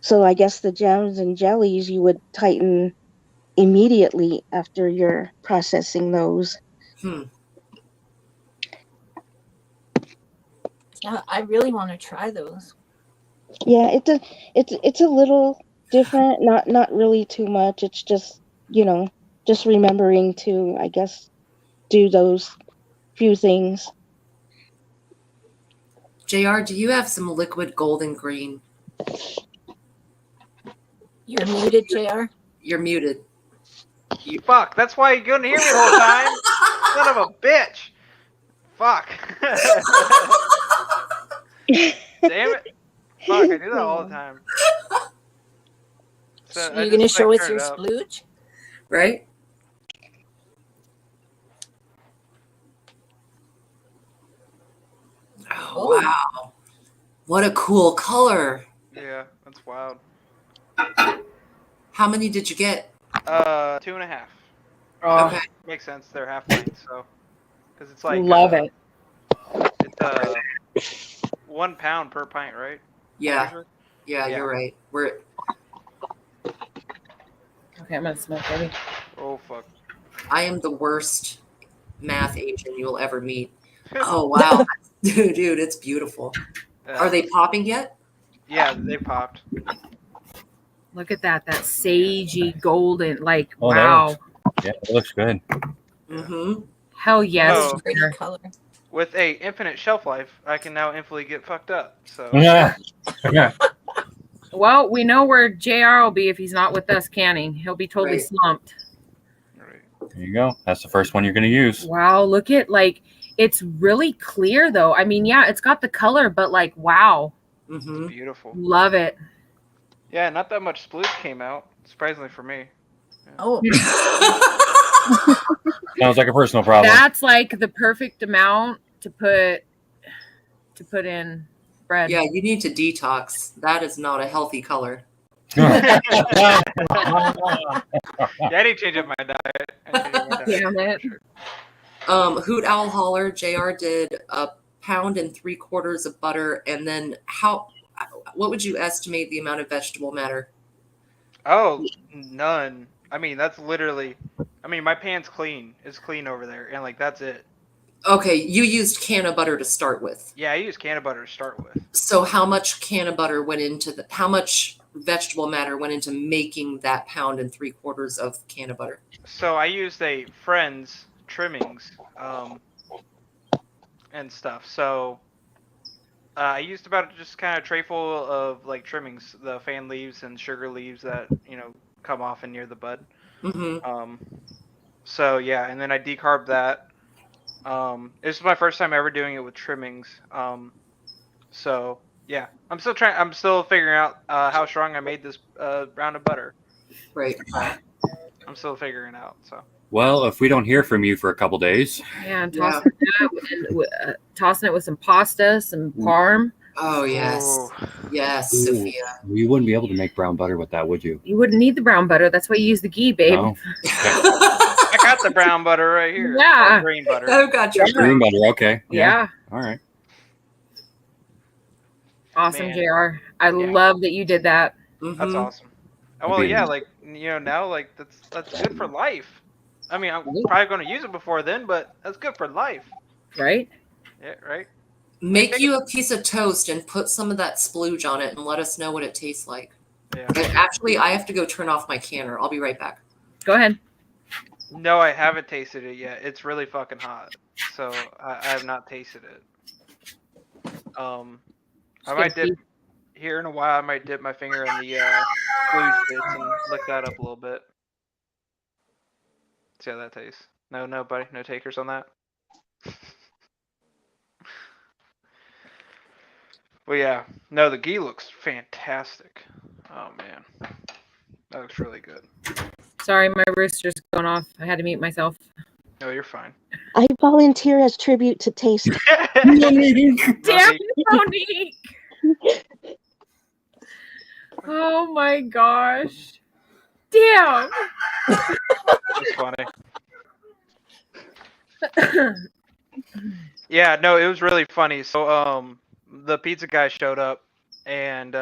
So I guess the jams and jellies you would tighten immediately after you're processing those. Yeah, I really want to try those. Yeah, it's a little different, not really too much. It's just, just remembering to, I guess, do those few things. JR, do you have some liquid golden green? You're muted, JR. You're muted. Fuck, that's why you couldn't hear me the whole time. Son of a bitch. Fuck. Damn it. Fuck, I do that all the time. So you're going to show us your splooge? Right? Oh, wow. What a cool color. Yeah, that's wild. How many did you get? 2.5. Okay. Makes sense. They're half pints, so. Because it's like. Love it. It's 1 pound per pint, right? Yeah. Yeah, you're right. Okay, I'm gonna smoke, baby. Oh fuck. I am the worst math agent you'll ever meet. Oh wow. Dude, it's beautiful. Are they popping yet? Yeah, they popped. Look at that sagey golden, like, Oh, wow. Yeah, it looks good. Mm-hmm. Hell yes. Oh. Pretty color. With a infinite shelf life, I can now infinitely get fucked up. So. Yeah. Well, we know where JR will be if he's not with us canning. He'll be totally slumped. There you go. That's the first one you're going to use. Wow, look at, like, it's really clear though. I mean, yeah, it's got the color, but like, wow. Mm-hmm. It's beautiful. Love it. Yeah, not that much splooge came out, surprisingly for me. Yeah. Oh. Sounds like a personal problem. That's like the perfect amount to put in bread. Yeah, you need to detox. That is not a healthy color. Yeah, I need to change up my diet. Damn it. Hoot Owl Holler, JR did 1.75 pounds of butter, and then what would you estimate the amount of vegetable matter? Oh, none. I mean, that's literally. I mean, my pan's clean. It's clean over there, and like that's it. Okay, you used can of butter to start with. Yeah, I use can of butter to start with. So how much can of butter went into how much vegetable matter went into making that 1.75 pounds of can of butter? So I used a Friend's trimmings, and stuff. So I used about just kind of tray full of like trimmings, the fan leaves and sugar leaves that come off and near the bud. Mm-hmm. So yeah, and then I decarbed that. This is my first time ever doing it with trimmings. So yeah, I'm still figuring out how strong I made this round of butter. Right. I'm still figuring out. So. Well, if we don't hear from you for a couple days. Yeah, and tossing it with some pasta, some parm. Oh yes, yes, Sophia. You wouldn't be able to make brown butter with that, would you? You wouldn't need the brown butter. That's why you use the ghee, babe. No. I got the brown butter right here. Yeah. Oh, green butter. Oh, got your green butter. Okay. Yeah. All right. Awesome, Man. JR. I love that you did that. That's awesome. Well, yeah, like now, like that's good for life. I mean, I'm probably going to use it before then, but that's good for life. Right? Yeah, right. Make you a piece of toast and put some of that splooge on it and let us know what it tastes like. Yeah. And actually, I have to go turn off my canner. I'll be right back. Go ahead. No, I haven't tasted it yet. It's really fucking hot, so I have not tasted it. I might dip here in a while. I might dip my finger in the splooge bits and lick that up a little bit. See how that tastes. No, buddy, no takers on that. Well, yeah, no, the ghee looks fantastic. Oh man, that looks really good. Sorry, my rooster's going off. I had to mute myself. No, you're fine. I volunteer as tribute to taste. Damn it, Monique! Oh my gosh. Damn. That's funny. Yeah, no, it was really funny. So, the pizza guy showed up, and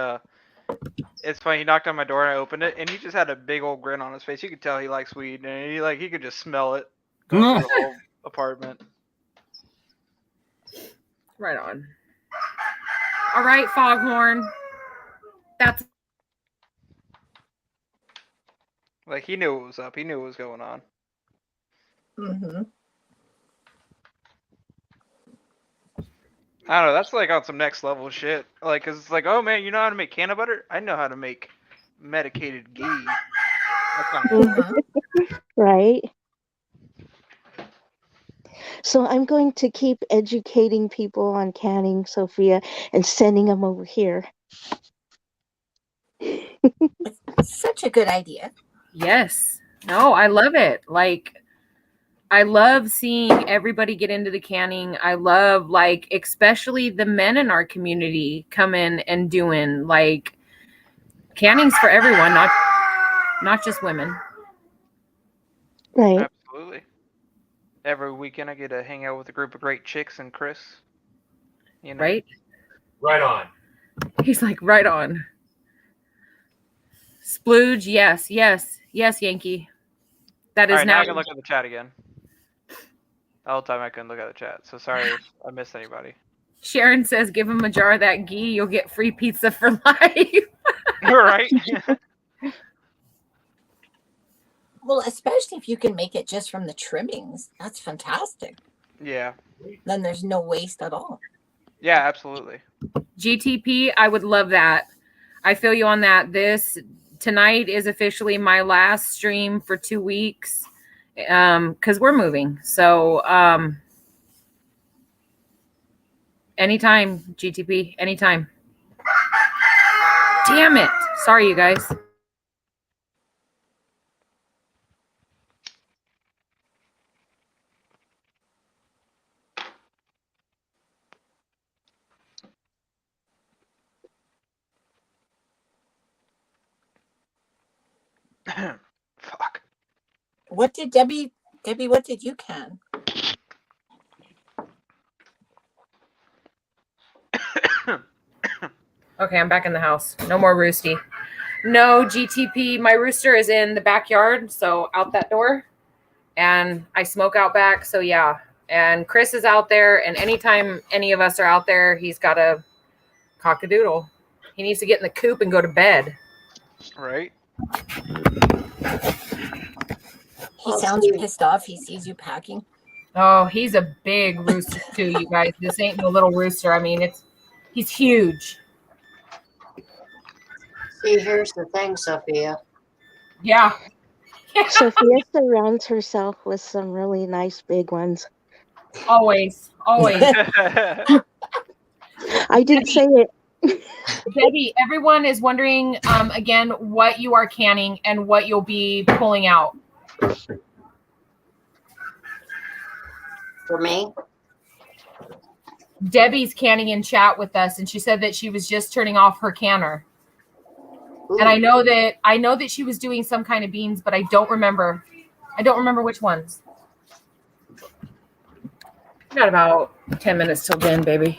it's funny. He knocked on my door, and I opened it, and he just had a big old grin on his face. You could tell he likes weed, and he could just smell it going through the whole apartment. Right on. All right, Foghorn. That's like he knew what was up. He knew what was going on. Mm-hmm. I don't know. That's like on some next level shit. Like, cause it's like, oh man, you know how to make canna butter? I know how to make medicated ghee. That's not cool. Right. So I'm going to keep educating people on canning, Sophia, and sending them over here. Such a good idea. yes. No, I love it. Like, I love seeing everybody get into the canning. I love, like, especially the men in our community come in and doing, like, canning's for everyone, not just women. Right. Absolutely. Every weekend I get to hang out with a group of great chicks and Chris. You know. Right? Right on. He's like, right on. Splooge, yes, Yankee. That is All right, now now. I can look at the chat again. The whole time I couldn't look at the chat, so sorry if I missed anybody. Sharon says, give him a jar of that ghee, you'll get free pizza for life. Right? Well, especially if you can make it just from the trimmings. That's fantastic. Yeah. Then there's no waste at all. Yeah, absolutely. GTP, I would love that. I feel you on that. Tonight is officially my last stream for 2 weeks because we're moving. So anytime, GTP, anytime. Damn it. Sorry, you guys. Fuck. What did Debbie, what did you can? Okay, I'm back in the house. No more roosty. No GTP. My rooster is in the backyard, so out that door. And I smoke out back, so yeah. And Chris is out there, and anytime any of us are out there, he's got a cock-a-doodle. He needs to get in the coop and go to bed. Right? He sounds pissed off. He sees you packing. Oh, he's a big rooster too, you guys. This ain't no little rooster. I mean, he's huge. See, here's the thing, Sophia. Yeah. Sophia surrounds herself with some really nice big ones. Always. I did say it. Debbie, everyone is wondering again what you are canning and what you'll be pulling out. For me? Debbie's canning in chat with us, and she said that she was just turning off her canner. Ooh. And I know that she was doing some kind of beans, but I don't remember. I don't remember which ones. We got about 10 minutes till then, baby.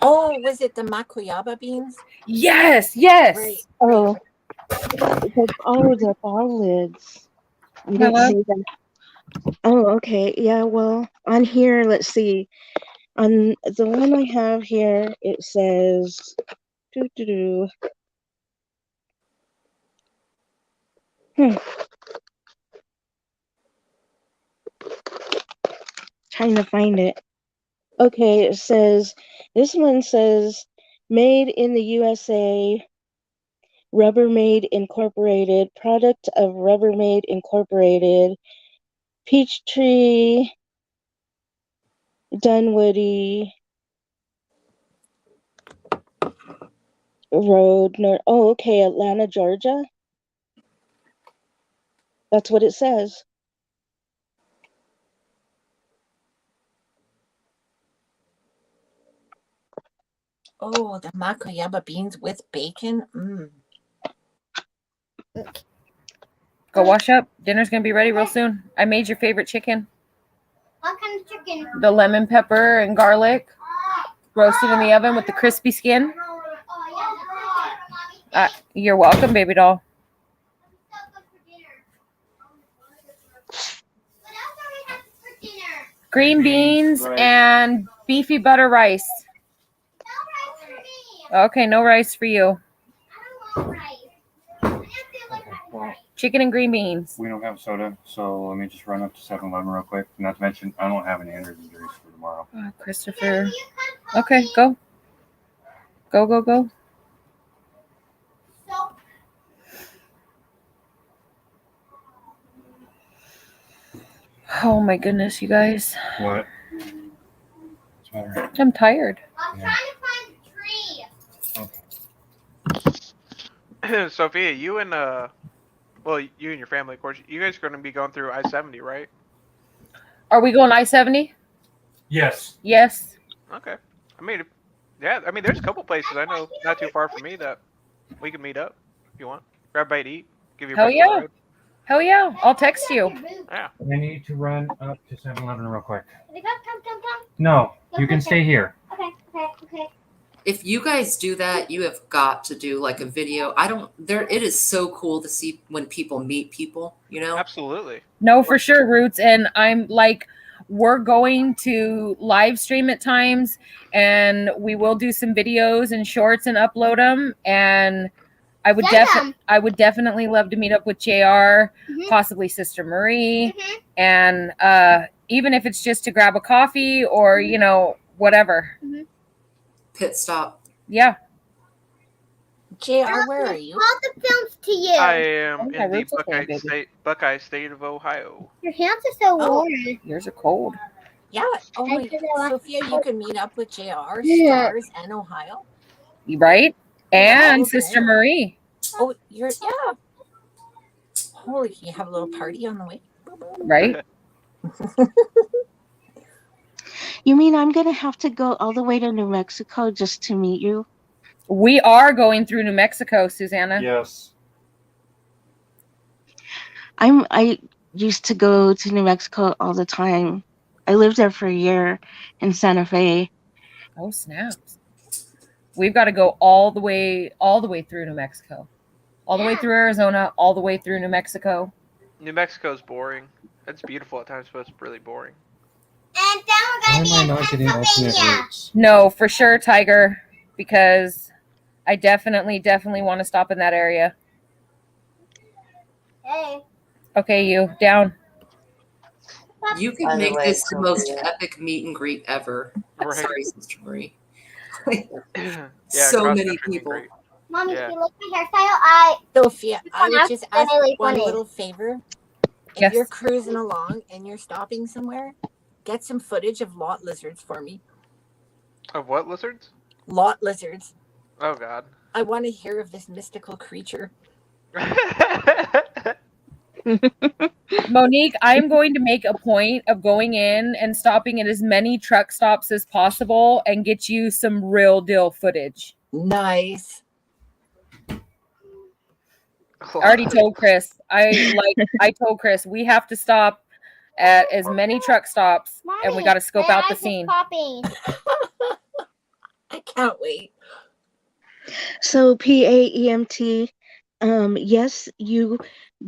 Oh, was it the makoyaba beans? Yes, yes. Right. Oh, the ball lids. You didn't Hello? say that. Oh, okay. Yeah, well, on here, let's see. On the one I have here, it says, Trying to find it. Okay, it says, this one says, made in the USA, Rubbermaid Incorporated, product of Rubbermaid Incorporated, Peachtree, Dunwoody Road, okay, Atlanta, Georgia. That's what it says. Oh, the makoyaba beans with bacon. Go wash up. Dinner's going to be ready real soon. I made your favorite chicken. What kind of chicken? The lemon pepper and garlic. Roasted in the oven with the crispy skin. You're welcome, baby doll. Green beans and beefy butter rice. Okay, no rice for you. Chicken and green beans. We don't have soda, so let me just run up to 7-Eleven real quick. Not to mention, I don't have any energy drinks for tomorrow. Oh, Christopher. Okay, go. Go. Oh my goodness, you guys. What? What's the matter? I'm tired. I'm trying to find a tree. Sophia, you and your family, of course. You guys are going to be going through I-70, right? Are we going I-70? Yes. Yes. Okay. I mean, yeah. I mean, there's a couple places I know not too far from me that we can meet up if you want. Grab a bite to eat. Give you a Hell bite yeah. to the road. Hell yeah. I'll text you. Yeah. I need to run up to 7-Eleven real quick. Come. No, you can stay here. Okay. If you guys do that, you have got to do like a video. It is so cool to see when people meet people, you know? Absolutely. No, for sure, Roots. And I'm like, we're going to live stream at times, and we will do some videos and shorts and upload them. And I would definitely love to meet up with JR, possibly Sister Marie, and even if it's just to grab a coffee or, whatever. Pit stop. Yeah. JR, where are you? All the films to you. I am my in the roots are cold, Buckeye State of Ohio. Your hands are so Oh. warm. Yours are cold. Yeah. Oh my Sophia, you can meet up with JR, Yeah. Stars, and Ohio. Right? And Oh, Sister okay. Marie. Oh, yeah. Holy, you have a little party on the way. Right? You mean I'm going to have to go all the way to New Mexico just to meet you? We are going through New Mexico, Susanna. Yes. I used to go to New Mexico all the time. I lived there for a year in Santa Fe. Oh, snaps. We've got to go all the way through New Mexico. All the way through Arizona, all the way through New Mexico. New Mexico's boring. It's beautiful at times, but it's really boring. And then we're going to be in Pennsylvania. No, for sure, Tiger, because I definitely want to stop in that area. Hey. Okay, you down. You could By the make way, this the most Sophia. epic meet and greet ever. Right. Sorry, Sister Marie. Yeah, So cross many country would be people. great. Mommy, Yeah. if you like my hairstyle, Sophia, I would That's just ask really one funny. little favor. If Yes. you're cruising along and you're stopping somewhere, get some footage of lot lizards for me. Of what lizards? Lot lizards. Oh God. I want to hear of this mystical creature. Monique, I'm going to make a point of going in and stopping at as many truck stops as possible and get you some real deal footage. Nice. I already told Chris. I told Chris we have to stop at as many truck stops and we got to scope out the scene. I can't wait. So PAEMT, yes, you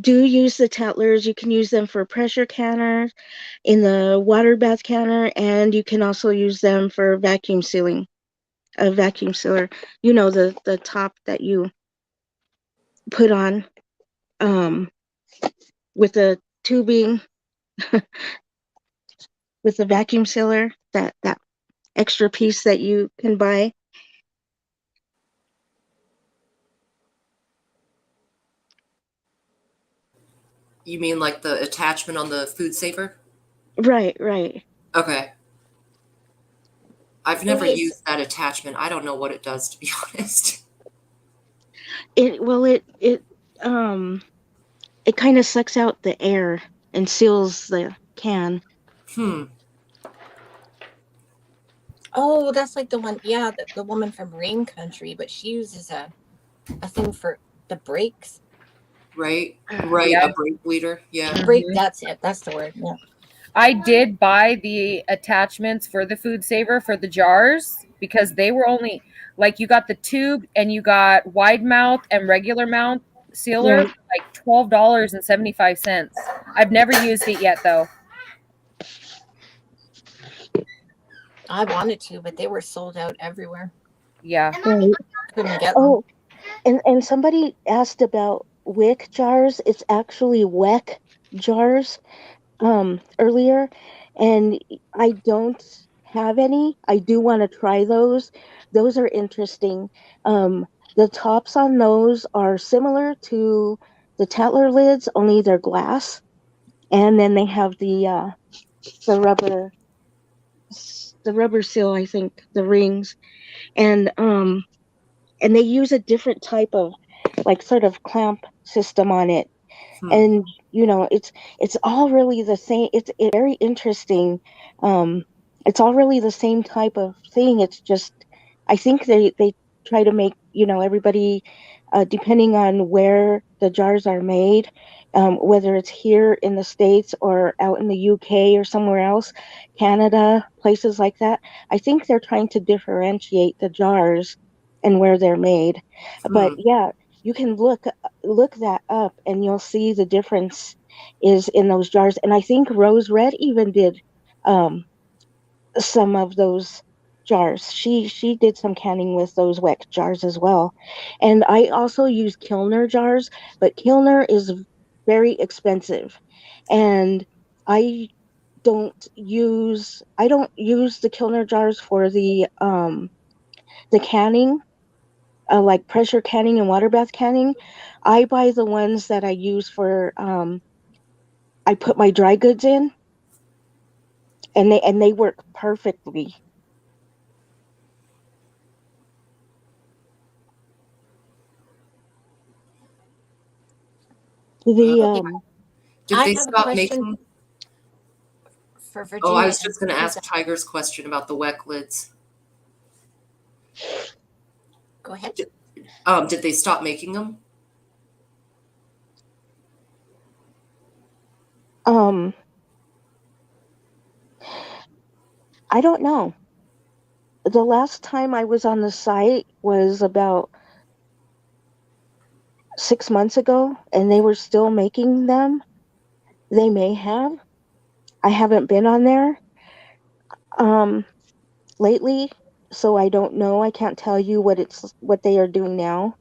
do use the Tattlers. You can use them for pressure canners in the water bath canner, and you can also use them for vacuum sealing. A vacuum sealer, you know, the top that you put on with the tubing with the vacuum sealer, that extra piece that you can buy. You mean like the attachment on the food saver? Right. Okay. I've never used that attachment. I don't know what it does, to be honest. It kind of sucks out the air and seals the can. Oh, that's like the one, yeah, the woman from Rain Country, but she uses a thing for the brakes. Right, Yeah. a brake bleeder. Yeah. Brake, that's it. That's the word. Yeah. I did buy the attachments for the food saver for the jars because they were only like you got the tube and you got wide mouth and regular mouth sealer Right. for like $12.75. I've never used it yet though. I wanted to, but they were sold out everywhere. Yeah. Right. Couldn't get them. Oh, and somebody asked about Wick jars. It's actually Wick jars earlier, and I don't have any. I do want to try those. Those are interesting. The tops on those are similar to the Tatler lids, only they're glass, and then they have the rubber seal, I think, the rings, and they use a different type of like sort of clamp system on it. And you know, it's all really the same. It's very interesting. It's all really the same type of thing. It's just I think they try to make, you know, everybody depending on where the jars are made, whether it's here in the States or out in the UK or somewhere else, Canada, places like that. I think they're trying to differentiate the jars and where they're made. But yeah, you can look that up and you'll see the difference is in those jars. And I think Rose Red even did some of those jars. She did some canning with those Wick jars as well. And I also use Kilner jars, but Kilner is very expensive. And I don't use the Kilner jars for the canning, like pressure canning and water bath canning. I buy the ones that I use for I put my dry goods in, and they work perfectly. The Did I they have a stop question making? for Virginia. Oh, I was just going to ask Tiger's question about the Wick lids. Go ahead. Did they stop making them? I don't know. The last time I was on the site was about 6 months ago, and they were still making them. They may have. I haven't been on there lately, so I don't know. I can't tell you what they are doing now.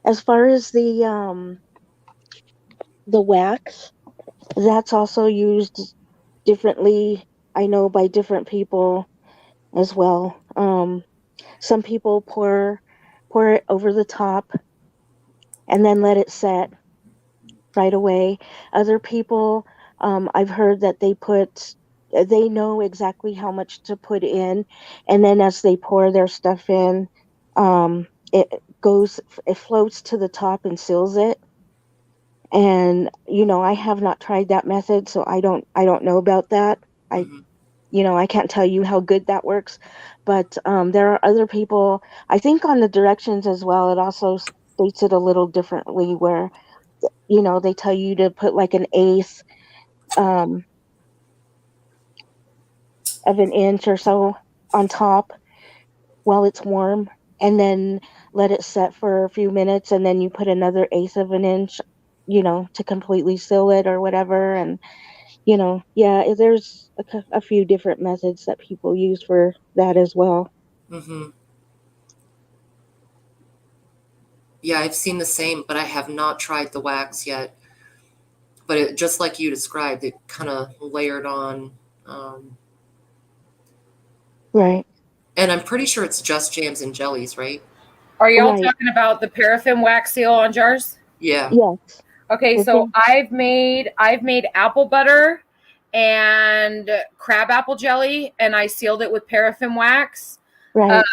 As far as the the wax, that's also used differently, I know, by different people as well. Some people pour it over the top and then let it set right away. Other people, I've heard that they know exactly how much to put in, and then as they pour their stuff in, it it floats to the top and seals it. And I have not tried that method, so I don't know about that. I I can't tell you how good that works, but there are other people. I think on the directions as well, it also states it a little differently, where they tell you to put like an eighth um, of an inch or so on top while it's warm, and then let it set for a few minutes, and then you put another eighth of an inch, to completely seal it or whatever. And yeah, there's a few different methods that people use for that as well. Mm-hmm. Yeah, I've seen the same, but I have not tried the wax yet. But just like you described, it kind of layered on. Right. And I'm pretty sure it's just jams and jellies, right? Are y'all talking about the paraffin wax seal on jars? Yeah. Yes. Okay, so I've made apple butter and crabapple jelly, and I sealed it with paraffin wax. Right.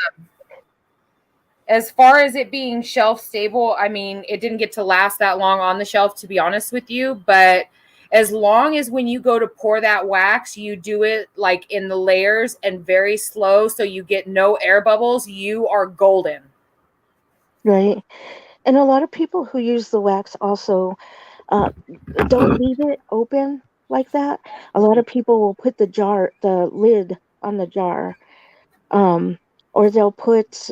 As far as it being shelf stable, I mean, it didn't get to last that long on the shelf, to be honest with you. But as long as when you go to pour that wax, you do it like in the layers and very slow, so you get no air bubbles, you are golden. Right. And a lot of people who use the wax also don't leave it open like that. A lot of people will put the lid on the jar, or they'll put.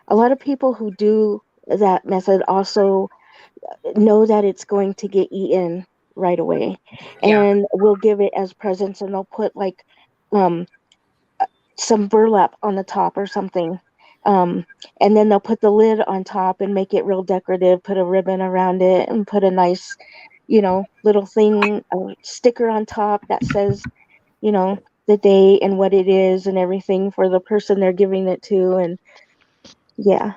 A lot of people who do that method also know that it's going to get eaten right away, and will give it as presents, and they'll put like some burlap on the top or something. And then they'll put the lid on top and make it real decorative, put a ribbon around it, and put a nice, little thing, a sticker on top that says, the date and what it is and everything for the person they're giving it to. And yeah.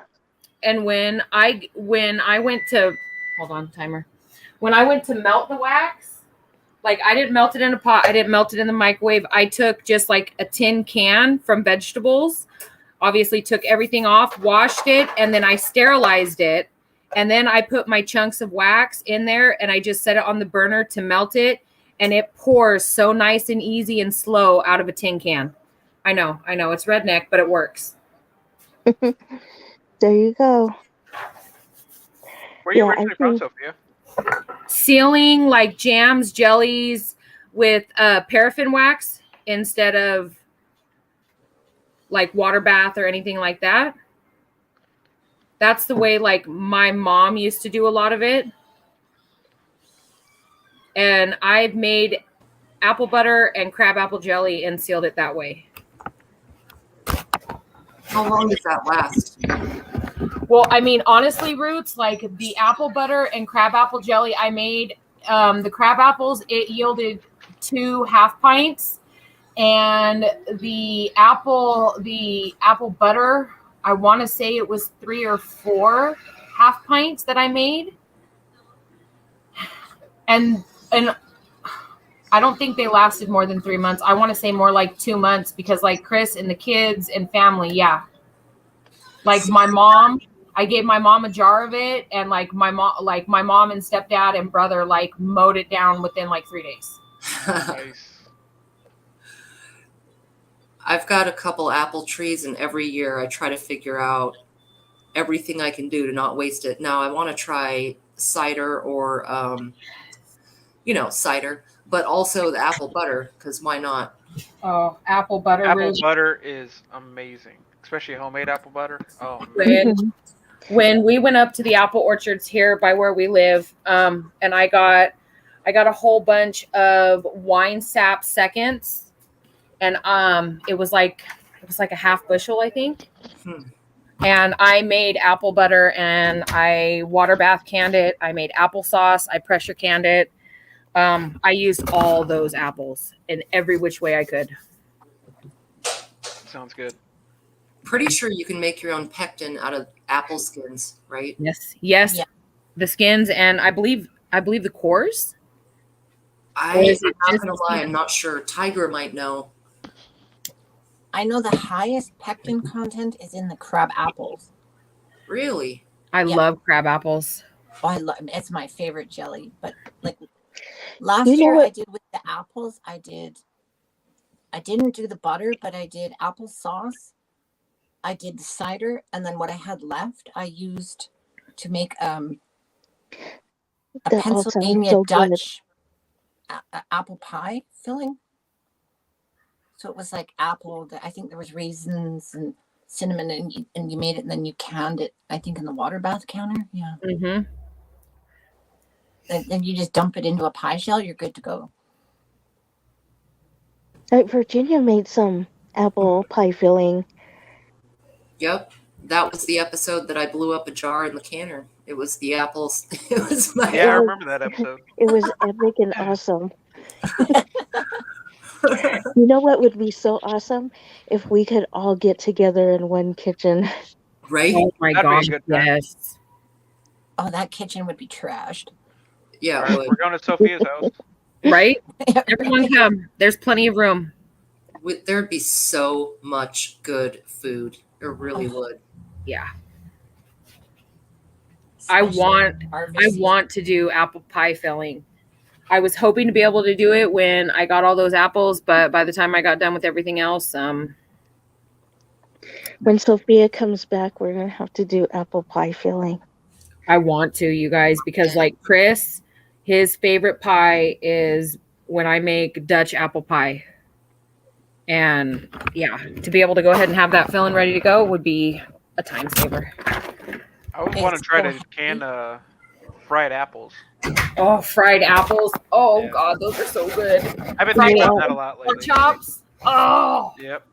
And when I went to, hold on, timer. When I went to melt the wax, like I didn't melt it in a pot. I didn't melt it in the microwave. I took just like a tin can from vegetables, obviously took everything off, washed it, and then I sterilized it. And then I put my chunks of wax in there, and I just set it on the burner to melt it. And it pours so nice and easy and slow out of a tin can. I know. It's redneck, but it works. There you go. Where are you originally from, Sophia? Sealing like jams, jellies with paraffin wax instead of like water bath or anything like that. That's the way like my mom used to do a lot of it. And I've made apple butter and crabapple jelly and sealed it that way. How long does that last? Well, I mean, honestly, Roots, like the apple butter and crabapple jelly I made, the crab apples, it yielded 2 half pints. And the apple butter, I want to say it was 3 or 4 half pints that I made. And I don't think they lasted more than 3 months. I want to say more like 2 months, because like Chris and the kids and family, yeah. Like my mom, I gave my mom a jar of it, and like my mom and stepdad and brother like mowed it down within like 3 days. Nice. I've got a couple apple trees, and every year I try to figure out everything I can do to not waste it. Now I want to try cider or, cider, but also the apple butter, because why not? Oh, apple butter. Apple butter is amazing, especially homemade apple butter. Oh, When we went up to the apple orchards here by where we live, and I got a whole bunch of wine sap seconds, and it was like a half bushel, I think. And I made apple butter and I water bath canned it. I made applesauce. I pressure canned it. I used all those apples in every which way I could. Sounds good. Pretty sure you can make your own pectin out of apple skins, right? Yes. Yeah. The skins and I believe the cores. I'm not gonna lie, I'm not sure. Tiger might know. I know the highest pectin content is in the crab apples. Really? I love crab apples. Oh, I love it's my favorite jelly. But like last You know year what? I did with the apples, I didn't do the butter, but I did applesauce. I did the cider, and then what I had left, I used to make a That all sounds Pennsylvania so good. Dutch apple pie filling. So it was like apple. I think there was raisins and cinnamon, and you made it, and then you canned it. I think in the water bath counter. Yeah. Mm-hmm. And then you just dump it into a pie shell. You're good to go. Virginia made some apple pie filling. Yep. That was the episode that I blew up a jar in the canner. It was the apples. It was my Yeah, I remember that episode. It was epic and awesome. You know what would be so awesome? If we could all get together in one kitchen. Right? Oh my That'd be a gosh, good time. yes. Oh, that kitchen would be trashed. Yeah, All it right, would. we're going to Sophia's house. Right? Everyone come. There's plenty of room. There'd be so much good food. There really would. Yeah. I want to do apple pie filling. I was hoping to be able to do it when I got all those apples, but by the time I got done with everything else, When Sophia comes back, we're gonna have to do apple pie filling. I want to, you guys, because like Chris, his favorite pie is when I make Dutch apple pie. And yeah, to be able to go ahead and have that filling ready to go would be a time saver. I would want to try to can fried apples. Oh, fried apples. Oh Yeah. God, those are so good. I've been Fried thinking apples, about that a lot pork lately. chops. Oh. Yep.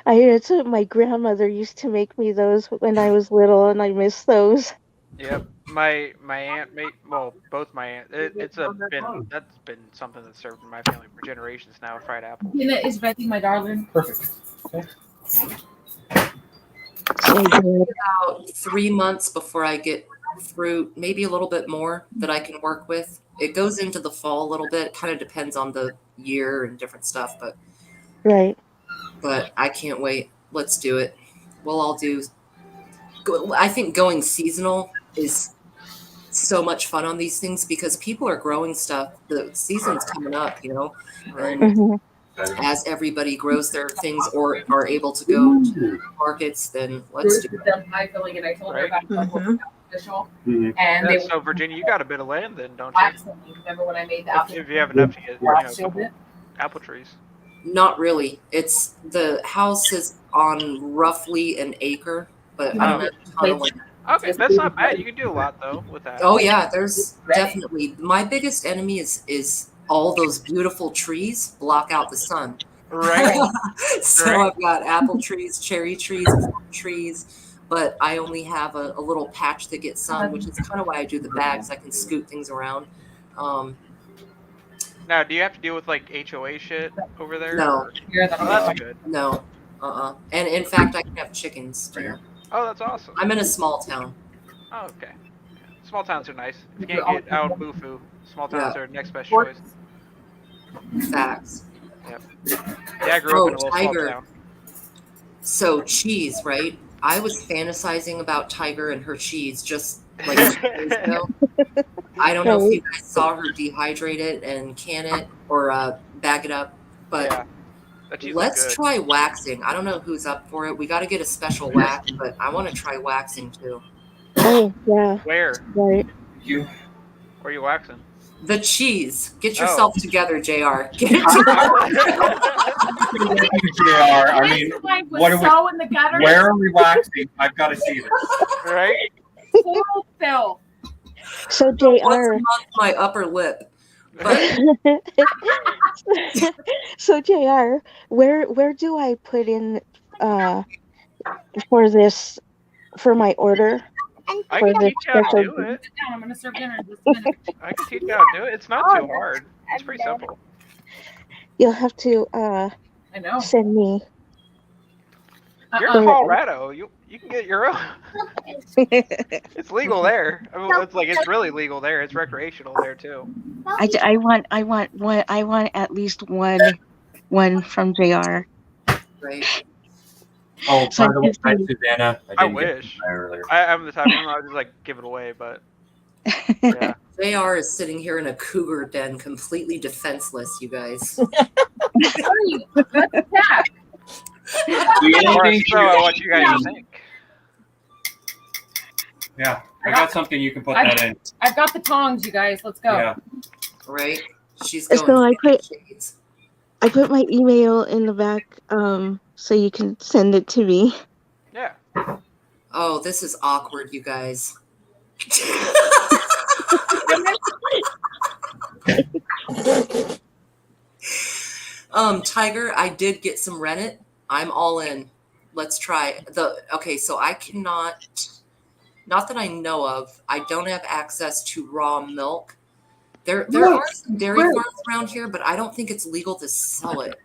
It's what my grandmother used to make me those when I was little, and I miss those. Yep. My aunt made, well, both my aunt. That's been something that's served in my family for generations now. Fried apples. Dinner is ready, my darling. Perfect. Okay. So good. About 3 months before I get fruit, maybe a little bit more that I can work with. It goes into the fall a little bit. Kind of depends on the year and different stuff, Right. but I can't wait. Let's do it. We'll all do. I think going seasonal is so much fun on these things because people are growing stuff. The season's coming up, and Mhm. as everybody grows their things or are able to go to markets, then let's do it. Done pie filling, and I told her Right. about Mhm. official, Mhm. and Yeah, they so Virginia, you got a bit of land then, don't you? absolutely remember when I made the apple. If you have enough to get, Still some bit? apple trees. Not really. It's the house is on roughly an acre, but I don't have a ton of land. Okay, that's not bad. You can do a lot though with that. Oh yeah, there's Right. definitely my biggest enemy is all those beautiful trees block out the sun. Right. So Right. I've got apple trees, cherry trees, plum trees, but I only have a little patch that gets sun, which is kind of why I do the bags. I can scoot things around. Now, do you have to deal with like HOA shit over there? No. or- Oh, that's good. No. And in fact, I can have chickens too. Oh, that's awesome. I'm in a small town. Oh, okay. Small towns are nice. If you can't get out of Bufu, small towns Yeah. are next best choice. Facts. Yep. Yeah, I grew up in a little Tiger. small town. So cheese, right? I was fantasizing about Tiger and her cheese just like 2 days ago. I don't know if you guys saw her dehydrate it and can it or bag it up, but Yeah. That cheese is let's good. try waxing. I don't know who's up for it. We got to get a special wax, but I want to try waxing too. Oh, yeah. Where? Right. You. Where are you waxing? The cheese. Get Oh. yourself together, JR. Get it together. JR, I mean, what are we? So in the gutter. Where are we waxing? I've got to see this. Right? Total fill. So Once a JR, month, my upper lip. But so JR, where do I put in for this for my order. I For can this teach you how to special do it. Sit down. I'm gonna serve dinner in just a minute. I can teach you how to do it. It's not too hard. It's pretty simple. You'll have to I know. send me. You're The- in Colorado. You can get your own. It's legal there. I mean, it's really legal there. It's recreational there too. I want at least one from JR. Right. Oh, So by the way, I hi, can Susanna. I didn't get wish. that earlier. I'm the type of I would just like give it away, but yeah. JR is sitting here in a cougar den, completely defenseless, you guys. Let's attack. Or so what you guys think. Yeah, I got something you can put that in. I've got the tongs, you guys. Let's go. Yeah. Right? She's So going I put my email in the back so you can send it to me. Yeah. Oh, this is awkward, you guys. Tiger, I did get some rennet. I'm all in. Let's try okay, so I cannot, not that I know of, I don't have access to raw milk. There are some dairy farms around here, but I don't think it's legal to sell it.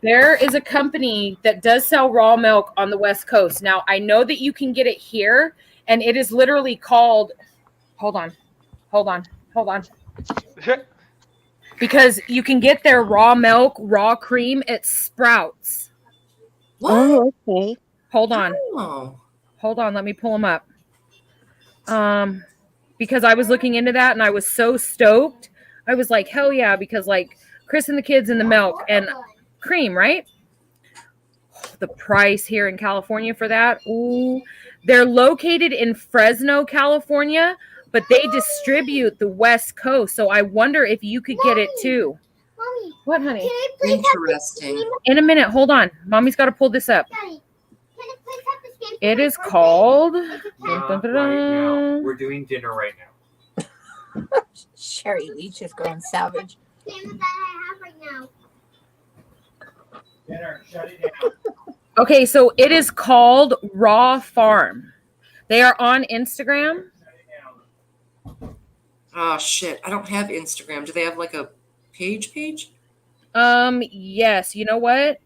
There is a company that does sell raw milk on the West Coast. Now, I know that you can get it here, and it is literally called, hold on. Because you can get their raw milk, raw cream at Sprouts. What? Oh, okay. Hold on. Oh. Hold on, let me pull them up. Because I was looking into that and I was so stoked. I was like, hell yeah, because like Chris and the kids in the milk and cream, right? The price here in California for that. Ooh, they're located in Fresno, California, but they distribute the West Coast. So I wonder if you could get it too. Mommy, What, honey? can I please Interesting. In a minute, hold on. Mommy's got to pull this up. Daddy, can I please have this game? It is called. Not right now. We're doing dinner right now. Sherry Leach is going savage. Game that I have right now. Dinner, shut it down. Okay, so it is called Raw Farm. They are on Instagram. Oh shit, I don't have Instagram. Do they have like a page? Yes, you know what?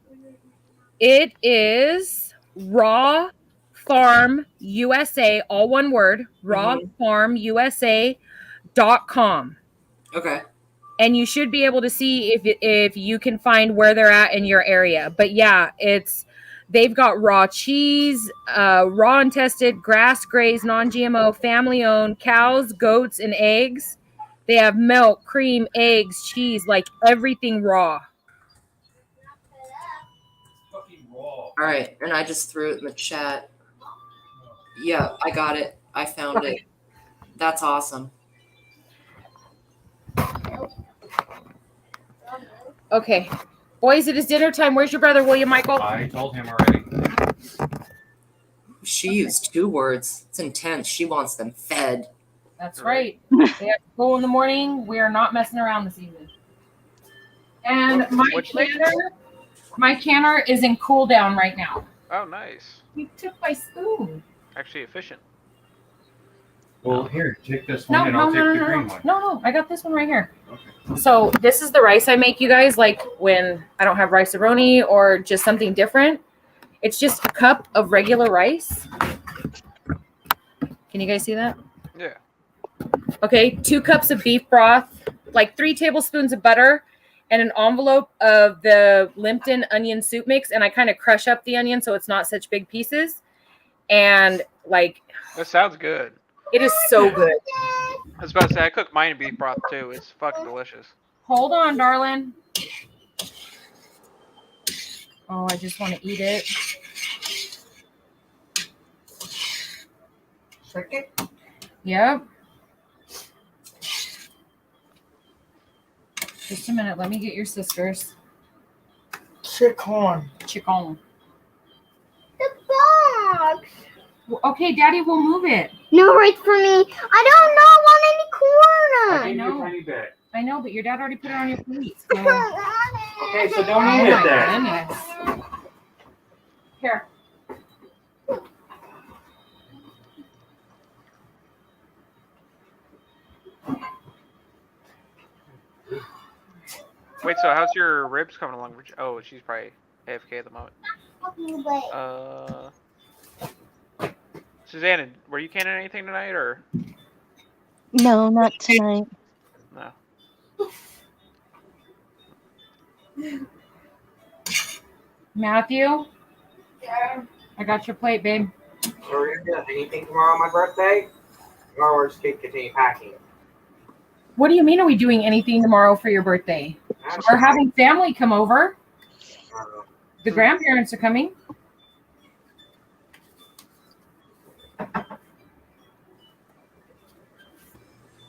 It is Raw Farm USA, all one word, rawfarmusa.com. Okay. And you should be able to see if you can find where they're at in your area. But yeah, they've got raw cheese, raw and tested, grass grazed, non-GMO, family owned, cows, goats, and eggs. They have milk, cream, eggs, cheese, like everything raw. All right, and I just threw it in the chat. Yeah, I got it. I found it. That's awesome. Okay. Boys, it is dinner time. Where's your brother, William Michael? I told him already. She used 2 words. It's intense. She wants them fed. That's right. They have to go in the morning. We are not messing around this evening. And my canner is in cool down right now. Oh, nice. You took my spoon. Actually efficient. Well, here, take this one and I'll take the green one. No, I got this one right here. Okay. So this is the rice I make, you guys, like when I don't have rice-a-roni or just something different. It's just a cup of regular rice. Can you guys see that? Yeah. Okay, 2 cups of beef broth, like 3 tablespoons of butter, and an envelope of the Lipton onion soup mix. And I kind of crush up the onion so it's not such big pieces. And like, That sounds good. it is so good. I was about to say, I cook mine in beef broth too. It's fucking delicious. Hold on, darling. Oh, I just want to eat it. Chicken? Yep. Just a minute. Let me get your sisters. Chicken. Chicken. The box. Okay, Daddy will move it. No, right for me. I don't know. I want any corn. I know. Tiny bit. I know, but your dad already put it on your plate. So. Okay, so don't Oh eat it my then. goodness. Here. Wait, so how's your ribs coming along? Oh, she's probably AFK at the moment. Susanna, were you canning anything tonight, or? No, not tonight. No. Matthew? Yeah. I got your plate, babe. So we're gonna do anything tomorrow on my birthday? Or we're just gonna continue packing? What do you mean, are we doing anything tomorrow for your birthday? We're having family come over. The grandparents are coming.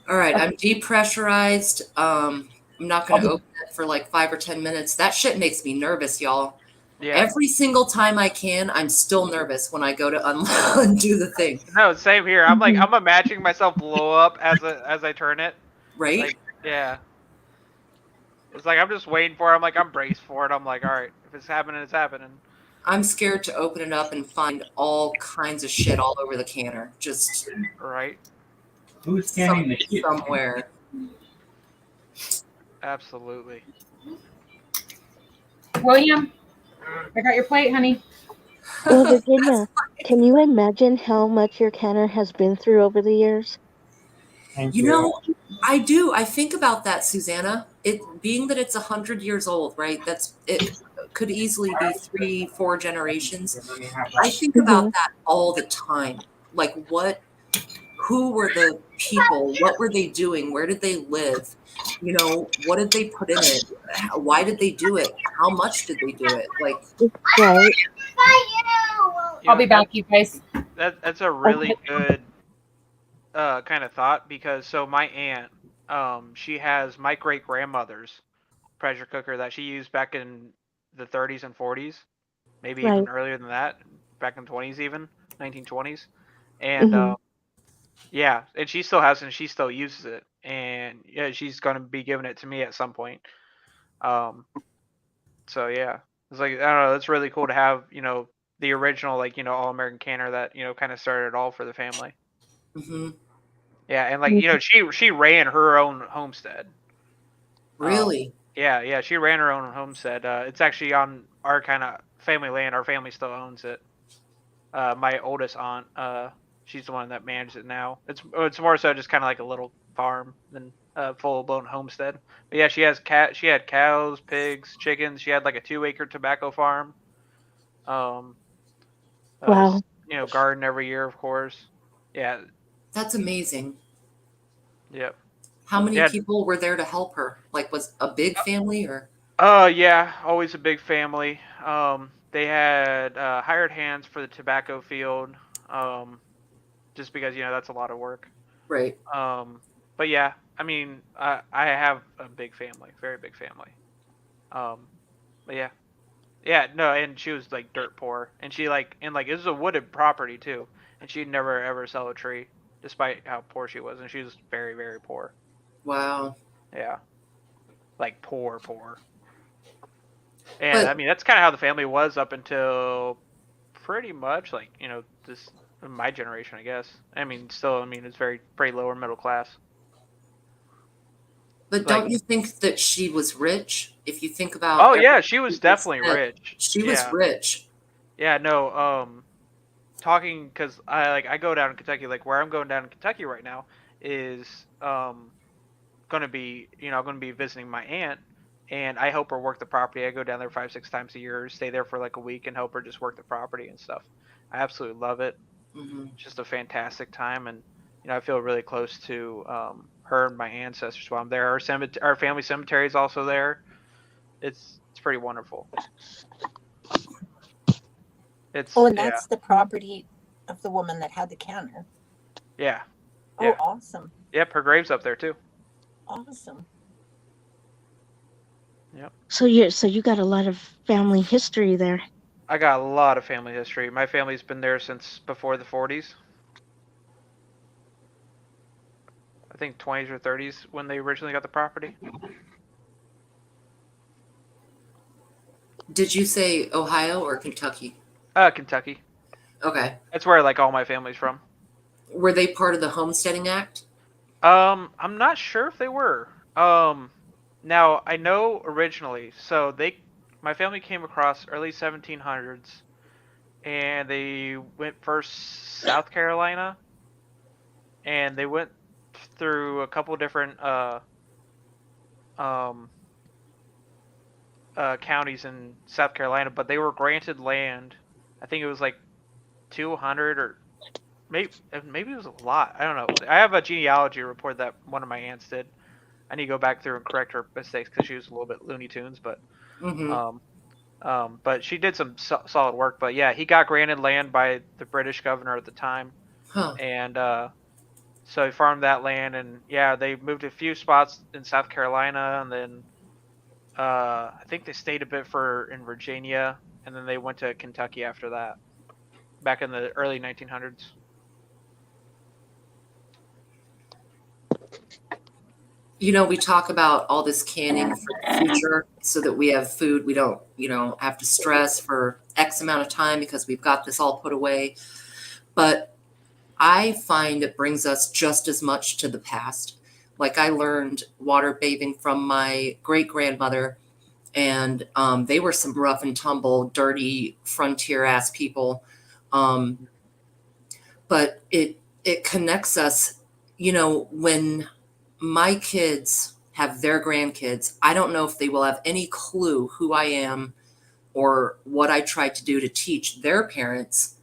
All right, I'm depressurized. I'm not going to open it for like 5 or 10 minutes. That shit makes me nervous, y'all. Yeah. Every single time I can, I'm still nervous when I go to undo the thing. No, same here. I'm like, I'm imagining myself blow up as I turn it. Right? Like, yeah. It's like I'm just waiting for it. I'm like, I'm braced for it. I'm like, all right, if it's happening, it's happening. I'm scared to open it up and find all kinds of shit all over the canner. Just right. Who's canning the shit? Somewhere. Absolutely. William, I got your plate, honey. Well, Virginia, can you imagine how much your canner has been through over the years? You know, I do. I think about that, Susanna. It being that it's 100 years old, right? It could easily be 3-4 generations. I think about that all the time. Like, who were the people? What were they doing? Where did they live? You know, what did they put in it? Why did they do it? How much did they do it? Like, right. I'll be back, you guys. That's a really good kind of thought, because so my aunt, she has my great grandmother's pressure cooker that she used back in the 30s and 40s, maybe even earlier than that, back in 20s, even 1920s, and yeah, and she still has it, and she still uses it, and yeah, she's gonna be giving it to me at some point. So yeah, it's like, I don't know, it's really cool to have, you know, the original, like, you know, all American canner that, you know, kind of started it all for the family. mm-hmm. Yeah, and like, you know, she ran her own homestead. Really? Yeah, she ran her own homestead. It's actually on our kind of family land. Our family still owns it. My oldest aunt, she's the one that manages it now. It's more so just kind of like a little farm than a full-blown homestead. But yeah, she had cows, pigs, chickens. She had like a 2-acre tobacco farm. Wow. You know, garden every year, of course. Yeah. That's amazing. Yep. How many people were there to help her? Like, was a big family or? Yeah, always a big family. They had hired hands for the tobacco field, just because, you know, that's a lot of work. Right. But yeah, I mean, I have a big family, very big family. But yeah, no, and she was like dirt poor, and she like, and like, it was a wooded property too, and she'd never ever sell a tree, despite how poor she was, and she was very, very poor. Wow. Yeah. Like poor. And I mean, that's kind of how the family was up until pretty much like, you know, this my generation, I guess. I mean, still, I mean, it's pretty lower middle class. But don't you think that she was rich? If you think about. Oh yeah, she was definitely rich. She was rich. Yeah, no. Talking, because I go down in Kentucky, like where I'm going down in Kentucky right now is gonna be, you know, I'm gonna be visiting my aunt, and I help her work the property. I go down there 5-6 times a year, stay there for like a week, and help her just work the property and stuff. I absolutely love it. Mm-hmm. Just a fantastic time, and you know, I feel really close to her and my ancestors while I'm there. Our family cemetery is also there. It's pretty wonderful. And that's the property of the woman that had the canner. Yeah. Oh, yeah. Awesome. Yep, her grave's up there too. Awesome. Yep. So you got a lot of family history there. I got a lot of family history. My family's been there since before the 40s. I think 20s or 30s when they originally got the property. Did you say Ohio or Kentucky? Kentucky. Okay. That's where like all my family's from. Were they part of the Homesteading Act? I'm not sure if they were. Now I know originally, so my family came across early 1700s, and they went first South Carolina, and they went through a couple different um, counties in South Carolina, but they were granted land. I think it was like 200 or maybe it was a lot. I don't know. I have a genealogy report that one of my aunts did. I need to go back through and correct her mistakes because she was a little bit Looney Tunes, but Mm-hmm. but she did some solid work. But yeah, he got granted land by the British governor at the time, Huh. and so he farmed that land, and yeah, they moved a few spots in South Carolina, and then I think they stayed a bit in Virginia, and then they went to Kentucky after that, back in the early 1900s. You know, we talk about all this canning for the future so that we have food. We don't, have to stress for X amount of time because we've got this all put away. But I find it brings us just as much to the past. Like I learned water bathing from my great grandmother, and they were some rough and tumble, dirty frontier ass people. Um, but it connects us, when my kids have their grandkids, I don't know if they will have any clue who I am or what I tried to do to teach their parents.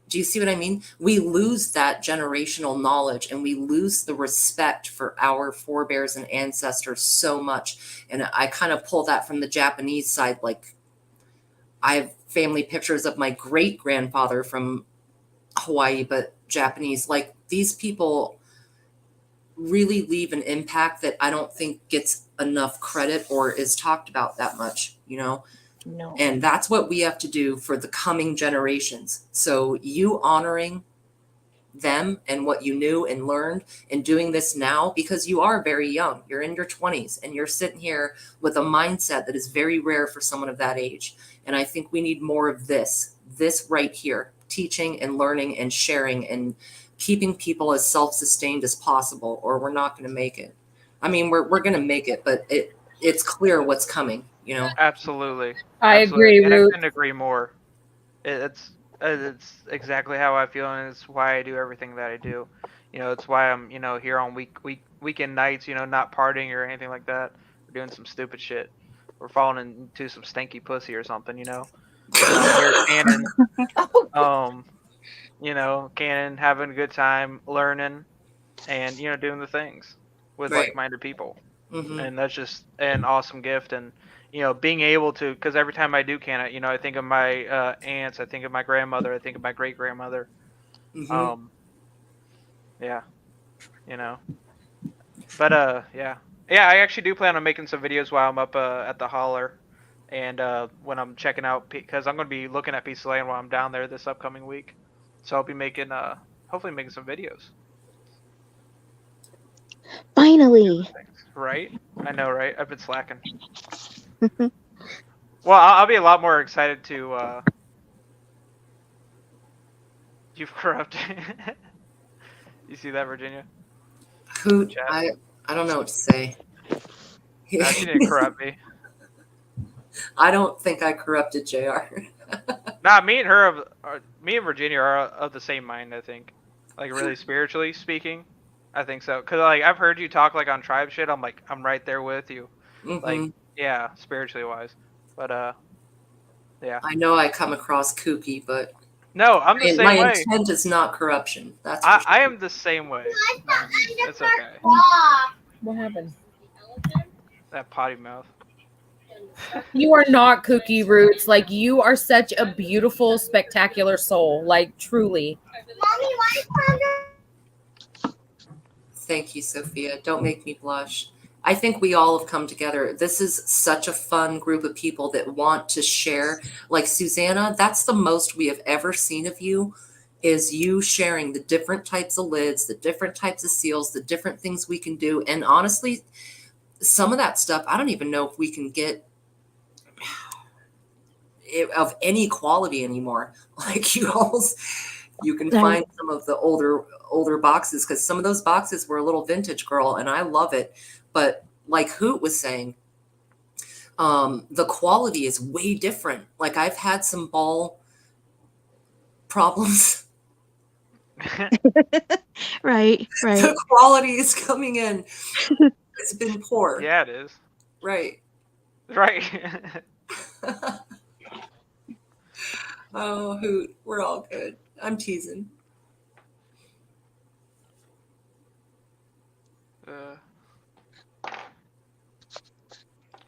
Do you see what I mean? We lose that generational knowledge and we lose the respect for our forebears and ancestors so much. And I kind of pull that from the Japanese side. Like I have family pictures of my great grandfather from Hawaii, but Japanese. Like these people really leave an impact that I don't think gets enough credit or is talked about that much, No. And that's what we have to do for the coming generations. So you honoring them and what you knew and learned and doing this now, because you are very young, you're in your 20s and you're sitting here with a mindset that is very rare for someone of that age. And I think we need more of this right here, teaching and learning and sharing and keeping people as self-sustained as possible, or we're not going to make it. I mean, we're going to make it, but it's clear what's coming, Absolutely. I agree, And I Ruth. couldn't agree more. It's exactly how I feel, and it's why I do everything that I do. It's why I'm here on weekend nights. Not partying or anything like that. We're doing some stupid shit. We're falling into some stinky pussy or something. And I'm here canning. Canning, having a good time, learning, and doing the things with Right. like-minded people. Mhm. And that's just an awesome gift. And being able to, because every time I do can it, I think of my aunts, I think of my grandmother, I think of my great grandmother. Mhm. Yeah, but yeah, I actually do plan on making some videos while I'm up at the holler, and when I'm checking out, because I'm going to be looking at pieces of land while I'm down there this upcoming week, so I'll be making hopefully making some videos. Finally. Right? I know, right? I've been slacking. Well, I'll be a lot more excited to. You've corrupted. You see that, Virginia? Who Chat. I don't know what to say. No, she didn't corrupt me. I don't think I corrupted JR. Nah, me and Virginia are of the same mind. I think, like really spiritually speaking, I think so. Cause like I've heard you talk like on tribe shit. I'm like I'm right there with you. Mhm. Like yeah, spiritually wise. But yeah. I know I come across kooky, but No, I'm the same my way. intent is not corruption. That's for I sure. am the same way. It's okay. What happened? That potty mouth. You are not Kooky Roots. Like you are such a beautiful, spectacular soul. Like truly. Thank you, Sophia. Don't make me blush. I think we all have come together. This is such a fun group of people that want to share. Like Susanna, that's the most we have ever seen of you, is you sharing the different types of lids, the different types of seals, the different things we can do. And honestly, some of that stuff, I don't even know if we can get it of any quality anymore. Like you can find some of the older boxes, because some of those boxes were a little vintage, girl, and I love it. But like Hoot was saying, the quality is way different. Like I've had some ball problems. Right. The quality is coming in. It's been poor. Yeah, it is. Right. Right. Oh, Hoot, we're all good. I'm teasing.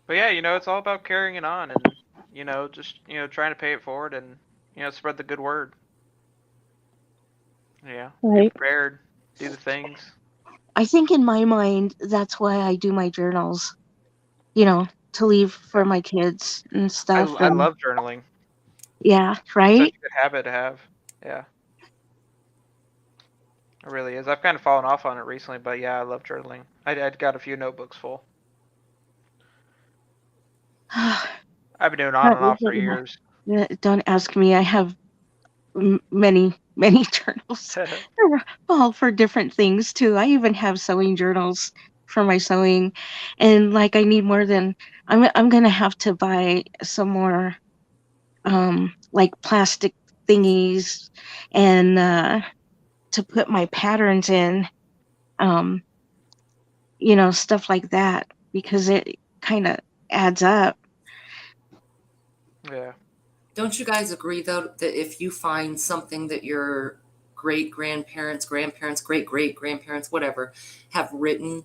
But yeah, it's all about carrying it on and, just, trying to pay it forward and, spread the good word. Yeah. Be prepared. Do the things. I think in my mind, that's why I do my journals, to leave for my kids and stuff. I love journaling. Yeah, right? It's such a good habit to have. Yeah. It really is. I've kind of fallen off on it recently, but yeah, I love journaling. I'd got a few notebooks full. I've been doing on and off for years. Don't ask me. I have many journals. They're all for different things too. I even have sewing journals for my sewing, and like I need more than I'm gonna have to buy some more like plastic thingies and to put my patterns in, stuff like that, because it kind of adds up. Yeah. Don't you guys agree, though, that if you find something that your great-grandparents, grandparents, great-great-grandparents, whatever, have written,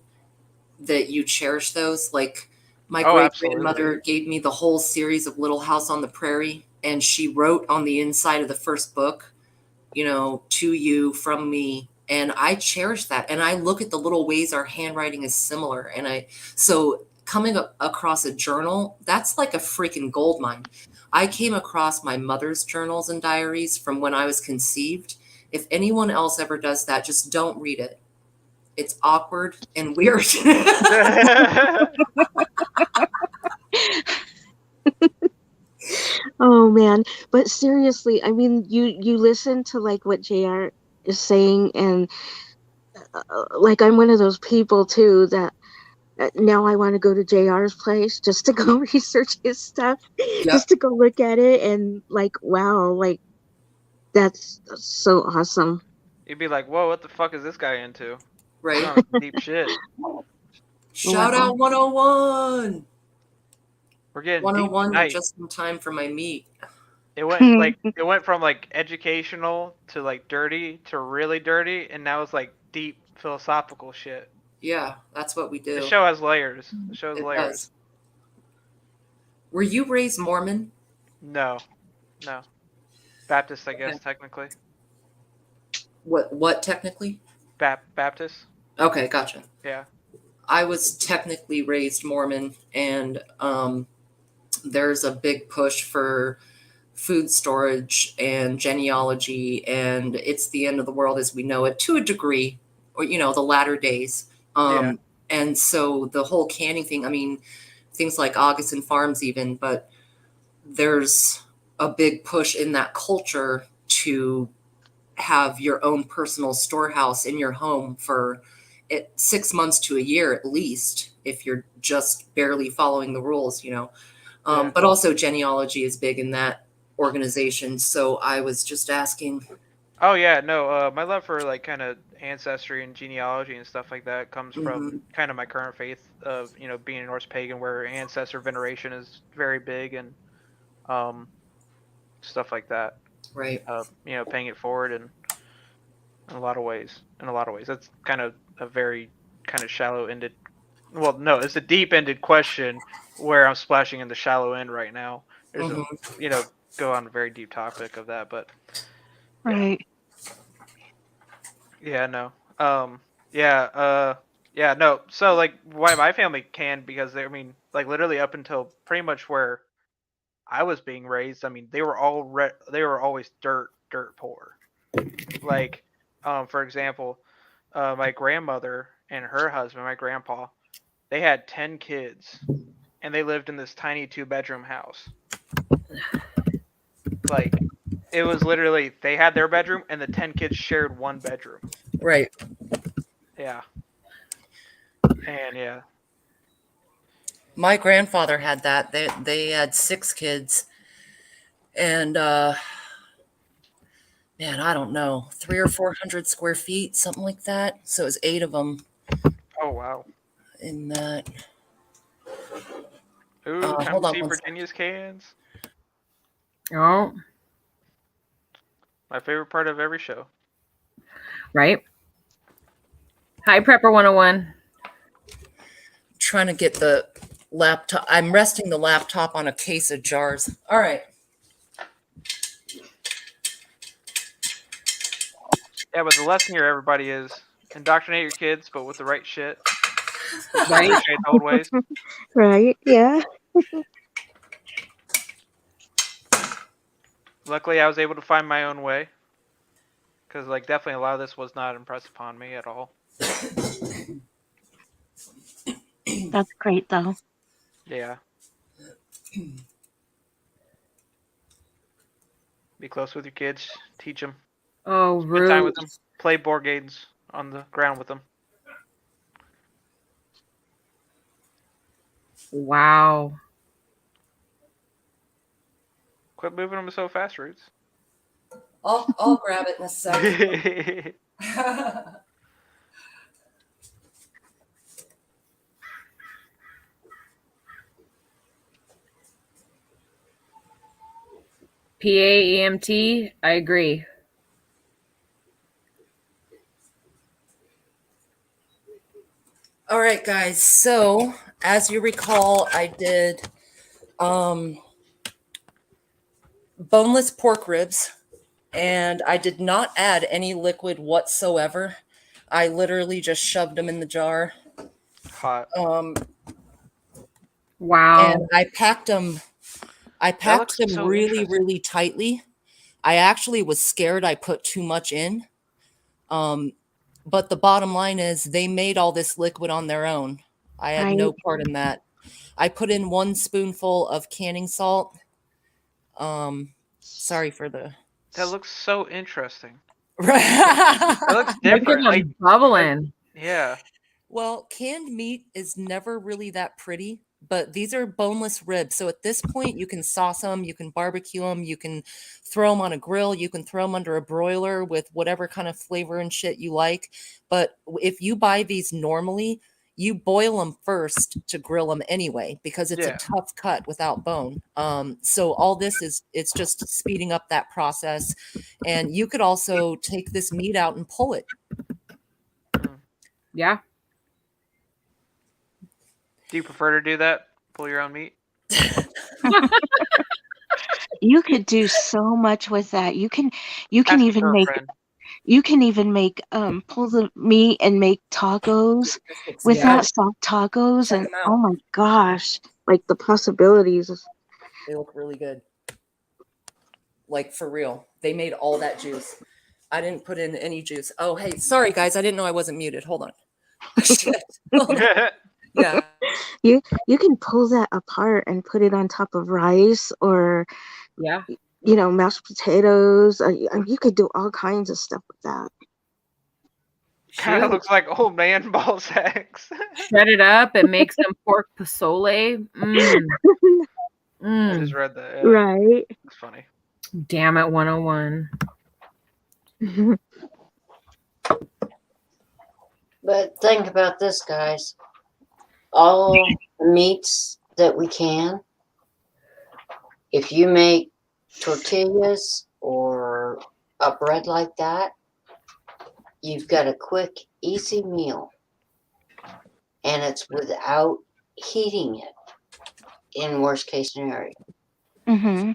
that you cherish those? Like, my great-grandmother gave me the whole series of Little House on the Prairie, and she wrote on the inside of the first book, to you, from me, and I cherish that. And I look at the little ways our handwriting is similar, and so coming across a journal, that's like a freaking gold mine. I came across my mother's journals and diaries from when I was conceived. If anyone else ever does that, just don't read it. It's awkward and weird. Oh man, but seriously, I mean, you listen to like what JR is saying, and like I'm one of those people too that now I want to go to JR's place just to go research his stuff, just to go look at it, and like, wow, like that's so awesome. You'd be like, whoa, what the fuck is this guy into? Right. Deep shit. Shout out 101. We're getting 101 deep just in time for my meat. It went from like educational to like dirty to really dirty, and now it's like deep philosophical shit. Yeah, that's what we do. The show has layers. The show has layers. Does. Were you raised Mormon? No. Baptist, I guess, technically. What technically? Baptist. Okay, gotcha. Yeah. I was technically raised Mormon, and there's a big push for food storage and genealogy, and it's the end of the world as we know it to a degree, or the latter days. And so the whole canning thing, I mean, things like Augustin Farms even, but there's a big push in that culture to have your own personal storehouse in your home for 6 months to a year at least, if you're just barely following the rules, But also genealogy is big in that organization. So I was just asking. Oh yeah, no, my love for like kind of ancestry and genealogy and stuff like that comes from kind of my current faith of, being a Norse pagan, where ancestor veneration is very big, and stuff like that. Right. Paying it forward in a lot of ways. That's kind of a very kind of shallow-ended. Well, no, it's a deep-ended question where I'm splashing in the shallow end right now. There's go on a very deep topic of that, but right. Yeah, no. No. So like, why my family can, because like literally up until pretty much where I was being raised, they were always dirt poor. Like, for example, my grandmother and her husband, my grandpa, they had 10 kids, and they lived in this tiny 2-bedroom house. Like, it was literally, they had their bedroom, and the 10 kids shared one bedroom. Right. Yeah. And yeah. My grandfather had that. They had 6 kids, and man, I don't know, 300 or 400 square feet, something like that. So it was 8 of them. Oh wow. In that. Ooh, time Hold to on see one Virginia's cans. Oh, My favorite part of every show. right. Hi, Prepper 101. Trying to get the laptop. I'm resting the laptop on a case of jars. All right. Yeah, but the lesson here, everybody, is indoctrinate your kids, but with the right shit. Right. Appreciate the old ways. Right? Yeah. Luckily, I was able to find my own way. Because, like, definitely a lot of this was not impressed upon me at all. That's great, though. Yeah. Be close with your kids. Teach them. Oh, Spend time rude. with them. Play board games on the ground with them. Wow. Quit moving them so fast, Roots. I'll grab it in a second. PAEMT, I agree. All right, guys. So, as you recall, I did boneless pork ribs, and I did not add any liquid whatsoever. I literally just shoved them in the jar. Hot. Wow. And I packed them. I packed them so really, interesting. really tightly. I actually was scared I put too much in. But the bottom line is they made all this liquid on their own. I had no part in that. I put in 1 spoonful of canning salt. Sorry for the. That looks so interesting. Right. That looks different. Look at them bubbling. Yeah. Well, canned meat is never really that pretty, but these are boneless ribs. So at this point, you can sauce them, you can barbecue them, you can throw them on a grill, you can throw them under a broiler with whatever kind of flavor and shit you like. But if you buy these normally, you boil them first to grill them anyway, because it's a tough cut without bone. So all this is, it's just speeding up that process. And you could also take this meat out and pull it. Yeah. Do you prefer to do that? Pull your own meat? You could do so much with that. You can Ask even your make girlfriend. you can even make pull the meat and make tacos with Yeah. that, soft tacos. Check And them out. oh my gosh, like the possibilities. They look really good. Like, for real. They made all that juice. I didn't put in any juice. Oh, hey, sorry, guys. I didn't know I wasn't muted. Hold on. Shit. Hold on. Yeah. You can pull that apart and put it on top of rice or mashed potatoes. You could do all kinds of stuff with that. Kind of looks like old man ball sacks. Shred it up and make some pork pozole. I just read that. Yeah. Right. That's funny. Damn it, 101. But think about this, guys. All the meats that we can, if you make tortillas or a bread like that, you've got a quick, easy meal. And it's without heating it in worst case scenario. Mm-hmm.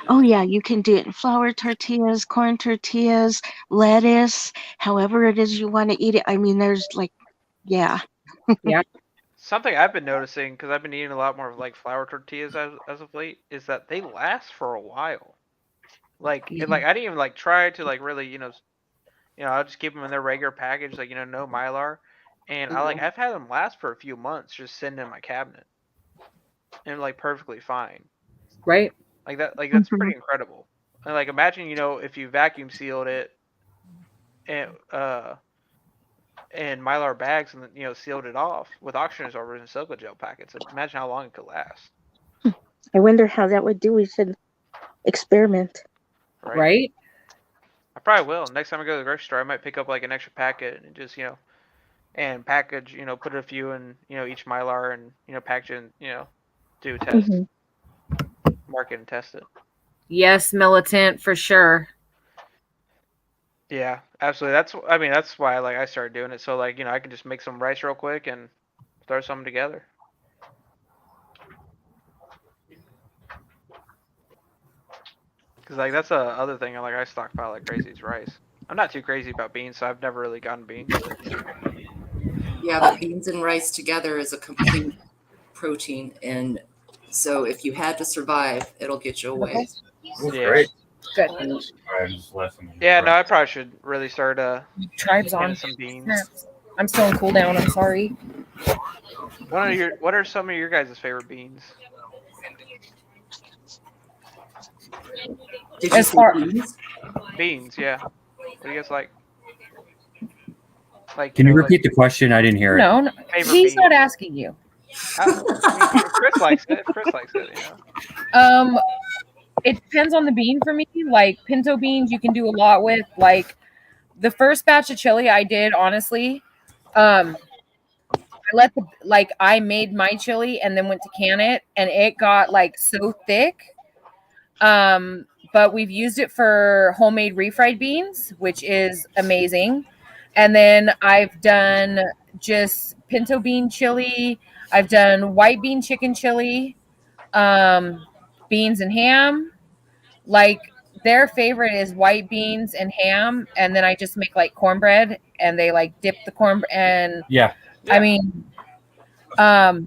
Oh yeah, you can do it in flour tortillas, corn tortillas, lettuce, however it is you want to eat it. I mean, there's yeah. Something I've been noticing, because I've been eating a lot more of like flour tortillas as of late, is that they last for a while. Like, I didn't even like try to like really, I'll just keep them in their regular package, like, no Mylar. And I've had them last for a few months just sitting in my cabinet. And like perfectly fine. Right. Like that's pretty incredible. And like imagine, if you vacuum sealed it and in Mylar bags and sealed it off with oxygen absorbers and silica gel packets. Imagine how long it could last. I wonder how that would do. We should experiment. Right? I probably will. Next time I go to the grocery store, I might pick up like an extra packet and just and package, put a few in, each Mylar and package and do a test, market and test it. Yes, militant for sure. Yeah, absolutely. That's why I started doing it. So I can just make some rice real quick and throw something together. Because that's the other thing I stockpile like crazy is rice. I'm not too crazy about beans, so I've never really gotten beans. Yeah, but beans and rice together is a complete protein, and so if you had to survive, it'll get you away. Yeah. Great. Good. Yeah, no, I probably should really start Tribes getting on some beans. I'm still in cooldown. I'm sorry. What are some of your guys' favorite beans? Did you say beans? Beans, yeah. What do you guys like? Can you repeat the question? I didn't hear it. No, he's not asking you. Chris likes it. Chris likes it. It depends on the bean for me. Like pinto beans, you can do a lot with. Like the first batch of chili I did, honestly, I made my chili and then went to can it, and it got so thick. But we've used it for homemade refried beans, which is amazing. And then I've done just pinto bean chili. I've done white bean chicken chili, beans and ham. Their favorite is white beans and ham, and then I just make cornbread, and they dip the corn and I mean, I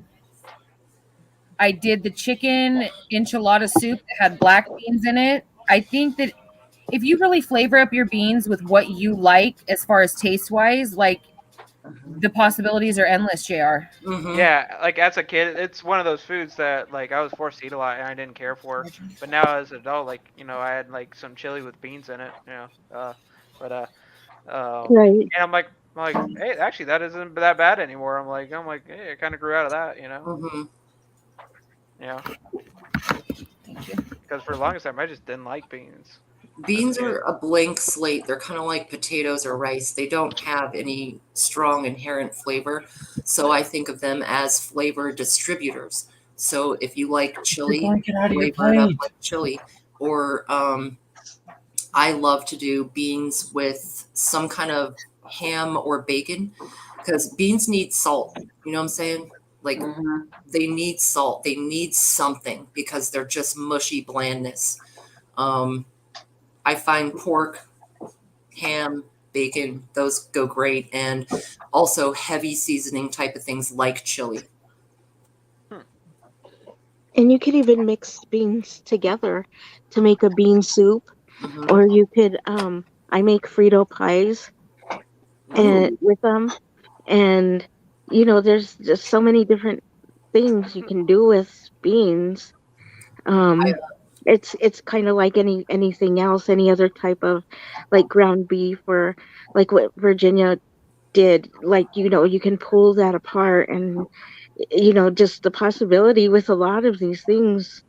did the chicken enchilada soup that had black beans in it. I think that if you really flavor up your beans with what you like as far as taste wise, the possibilities are endless, JR. Yeah, as a kid, it's one of those foods that I was forced to eat a lot and I didn't care for. But now as an adult, I had some chili with beans in it, Right. and I'm like, hey, actually that isn't that bad anymore. I'm like, hey, I kind of grew out of that, Yeah. Because for the longest time, I just didn't like beans. Beans are a blank slate. They're kind of like potatoes or rice. They don't have any strong inherent flavor. So I think of them as flavor distributors. So if you like chili, flavor it up like chili. Or I love to do beans with some kind of ham or bacon, because beans need salt. You know what I'm saying? They need salt. They need something because they're just mushy blandness. I find pork, ham, bacon, those go great. And also heavy seasoning type of things like chili. And you could even mix beans together to make a bean soup. Or you could, I make Frito pies and with them. And, there's just so many different things you can do with beans. It's kind of like anything else, any other type of ground beef, or what Virginia did. You can pull that apart, and just the possibility with a lot of these things.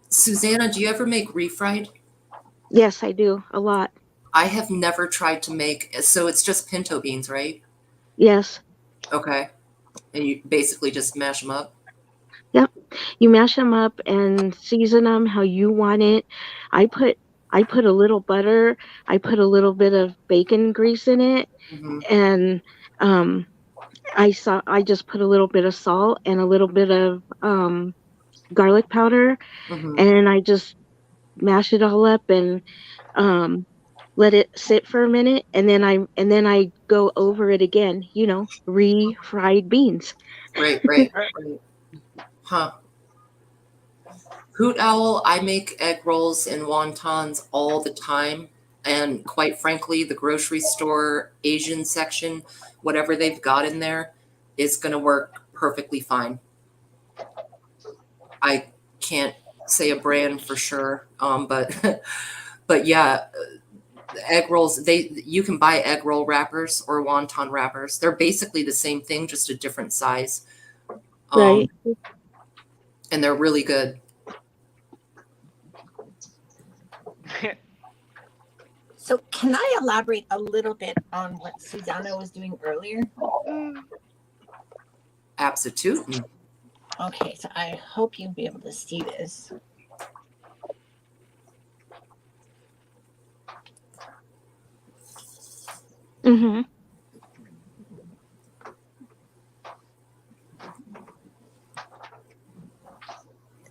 Susanna, do you ever make refried? Yes, I do a lot. I have never tried to make, so it's just pinto beans, right? Yes. Okay. And you basically just mash them up? Yep. You mash them up and season them how you want it. I put a little butter. I put a little bit of bacon grease in it, and I just put a little bit of salt and a little bit of garlic powder, and I just mash it all up and let it sit for a minute, and then I go over it again. Refried beans. Right. Huh. Hoot Owl, I make egg rolls and wontons all the time. And quite frankly, the grocery store Asian section, whatever they've got in there, is going to work perfectly fine. I can't say a brand for sure, but yeah, The egg rolls, you can buy egg roll wrappers or wonton wrappers. They're basically the same thing, just a different size. Right. And they're really good. So can I elaborate a little bit on what Susanna was doing earlier? Absolutely. Okay, so I hope you'll be able to see this. Mm-hmm.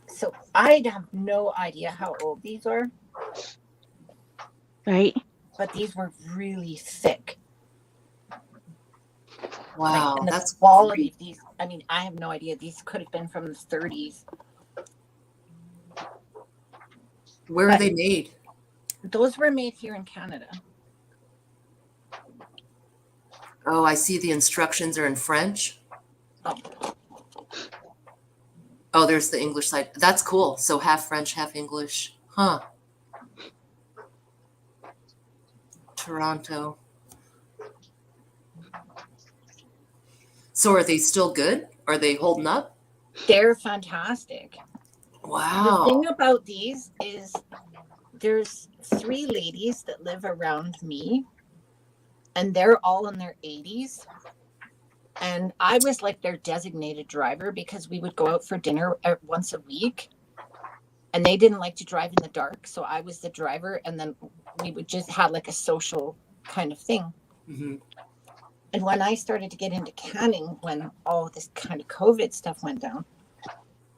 So I have no idea how old these are. Right. But these were really thick. Wow, and the that's quality great. of these. I mean, I have no idea. These could have been from the 30s. Where are they made? Those were made here in Canada. Oh, I see the instructions are in French. Oh, there's the English side. That's cool. So half French, half English. Huh. Toronto. So are they still good? Are they holding up? They're fantastic. Wow. The thing about these is there's 3 ladies that live around me, and they're all in their 80s. And I was like their designated driver because we would go out for dinner once a week. And they didn't like to drive in the dark. So I was the driver. And then we would just have like a social kind of thing. Mm-hmm. And when I started to get into canning, when all this kind of COVID stuff went down,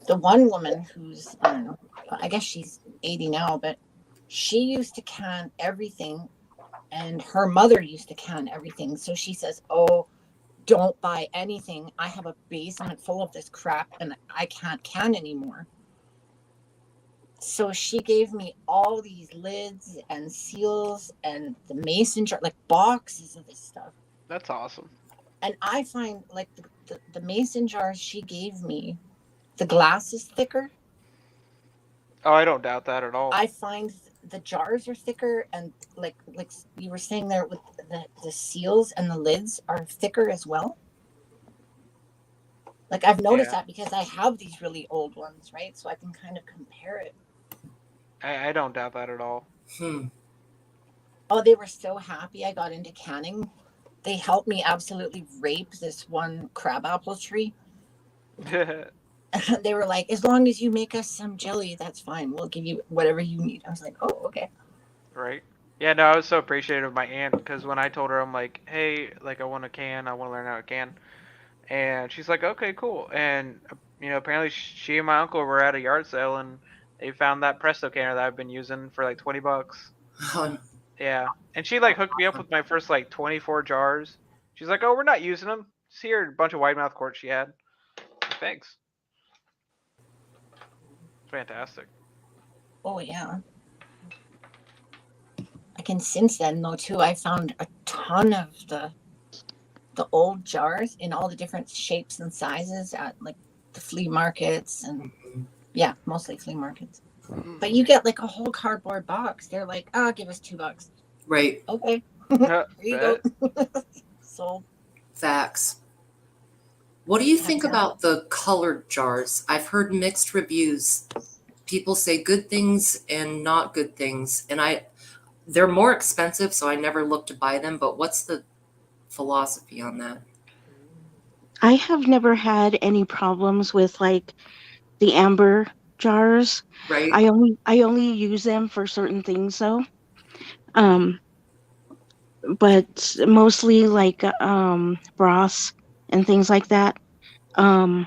the one woman who's, I don't know, I guess she's 80 now, but she used to can everything. And her mother used to can everything. So she says, oh, don't buy anything. I have a basement full of this crap and I can't can anymore. So she gave me all these lids and seals and the mason jar, like boxes of this stuff. That's awesome. And I find like the mason jars she gave me, the glass is thicker. Oh, I don't doubt that at all. I find the jars are thicker, and like you were saying there with the seals and the lids are thicker as well. Like I've noticed that because I have these really old ones, right? So I can kind of compare it. I don't doubt that at all. Oh, they were so happy I got into canning. They helped me absolutely rape this one crabapple tree. They were like, as long as you make us some jelly, that's fine. We'll give you whatever you need. I was like, oh, okay. Right. Yeah, no, I was so appreciative of my aunt because when I told her, I'm like, hey, like I want to can, I want to learn how to can. And she's like, okay, cool. And, you know, apparently she and my uncle were at a yard sale and they found that Presto canner that I've been using for like $20. Yeah. And she like hooked me up with my first like 24 jars. She's like, oh, we're not using them. See her a bunch of wide mouth quartz she had. Thanks. Fantastic. Oh, yeah. I can since then though too, I found a ton of the old jars in all the different shapes and sizes at like the flea markets and yeah, mostly flea markets. But you get like a whole cardboard box. They're like, oh, give us $2. Right. Okay. Here you go. Sold. Facts. What do you think about the colored jars? I've heard mixed reviews. People say good things and not good things. And they're more expensive, so I never look to buy them. But what's the philosophy on that? I have never had any problems with like the amber jars. Right. I only use them for certain things though. But mostly like broths and things like that. I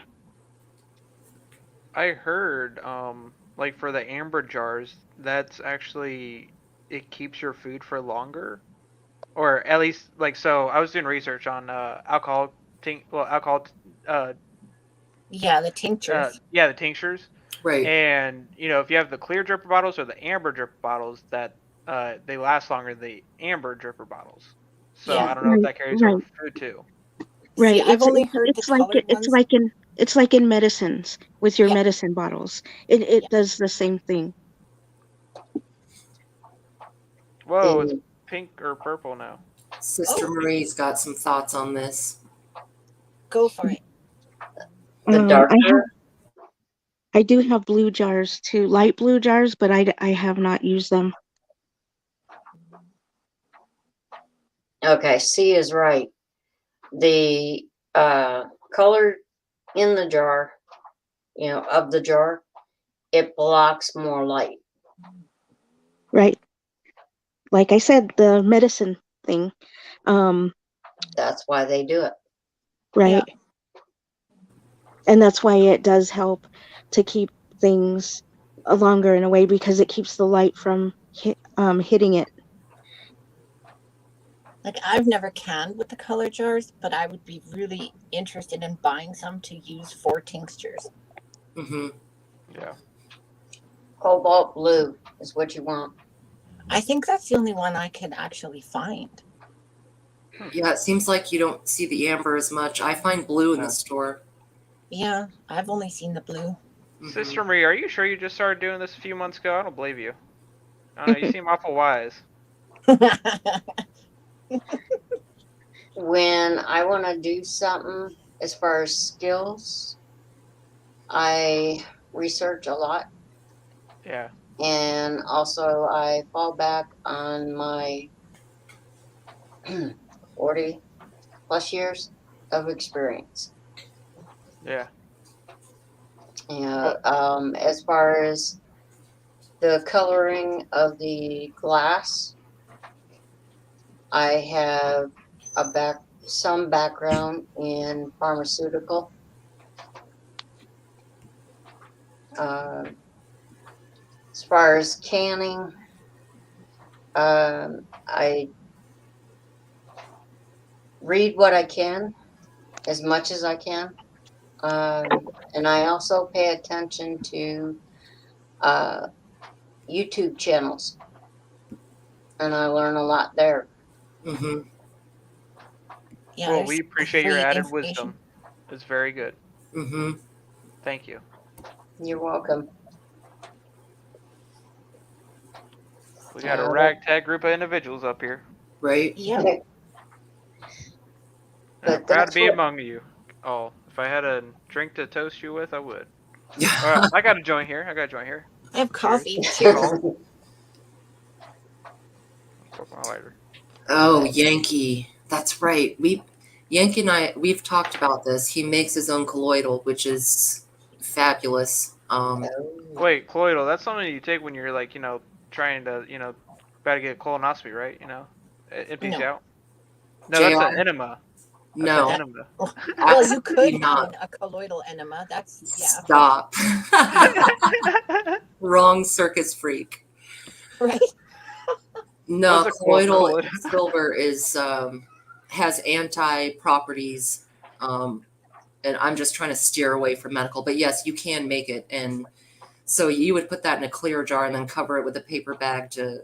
heard like for the amber jars, that's actually it keeps your food for longer, or at least like so. I was doing research on alcohol. Yeah, the tinctures. Yeah, the tinctures. Right. And you know, if you have the clear dripper bottles or the amber dripper bottles, that they last longer than the amber dripper bottles. So Yeah. I don't know if that carries over food too. Right. See, I've only heard it's the like colored it's ones. like in medicines with your medicine bottles. It does the same thing. Whoa, pink or purple now. Sister Marie's got some thoughts on this. Go for it. The darker. I do have blue jars too, light blue jars, but I have not used them. Okay, C is right. The color in the jar, of the jar, it blocks more light. Right. Like I said, the medicine thing. That's why they do it. Right. Yeah. And that's why it does help to keep things longer in a way, because it keeps the light from hitting it. Like, I've never canned with the color jars, but I would be really interested in buying some to use for tinctures. Mm-hmm. Yeah. Cobalt blue is what you want. I think that's the only one I can actually find. Yeah, it seems like you don't see the amber as much. I find blue in the store. Yeah, I've only seen the blue. Mm-hmm. Sister Marie, are you sure you just started doing this a few months ago? I don't believe you. I don't know, you seem awful wise. When I want to do something as far as skills, I research a lot. Yeah. And also I fall back on my 40 plus years of experience. Yeah. Yeah. As far as the coloring of the glass, I have some background in pharmaceutical. As far as canning, I read what I can, as much as I can. And I also pay attention to YouTube channels. And I learn a lot there. Mm-hmm. Yeah, well, we appreciate your added information. wisdom. It's very good. Mm-hmm. Thank you. You're welcome. We got a ragtag group of individuals up here. Right? Yeah. I'm proud to be among you all. If I had a drink to toast you with, I would. I got a joint here. I have coffee. Cheers. My lighter. Oh, Yankee. That's right. Yankee and we've talked about this. He makes his own colloidal, which is fabulous. Wait, colloidal, that's something you take when you're like, trying to, about to get a colonoscopy, right? It empties you out. No, that's an enema. No. An enema. Well, you could have a colloidal enema. That's, yeah. Stop. Wrong circus freak. Right. No, colloidal silver has anti properties, and I'm just trying to steer away from medical. But yes, you can make it, and so you would put that in a clear jar and then cover it with a paper bag to,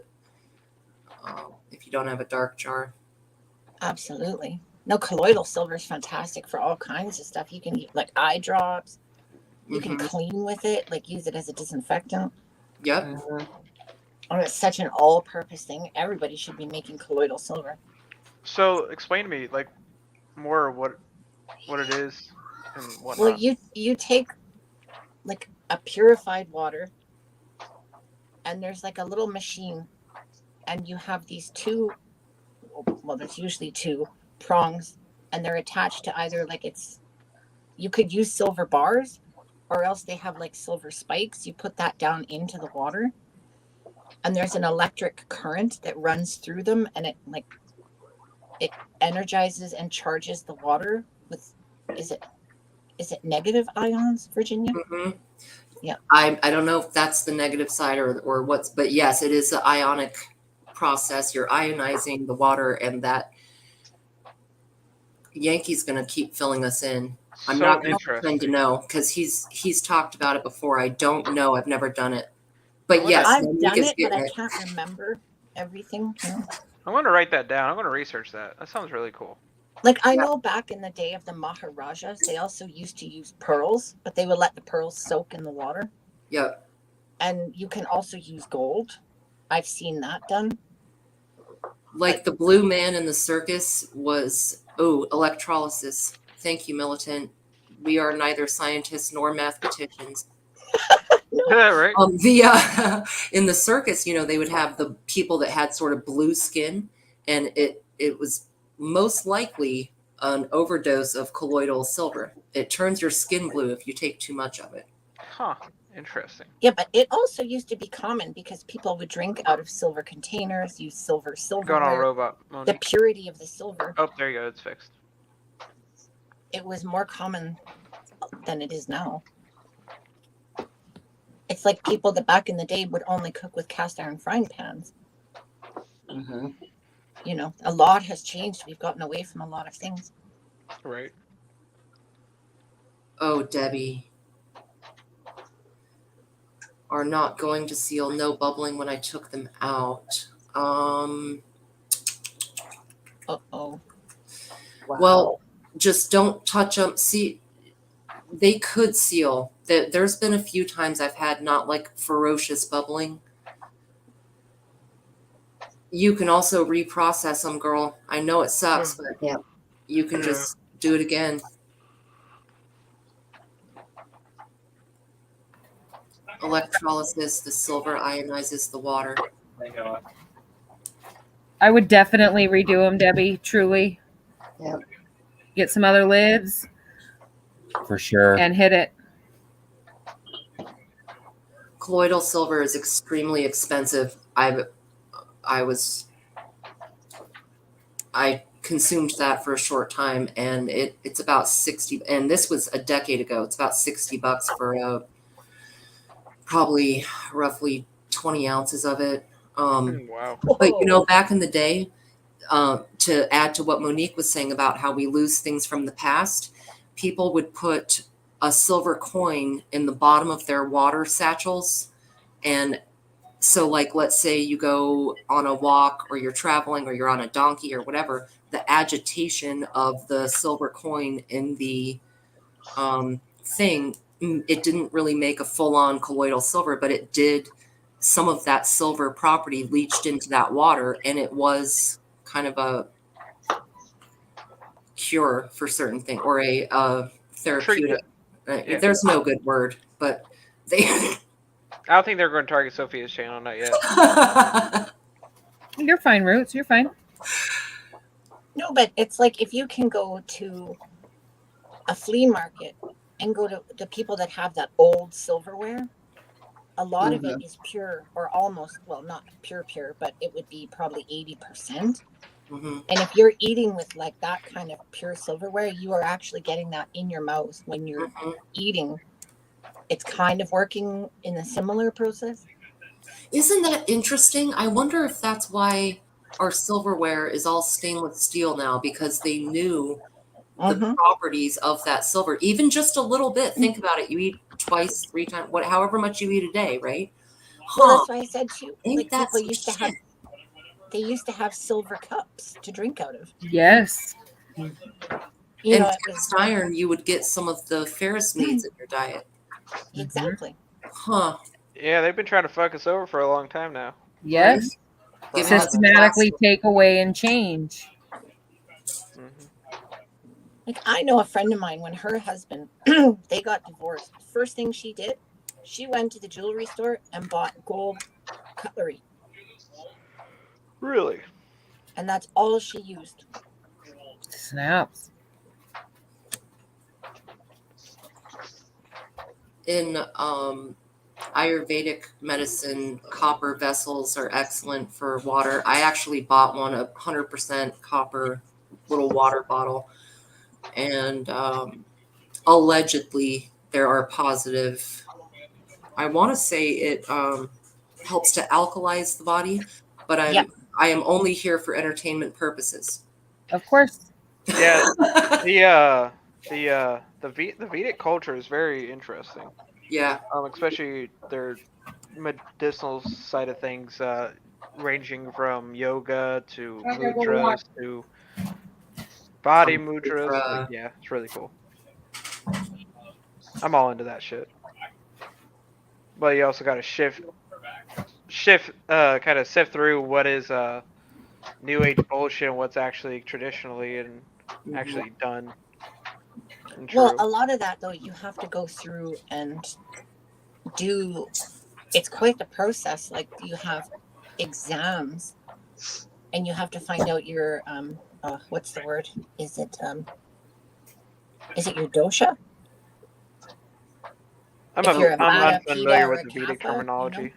if you don't have a dark jar. Absolutely. No, colloidal silver is fantastic for all kinds of stuff. You can use like eye drops. You can clean with it, like use it as a disinfectant. Yep. Oh, it's such an all-purpose thing. Everybody should be making colloidal silver. So, explain to me, like, more what it is and whatnot. Well, you take like a purified water, and there's like a little machine, and you have these there's usually two prongs, and they're attached to either you could use silver bars, or else they have like silver spikes. You put that down into the water, and there's an electric current that runs through them, and it energizes and charges the water with, is it negative ions, Virginia? Mm-hmm. Yeah. I don't know if that's the negative side or what's, but yes, it is the ionic process. You're ionizing the water, and that Yankee's going to keep filling us in. I'm not going to pretend to know, because he's talked about it before. I don't know. I've never done it. But yes, I've done it, but I can't remember everything. I'm going to write that down. I'm going to research that. That sounds really cool. Like, I know back in the day of the Maharajas, they also used to use pearls, but they would let the pearls soak in the water. Yep. And you can also use gold. I've seen that done. Like the blue man in the circus was, electrolysis. Thank you, Militant. We are neither scientists nor mathematicians. Right. In the circus, they would have the people that had sort of blue skin, and it was most likely an overdose of colloidal silver. It turns your skin blue if you take too much of it. Huh. Interesting. Yeah, but it also used to be common because people would drink out of silver containers, use silverware. Going on robot. Monique. The purity of the silver. Oh, there you go. It's fixed. It was more common than it is now. It's like people that back in the day would only cook with cast iron frying pans. Mm-hmm. A lot has changed. We've gotten away from a lot of things. Right. Oh, Debbie. Are not going to seal, no bubbling when I took them out. Uh-oh. Wow. Well, just don't touch them. See, they could seal. There's been a few times I've had not like ferocious bubbling. You can also reprocess them, girl. I know it sucks, but you can just do it again. Electrolysis, the silver ionizes the water. I would definitely redo them, Debbie. Truly. Yep. Get some other lids. For sure. And hit it. Colloidal silver is extremely expensive. I consumed that for a short time, and it's about 60. And this was a decade ago. It's about $60 for probably roughly 20 ounces of it. Wow. But back in the day, to add to what Monique was saying about how we lose things from the past, people would put a silver coin in the bottom of their water satchels. And so, like, let's say you go on a walk or you're traveling or you're on a donkey or whatever, the agitation of the silver coin in the thing, it didn't really make a full-on colloidal silver, but it did. Some of that silver property leached into that water, and it was kind of a cure for certain things, or a therapeutic. Yeah. There's no good word, but they. I don't think they're going to target Sophia's channel, not yet. You're fine, Roots. You're fine. No, but it's like if you can go to a flea market and go to the people that have that old silverware, a lot of it is pure, or almost, well, not pure, but it would be probably 80%. Mm-hmm. And if you're eating with like that kind of pure silverware, you are actually getting that in your mouth when you're eating. It's kind of working in a similar process. Isn't that interesting? I wonder if that's why our silverware is all stainless steel now, because they knew the properties of that silver, even just a little bit. Think about it. You eat twice, 3 times, however much you eat a day, right? Well, that's why I said too. Ain't Like that people some used to shit? have, they used to have silver cups to drink out of. Yes. You And know, it cast was, iron, you would get some of the ferrous meats in your diet. exactly. Huh. Yeah, they've been trying to fuck us over for a long time now. Yes. Give us Systematically take away and change. Like I know a friend of mine, when her husband, they got divorced, first thing she did, she went to the jewelry store and bought gold cutlery. Really? And that's all she used. Snaps. In Ayurvedic medicine, copper vessels are excellent for water. I actually bought one, 100% copper little water bottle. And allegedly there are positive, I want to say it helps to alkalize the body, but I am only here for entertainment purposes. Of course. Yeah. The Vedic culture is very interesting. Yeah. Especially their medicinal side of things, ranging from yoga to mudras to body mudras. Like, yeah, it's really cool. I'm all into that shit. But you also got to kind of sift through what is new age bullshit and what's actually traditionally and actually done and true. Well, a lot of that though, you have to go through and do. It's quite the process. Like you have exams, and you have to find out your what's the word? Is it your dosha? I'm If you're a Vata, unfamiliar Pitta, with or the Vedic Kapha, terminology.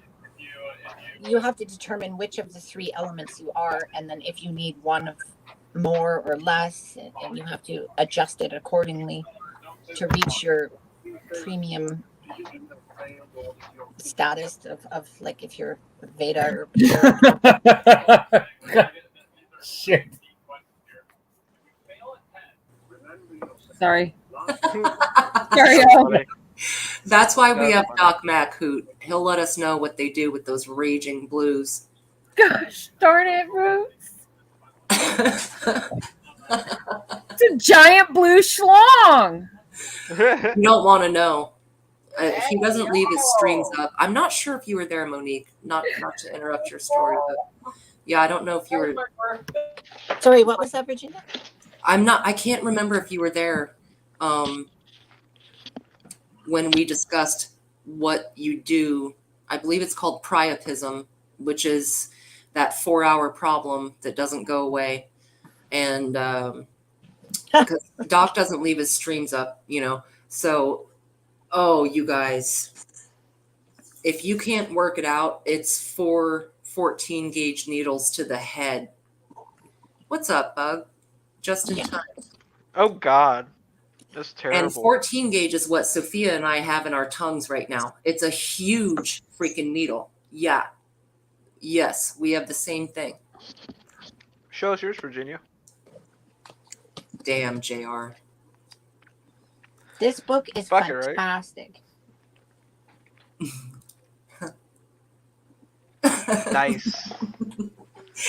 you have to determine which of the three elements you are, and then if you need one of more or less, and you have to adjust it accordingly to reach your premium status of like if you're Veda or Pitta. Shit. Sorry. Sorry, Al. That's why we have Doc Mac, who he'll let us know what they do with those raging blues. Gosh darn it, Roots. It's a giant blue schlong. You don't want to know. He doesn't leave his strings up. I'm not sure if you were there, Monique. Not to interrupt your story, but yeah, I don't know if you were. Sorry, what was that, Virginia? I can't remember if you were there when we discussed what you do. I believe it's called priapism, which is that 4-hour problem that doesn't go away. And because Doc doesn't leave his streams up, So, you guys, if you can't work it out, it's 4 14 gauge needles to the head. What's up, Bug? Just in time. Oh, God. That's terrible. And 14 gauge is what Sophia and I have in our tongues right now. It's a huge freaking needle. Yeah. Yes, we have the same thing. Show us yours, Virginia. Damn, JR. This book is fantastic. Nice.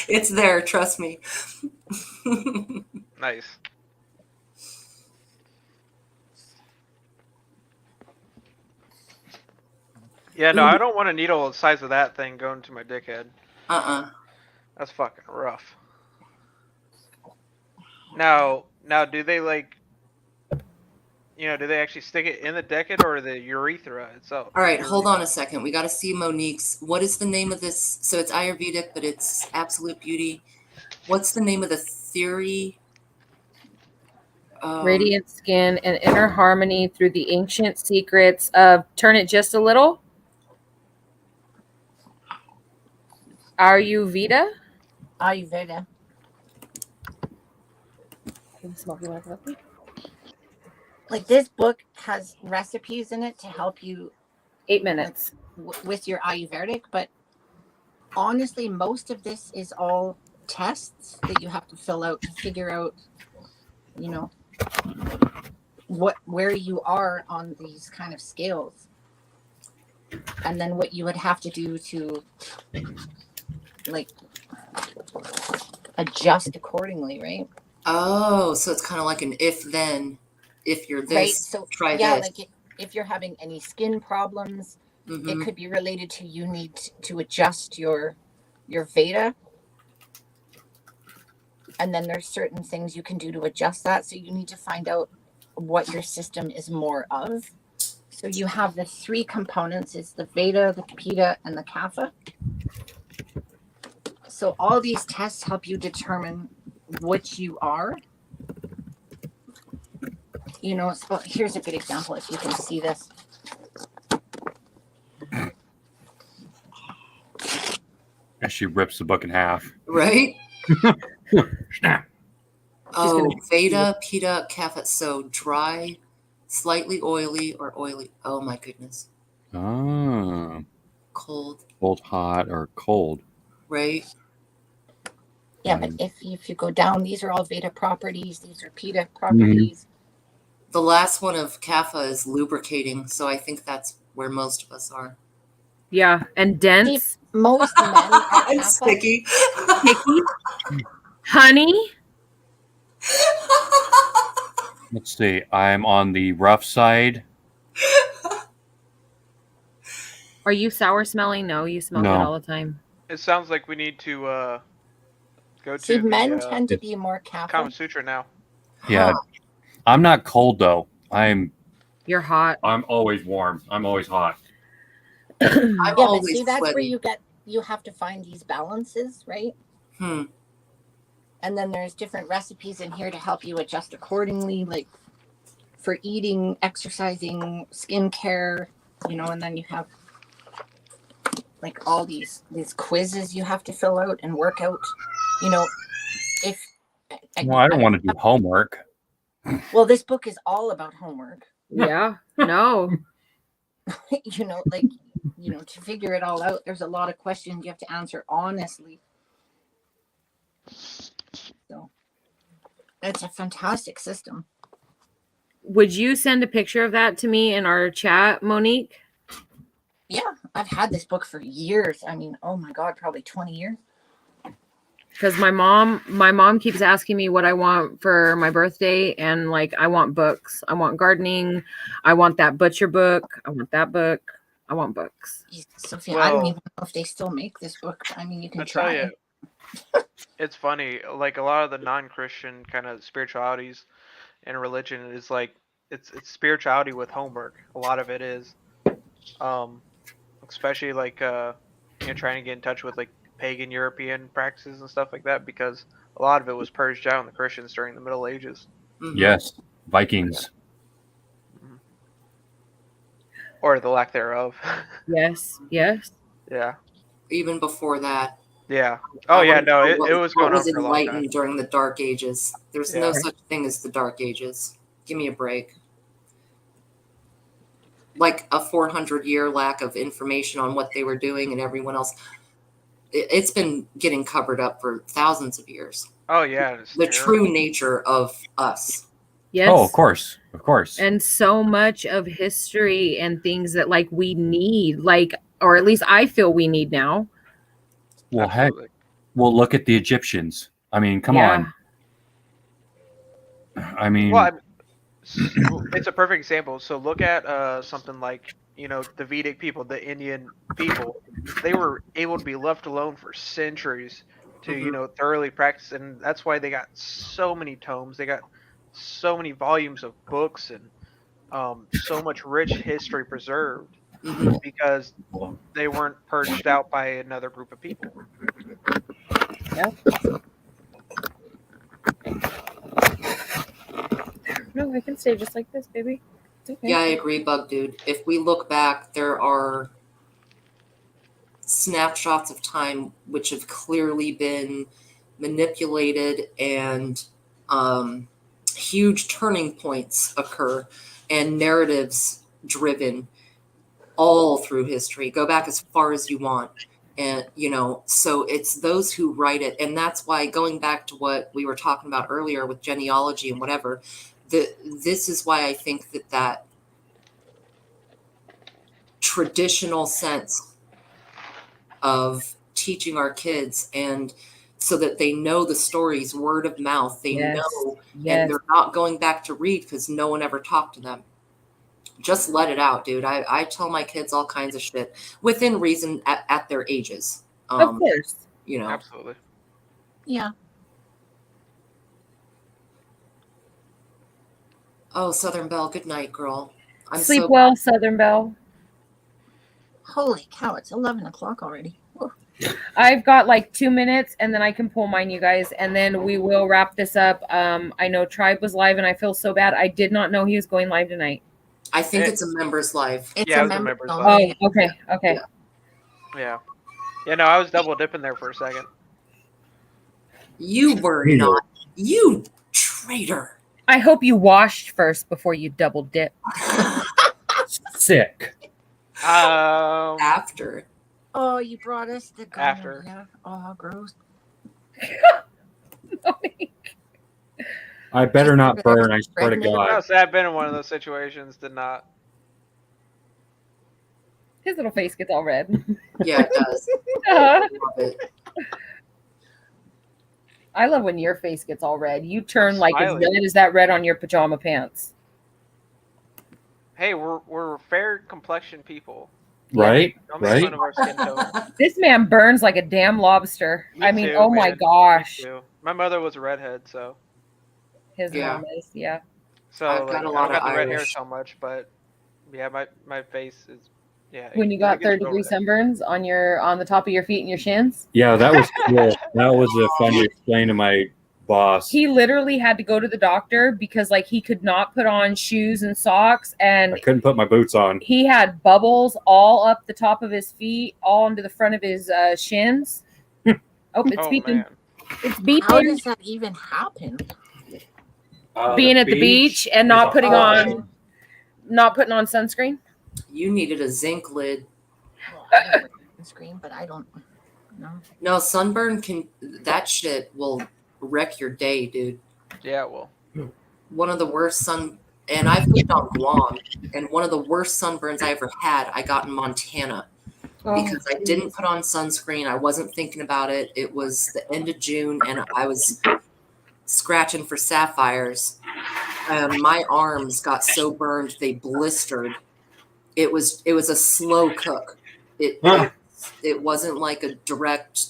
It's there, trust me. Nice. Yeah, no, I don't want a needle the size of that thing going to my dickhead. That's fucking rough. Now, do they do they actually stick it in the dickhead or the urethra itself? All right, hold on a second. We got to see Monique's. What is the name of this? So it's Ayurvedic, but it's Absolute Beauty. What's the name of the theory? Radiant skin and inner harmony through the ancient secrets of turn it just a little. Ayurveda. Ayurveda. Like this book has recipes in it to help you 8 minutes with your Ayurvedic, but honestly, most of this is all tests that you have to fill out to figure out, where you are on these kind of scales, and then what you would have to do to adjust accordingly, right? Oh, so it's kind of like an if-then. If you're this, right? So, try yeah, this. like if you're having any skin problems, Mm-hmm. it could be related to you need to adjust your Veda. And then there's certain things you can do to adjust that. So you need to find out what your system is more of. So you have the 3 components. It's the Veda, the Pitta, and the Kapha. So all these tests help you determine which you are. Here's a good example if you can see this. And she rips the book in half. Right? Snap. Oh, Veda, Pitta, Kapha. So dry, slightly oily, or oily. Oh my goodness. Ah. Cold. Cold, hot, or cold. Right? Yeah, but if you go down, these are all Veda properties. These are Pitta properties. The last one of Kapha is lubricating, so I think that's where most of us are. Yeah, and dense. Most men are and sticky. Sticky. Honey. Let's see. I'm on the rough side. Are you sour smelling? No, you smell good all the time. It sounds like we need to Go to See, the, men tend to be more Kama Catholic. Sutra now. Yeah. I'm not cold though. You're hot. I'm always warm. I'm always hot. Yeah, but always see, that's where sweaty. you have to find these balances, right? And then there's different recipes in here to help you adjust accordingly, like for eating, exercising, skincare, and then you have like all these quizzes you have to fill out and work out, if Well, I don't want to do homework. well, this book is all about homework. Yeah. No. To figure it all out, there's a lot of questions you have to answer honestly. So it's a fantastic system. Would you send a picture of that to me in our chat, Monique? Yeah, I've had this book for years. I mean, oh my God, probably 20 years. Because my mom keeps asking me what I want for my birthday, and like I want books. I want gardening. I want that butcher book. I want that book. I want books. Sophia, I don't even know if they still make this book. I mean, you can try. Tell you, it's funny. Like a lot of the non-Christian kind of spiritualities and religion is like it's spirituality with homework. A lot of it is, especially like trying to get in touch with like pagan European practices and stuff like that, because a lot of it was purged out in the Christians during the Middle Ages. Yes, Vikings. Or the lack thereof. Yes. Yeah. Even before that. Yeah. Oh yeah, no, it was going on for a long time. Enlightened during the Dark Ages. There's no such thing as the Dark Ages. Give me a break. Like a 400-year lack of information on what they were doing and everyone else. It's been getting covered up for thousands of years. Oh yeah. The true nature of us. Yes. Oh, of course. And so much of history and things that like we need, like, or at least I feel we need now. Well, heck, look at the Egyptians. I mean, come on. I mean, well, it's a perfect example. So look at something like the Vedic people, the Indian people. They were able to be left alone for centuries to thoroughly practice, and that's why they got so many tomes. They got so many volumes of books and so much rich history preserved because they weren't purged out by another group of people. Yeah. No, I can stay just like this, baby. It's okay. Yeah, I agree, Bug Dude. If we look back, there are snapshots of time which have clearly been manipulated, and huge turning points occur and narratives driven all through history. Go back as far as you want. And, so it's those who write it. And that's why, going back to what we were talking about earlier with genealogy and whatever, this is why I think that traditional sense of teaching our kids, and so that they know the stories word of mouth, they know, and they're not going back to read because no one ever talked to them. Just let it out, dude. I tell my kids all kinds of shit within reason at their ages. Of course. Absolutely. Yeah. Oh, Southern Belle, good night, girl. Sleep well, Southern Belle. Holy cow, it's 11 o'clock already. Whew. I've got like 2 minutes and then I can pull mine, you guys, and then we will wrap this up. I know Tribe was live and I feel so bad. I did not know he was going live tonight. I think it's a members live. It's a members live. Oh, okay. Yeah. Yeah, no, I was double dipping there for a second. You were not. You traitor. I hope you washed first before you double dip. Sick. After. Oh, you brought us the gun. After. Yeah. Oh, gross. I better not burn. I swear to God. I've been in one of those situations. Did not. His little face gets all red. Yeah, it does. Love it. I love when your face gets all red. You turn like as red as that red on your pajama pants. Hey, we're fair complexion people. Right? Don't make Right? fun of our skin tone. This man burns like a damn lobster. Me I mean, too, oh my man. gosh. Me too. My mother was a redhead, so His Yeah. mom is, yeah. I've got like a I lot don't got of the red hair Irish. so much, but yeah, my face is When you it got gets 3rd-degree over that. sunburns on the top of your feet and your shins. Yeah, that was cool. That was fun to explain to my boss. He literally had to go to the doctor because like he could not put on shoes and socks, and I couldn't put my boots on. he had bubbles all up the top of his feet, all into the front of his shins. Oh, it's Oh beeping. man. It's How beeping. does that even happen? Being at the beach and not putting on sunscreen. You needed a zinc lid. Well, I don't wear sunscreen, but I don't know. No, sunburn that shit will wreck your day, dude. Yeah, well. One of the worst and I've lived on Guam, and one of the worst sunburns I ever had, I got in Montana because I didn't put on sunscreen. I wasn't thinking about it. It was the end of June, and I was scratching for sapphires. My arms got so burned they blistered. It was a slow cook. It wasn't like a direct.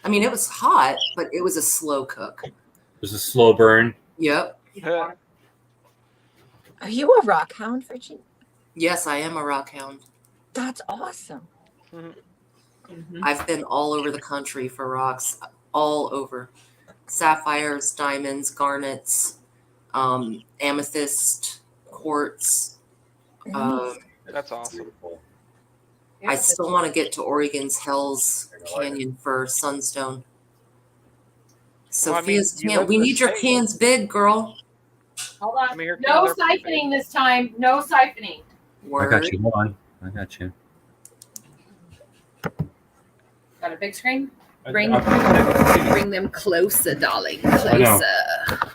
I mean, it was hot, but it was a slow cook. It was a slow burn. Yep. Are you a rock hound, Virginia? Yes, I am a rock hound. That's awesome. I've been all over the country for rocks, all over. Sapphires, diamonds, garnets, amethyst, quartz. That's awesome. I still want to get to Oregon's Hell's Canyon for sunstone. Well, I mean, Sophia's you can. live We in the need your States. cans big, girl. Hold on. I mean, your No cans are pretty siphoning this time. No siphoning. Word. I got you. Hold on. I got you. Got a big screen? I- Bring I- bring them closer, darling. I know. Closer.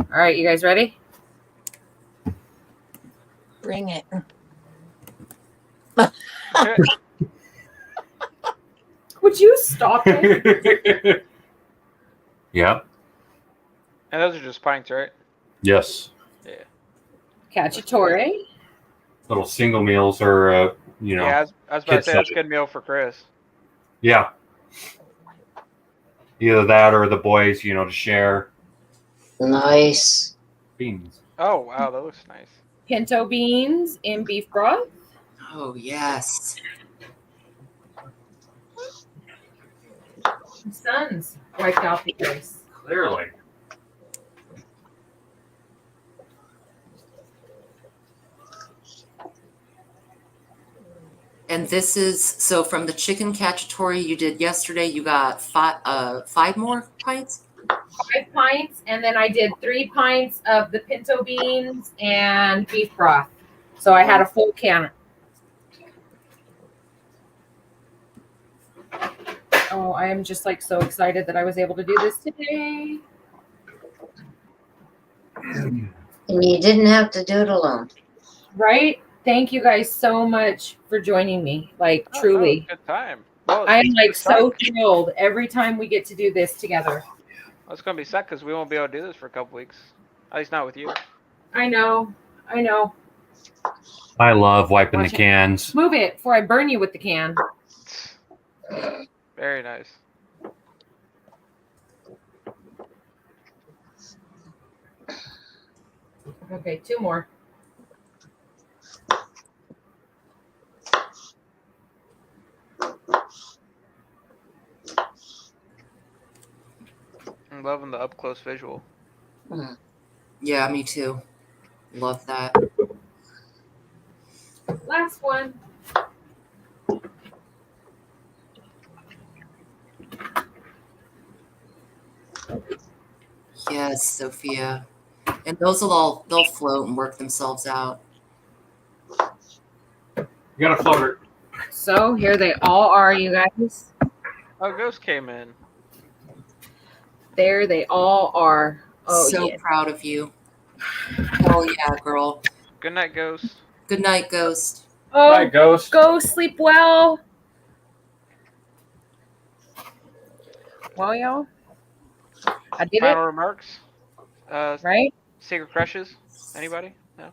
All right, you guys ready? Bring it. big. Would you stop it? Yep. And those are just pints, right? Yes. Yeah. Cacciatore. Little single meals or, Yeah, I was about to kids say that's a size. good meal for Chris. Yeah. Either that or the boys, to share. Nice. Beans. Oh wow, that looks nice. Pinto beans in beef broth. Oh, yes. Sons wiped out the ice. Clearly. And this is, so from the chicken cacciatore you did yesterday, you got five more pints? 5 pints, and then I did 3 pints of the pinto beans and beef broth. So I had a full can. Oh, I am just like so excited that I was able to do this today. And you didn't have to do it alone. Right? Thank you guys so much for joining me. Like Oh, truly. that was a good time. Well, I am like it's so sad. thrilled every time we get to do this together. Well, it's gonna be sad because we won't be able to do this for a couple weeks. At least not with you. I know. I know. I love wiping Watch the it. cans. Move it before I burn you with the can. Very nice. Okay, 2 more. I'm loving the up close visual. Yeah, me too. Love that. Last one. Yes, Sophia. And they'll float and work themselves out. You got a floater. So here they all are, you guys. Oh, Ghost came in. There they all are. Oh, So yeah. proud of you. Oh yeah, girl. Good night, Ghost. Good night, Ghost. Oh, Hi, Ghost. go sleep well. Well, y'all, I did Final it, remarks? right? Secret crushes? Anybody? No?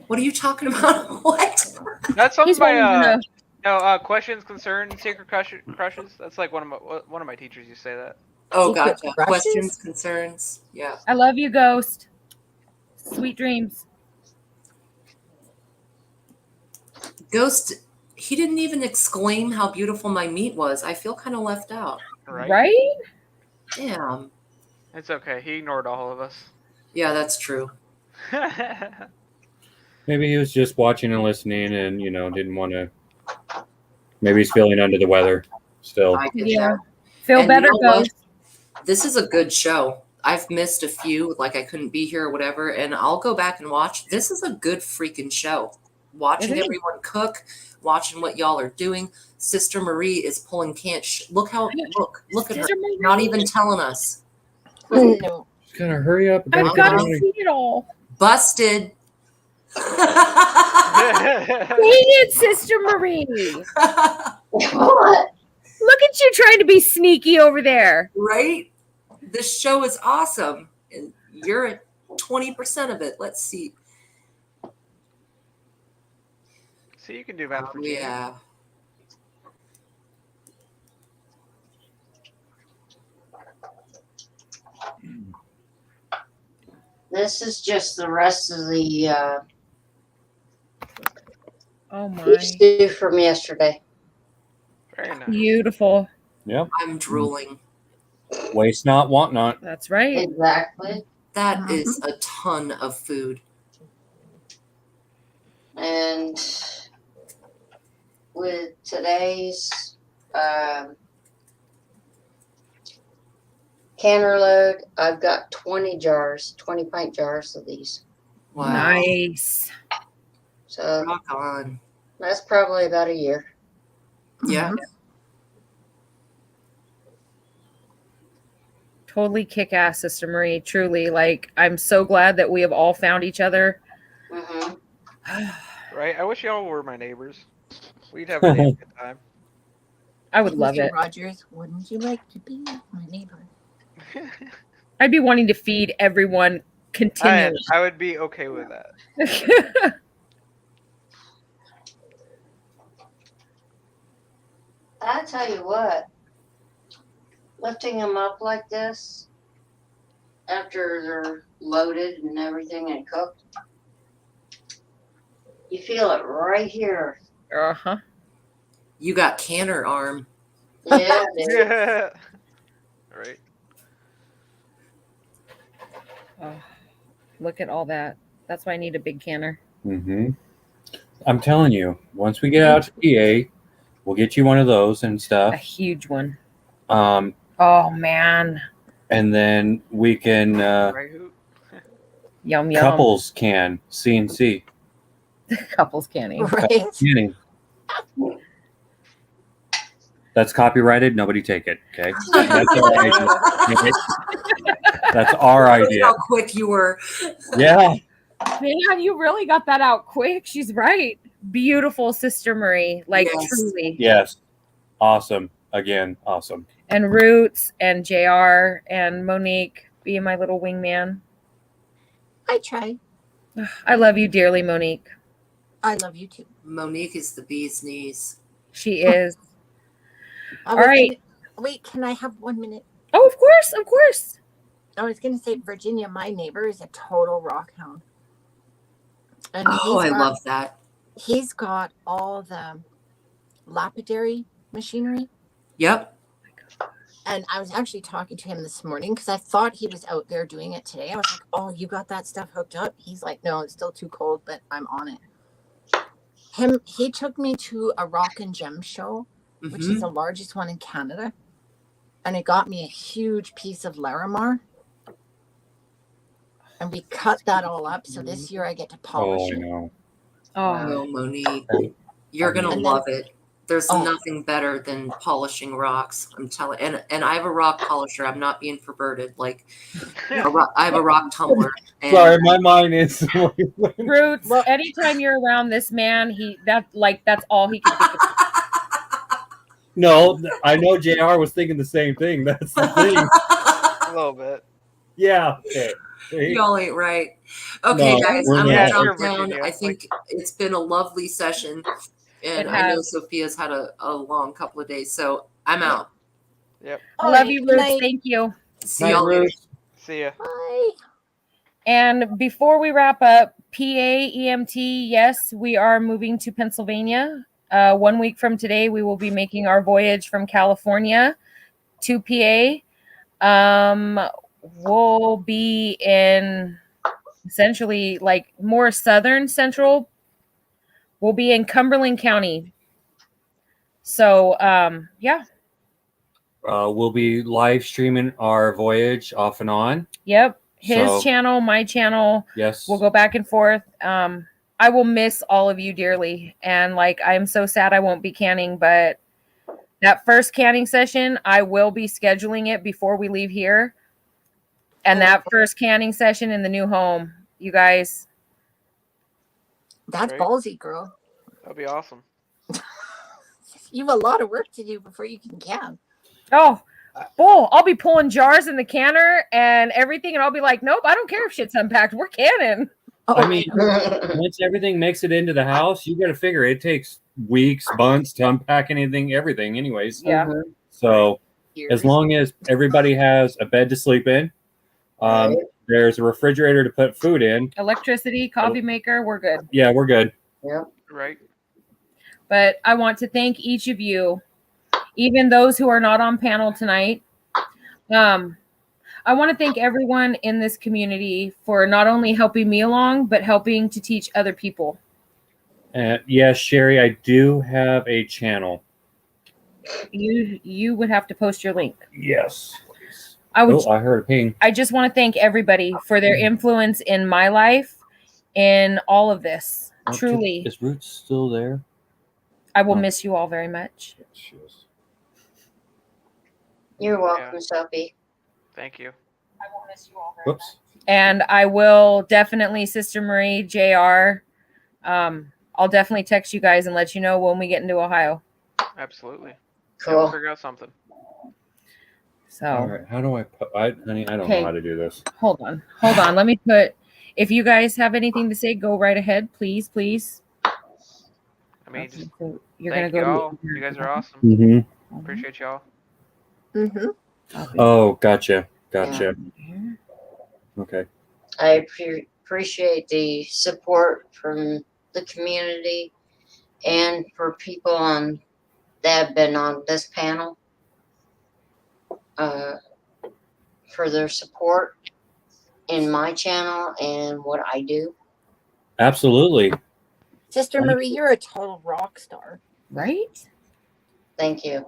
What are you talking about? What? That's something He's wanting to know. questions, concerns, secret crushes. That's like one of my teachers used to say that. Oh, Secret gotcha. crushes? Questions, concerns. Yeah. I love you, Ghost. Sweet dreams. Ghost, he didn't even exclaim how beautiful my meat was. I feel kind of left out. Right? Damn. It's okay. He ignored all of us. Yeah, that's true. Maybe he was just watching and listening, and didn't want to. Maybe he's feeling under the weather still. I get Yeah. that. Feel And better, you know what? Ghost. This is a good show. I've missed a few, like I couldn't be here or whatever, and I'll go back and watch. This is a good freaking show. Watching It is. everyone cook, watching what y'all are doing. Sister Marie is pulling look at her. Sister Marie. Not even telling us. No. Just gotta hurry up. I've got to see it all. Busted. Dang it, Sister Marie. What? Look at you trying to be sneaky over there. Right? This show is awesome. And you're at 20% of it. Let's see. See, you can do that for me. Yeah. This is just the rest of the Oh my. beef stew from yesterday. Very nice. Beautiful. Yep. I'm drooling. Waste not, want not. That's right. Exactly. That is a ton of food. And with today's canner load, I've got 20 pint jars of these. Wow. Nice. So Rock on. that's probably about a year. Yeah. Totally kick ass, Sister Marie. Truly. Like, I'm so glad that we have all found each other. Mm-hmm. Right? I wish y'all were my neighbors. We'd have a damn good time. I would love Mr. it. Rogers, wouldn't you like to be my neighbor? I'd be wanting to feed everyone continually. I would be okay with that. I tell you what, lifting them up like this after they're loaded and everything and cooked, you feel it right here. Uh-huh. You got canner arm. Yeah, dude. Yeah. Right. Oh, look at all that. That's why I need a big canner. Mm-hmm. I'm telling you, once we get out to PA, we'll get you one of those and A stuff. huge one. Um, Oh, man. and then we can Right, who? Yum, yum. couples can CNC. Couples canning. Right. Canning. That's copyrighted. Nobody take it. Okay, that's our idea. Okay? That's our Look idea. how quick you were. Yeah. Man, you really got that out quick. She's right. Beautiful, Sister Marie. Like, Yes. truly. Yes. Awesome. Again, awesome. And Roots and JR and Monique being my little wingman. I try. I love you dearly, Monique. I love you too. Monique is the bee's knees. She is. All right. Wait, can I have 1 minute? Oh, of course, of course. I was going to say, Virginia, my neighbor, is a total rock hound. And Oh, I he's got- love that. He's got all the lapidary machinery. Yep. And I was actually talking to him this morning because I thought he was out there doing it today. I was like, oh, you got that stuff hooked up? He's like, no, it's still too cold, but I'm on it. He took me to a rock and gem show, which is the largest one in Canada. And it got me a huge piece of Larimar. And we cut that all up. So this year I get to polish Oh, I it. know. Oh, Monique, you're gonna And then- love it. There's Oh. nothing better than polishing rocks. I'm telling, and I have a rock polisher. I'm not being perverted. Like, I have a rock tumbler. And Sorry, my mind is. Roots, anytime you're around this man, that's all he can think of. No, I know JR was thinking the same thing. That's the thing. A little bit. Yeah. Okay. Y'all ain't right. Okay, No, guys, we're I'm Yeah, gonna not. sure, jump down. Virginia. I think it's been a lovely session, and It I know has. Sophia's had a long couple of days, so I'm out. Yep. I love you, Good Ruth. night. Thank you. See Night, y'all later. Ruth. See ya. Bye. And before we wrap up, PA EMT, yes, we are moving to Pennsylvania. 1 week from today, we will be making our voyage from California to PA. We'll be in essentially like more southern central. We'll be in Cumberland County. So, yeah. We'll be live streaming our voyage off and on. Yep. His So- channel, my channel. Yes. We'll go back and forth. I will miss all of you dearly. And like, I'm so sad I won't be canning, but that first canning session, I will be scheduling it before we leave here. And that first canning session in the new home, you guys. That's Right. ballsy, girl. That'll be awesome. You have a lot of work to do before you can can. Oh, bull. I'll be pulling jars in the canner and everything. And I'll be like, nope, I don't care if shit's unpacked. We're canning. I mean, once everything makes it into the house, you got to figure it takes weeks, months to unpack everything anyways. Yeah. So as long as everybody has a bed to sleep in, there's a refrigerator to put food in. Electricity, coffee maker, we're good. Yeah, we're good. Yeah. Right. But I want to thank each of you, even those who are not on panel tonight. I want to thank everyone in this community for not only helping me along, but helping to teach other people. Yes, Sherry, I do have a channel. You would have to post your link. Yes. I would. Oh, I heard a ping. I just want to thank everybody for their influence in my life, in all of this. Truly, Is Ruth still there? I will miss you all very much. You're welcome, Sophie. Thank you. I will miss you all very much. And I will definitely, Sister Marie, JR, I'll definitely text you guys and let you know when we get into Ohio. Absolutely. Cool. Yeah, we'll figure out something. So, All right. How do I put? Honey, I don't Okay. know how to do this. hold on. Let me put. If you guys have anything to say, go right ahead, please. I mean, just So you're gonna thank go. y'all. You guys are awesome. Mm-hmm. Appreciate y'all. Mm-hmm. Oh, gotcha. Okay. I appreciate the support from the community and for people that have been on this panel for their support in my channel and what I do. Absolutely. Sister Marie, you're a total rock star. Right? Thank you.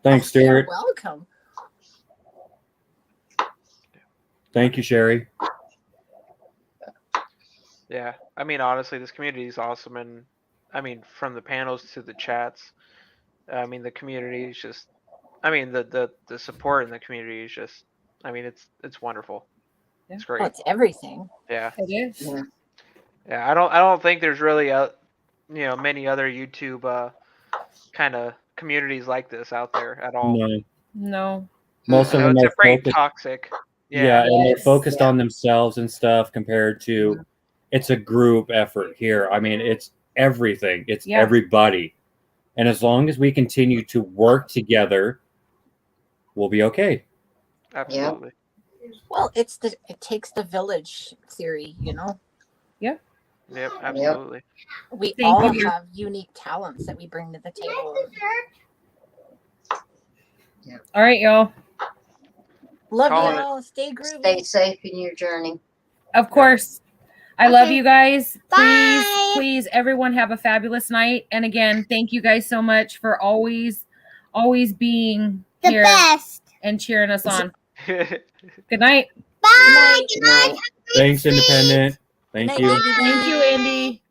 Thanks, You're Stuart. welcome. Thank you, Sherry. Yeah. I mean, honestly, this community is awesome. And I mean, from the panels to the chats, I mean, the community is just, I mean, the support in the community is just, I mean, it's wonderful. It's great. Oh, it's everything. Yeah. It is. Yeah. Yeah. I don't think there's really many other YouTube kind of communities like this out there at all. No. No. Most of So them it's are a pretty focused. toxic. Yeah, and they're Yes. focused Yeah. on themselves and stuff compared to it's a group effort here. I mean, it's everything. It's Yeah. everybody. And as long as we continue to work together, we'll be okay. Absolutely. Well, it takes the village theory, you know. Yep. Absolutely. We Thank all you. have unique talents that we bring to the table. All right, y'all. Love Calling you it. all. Stay groovy. Stay safe in your journey. Of course. I love Okay. you guys. Please, Bye. please, everyone have a fabulous night. And again, thank you guys so much for always being The here best. and cheering us on. Good night. Bye. Good night. Thanks, Independent. Thank Night, you. baby. Thank you, Andy.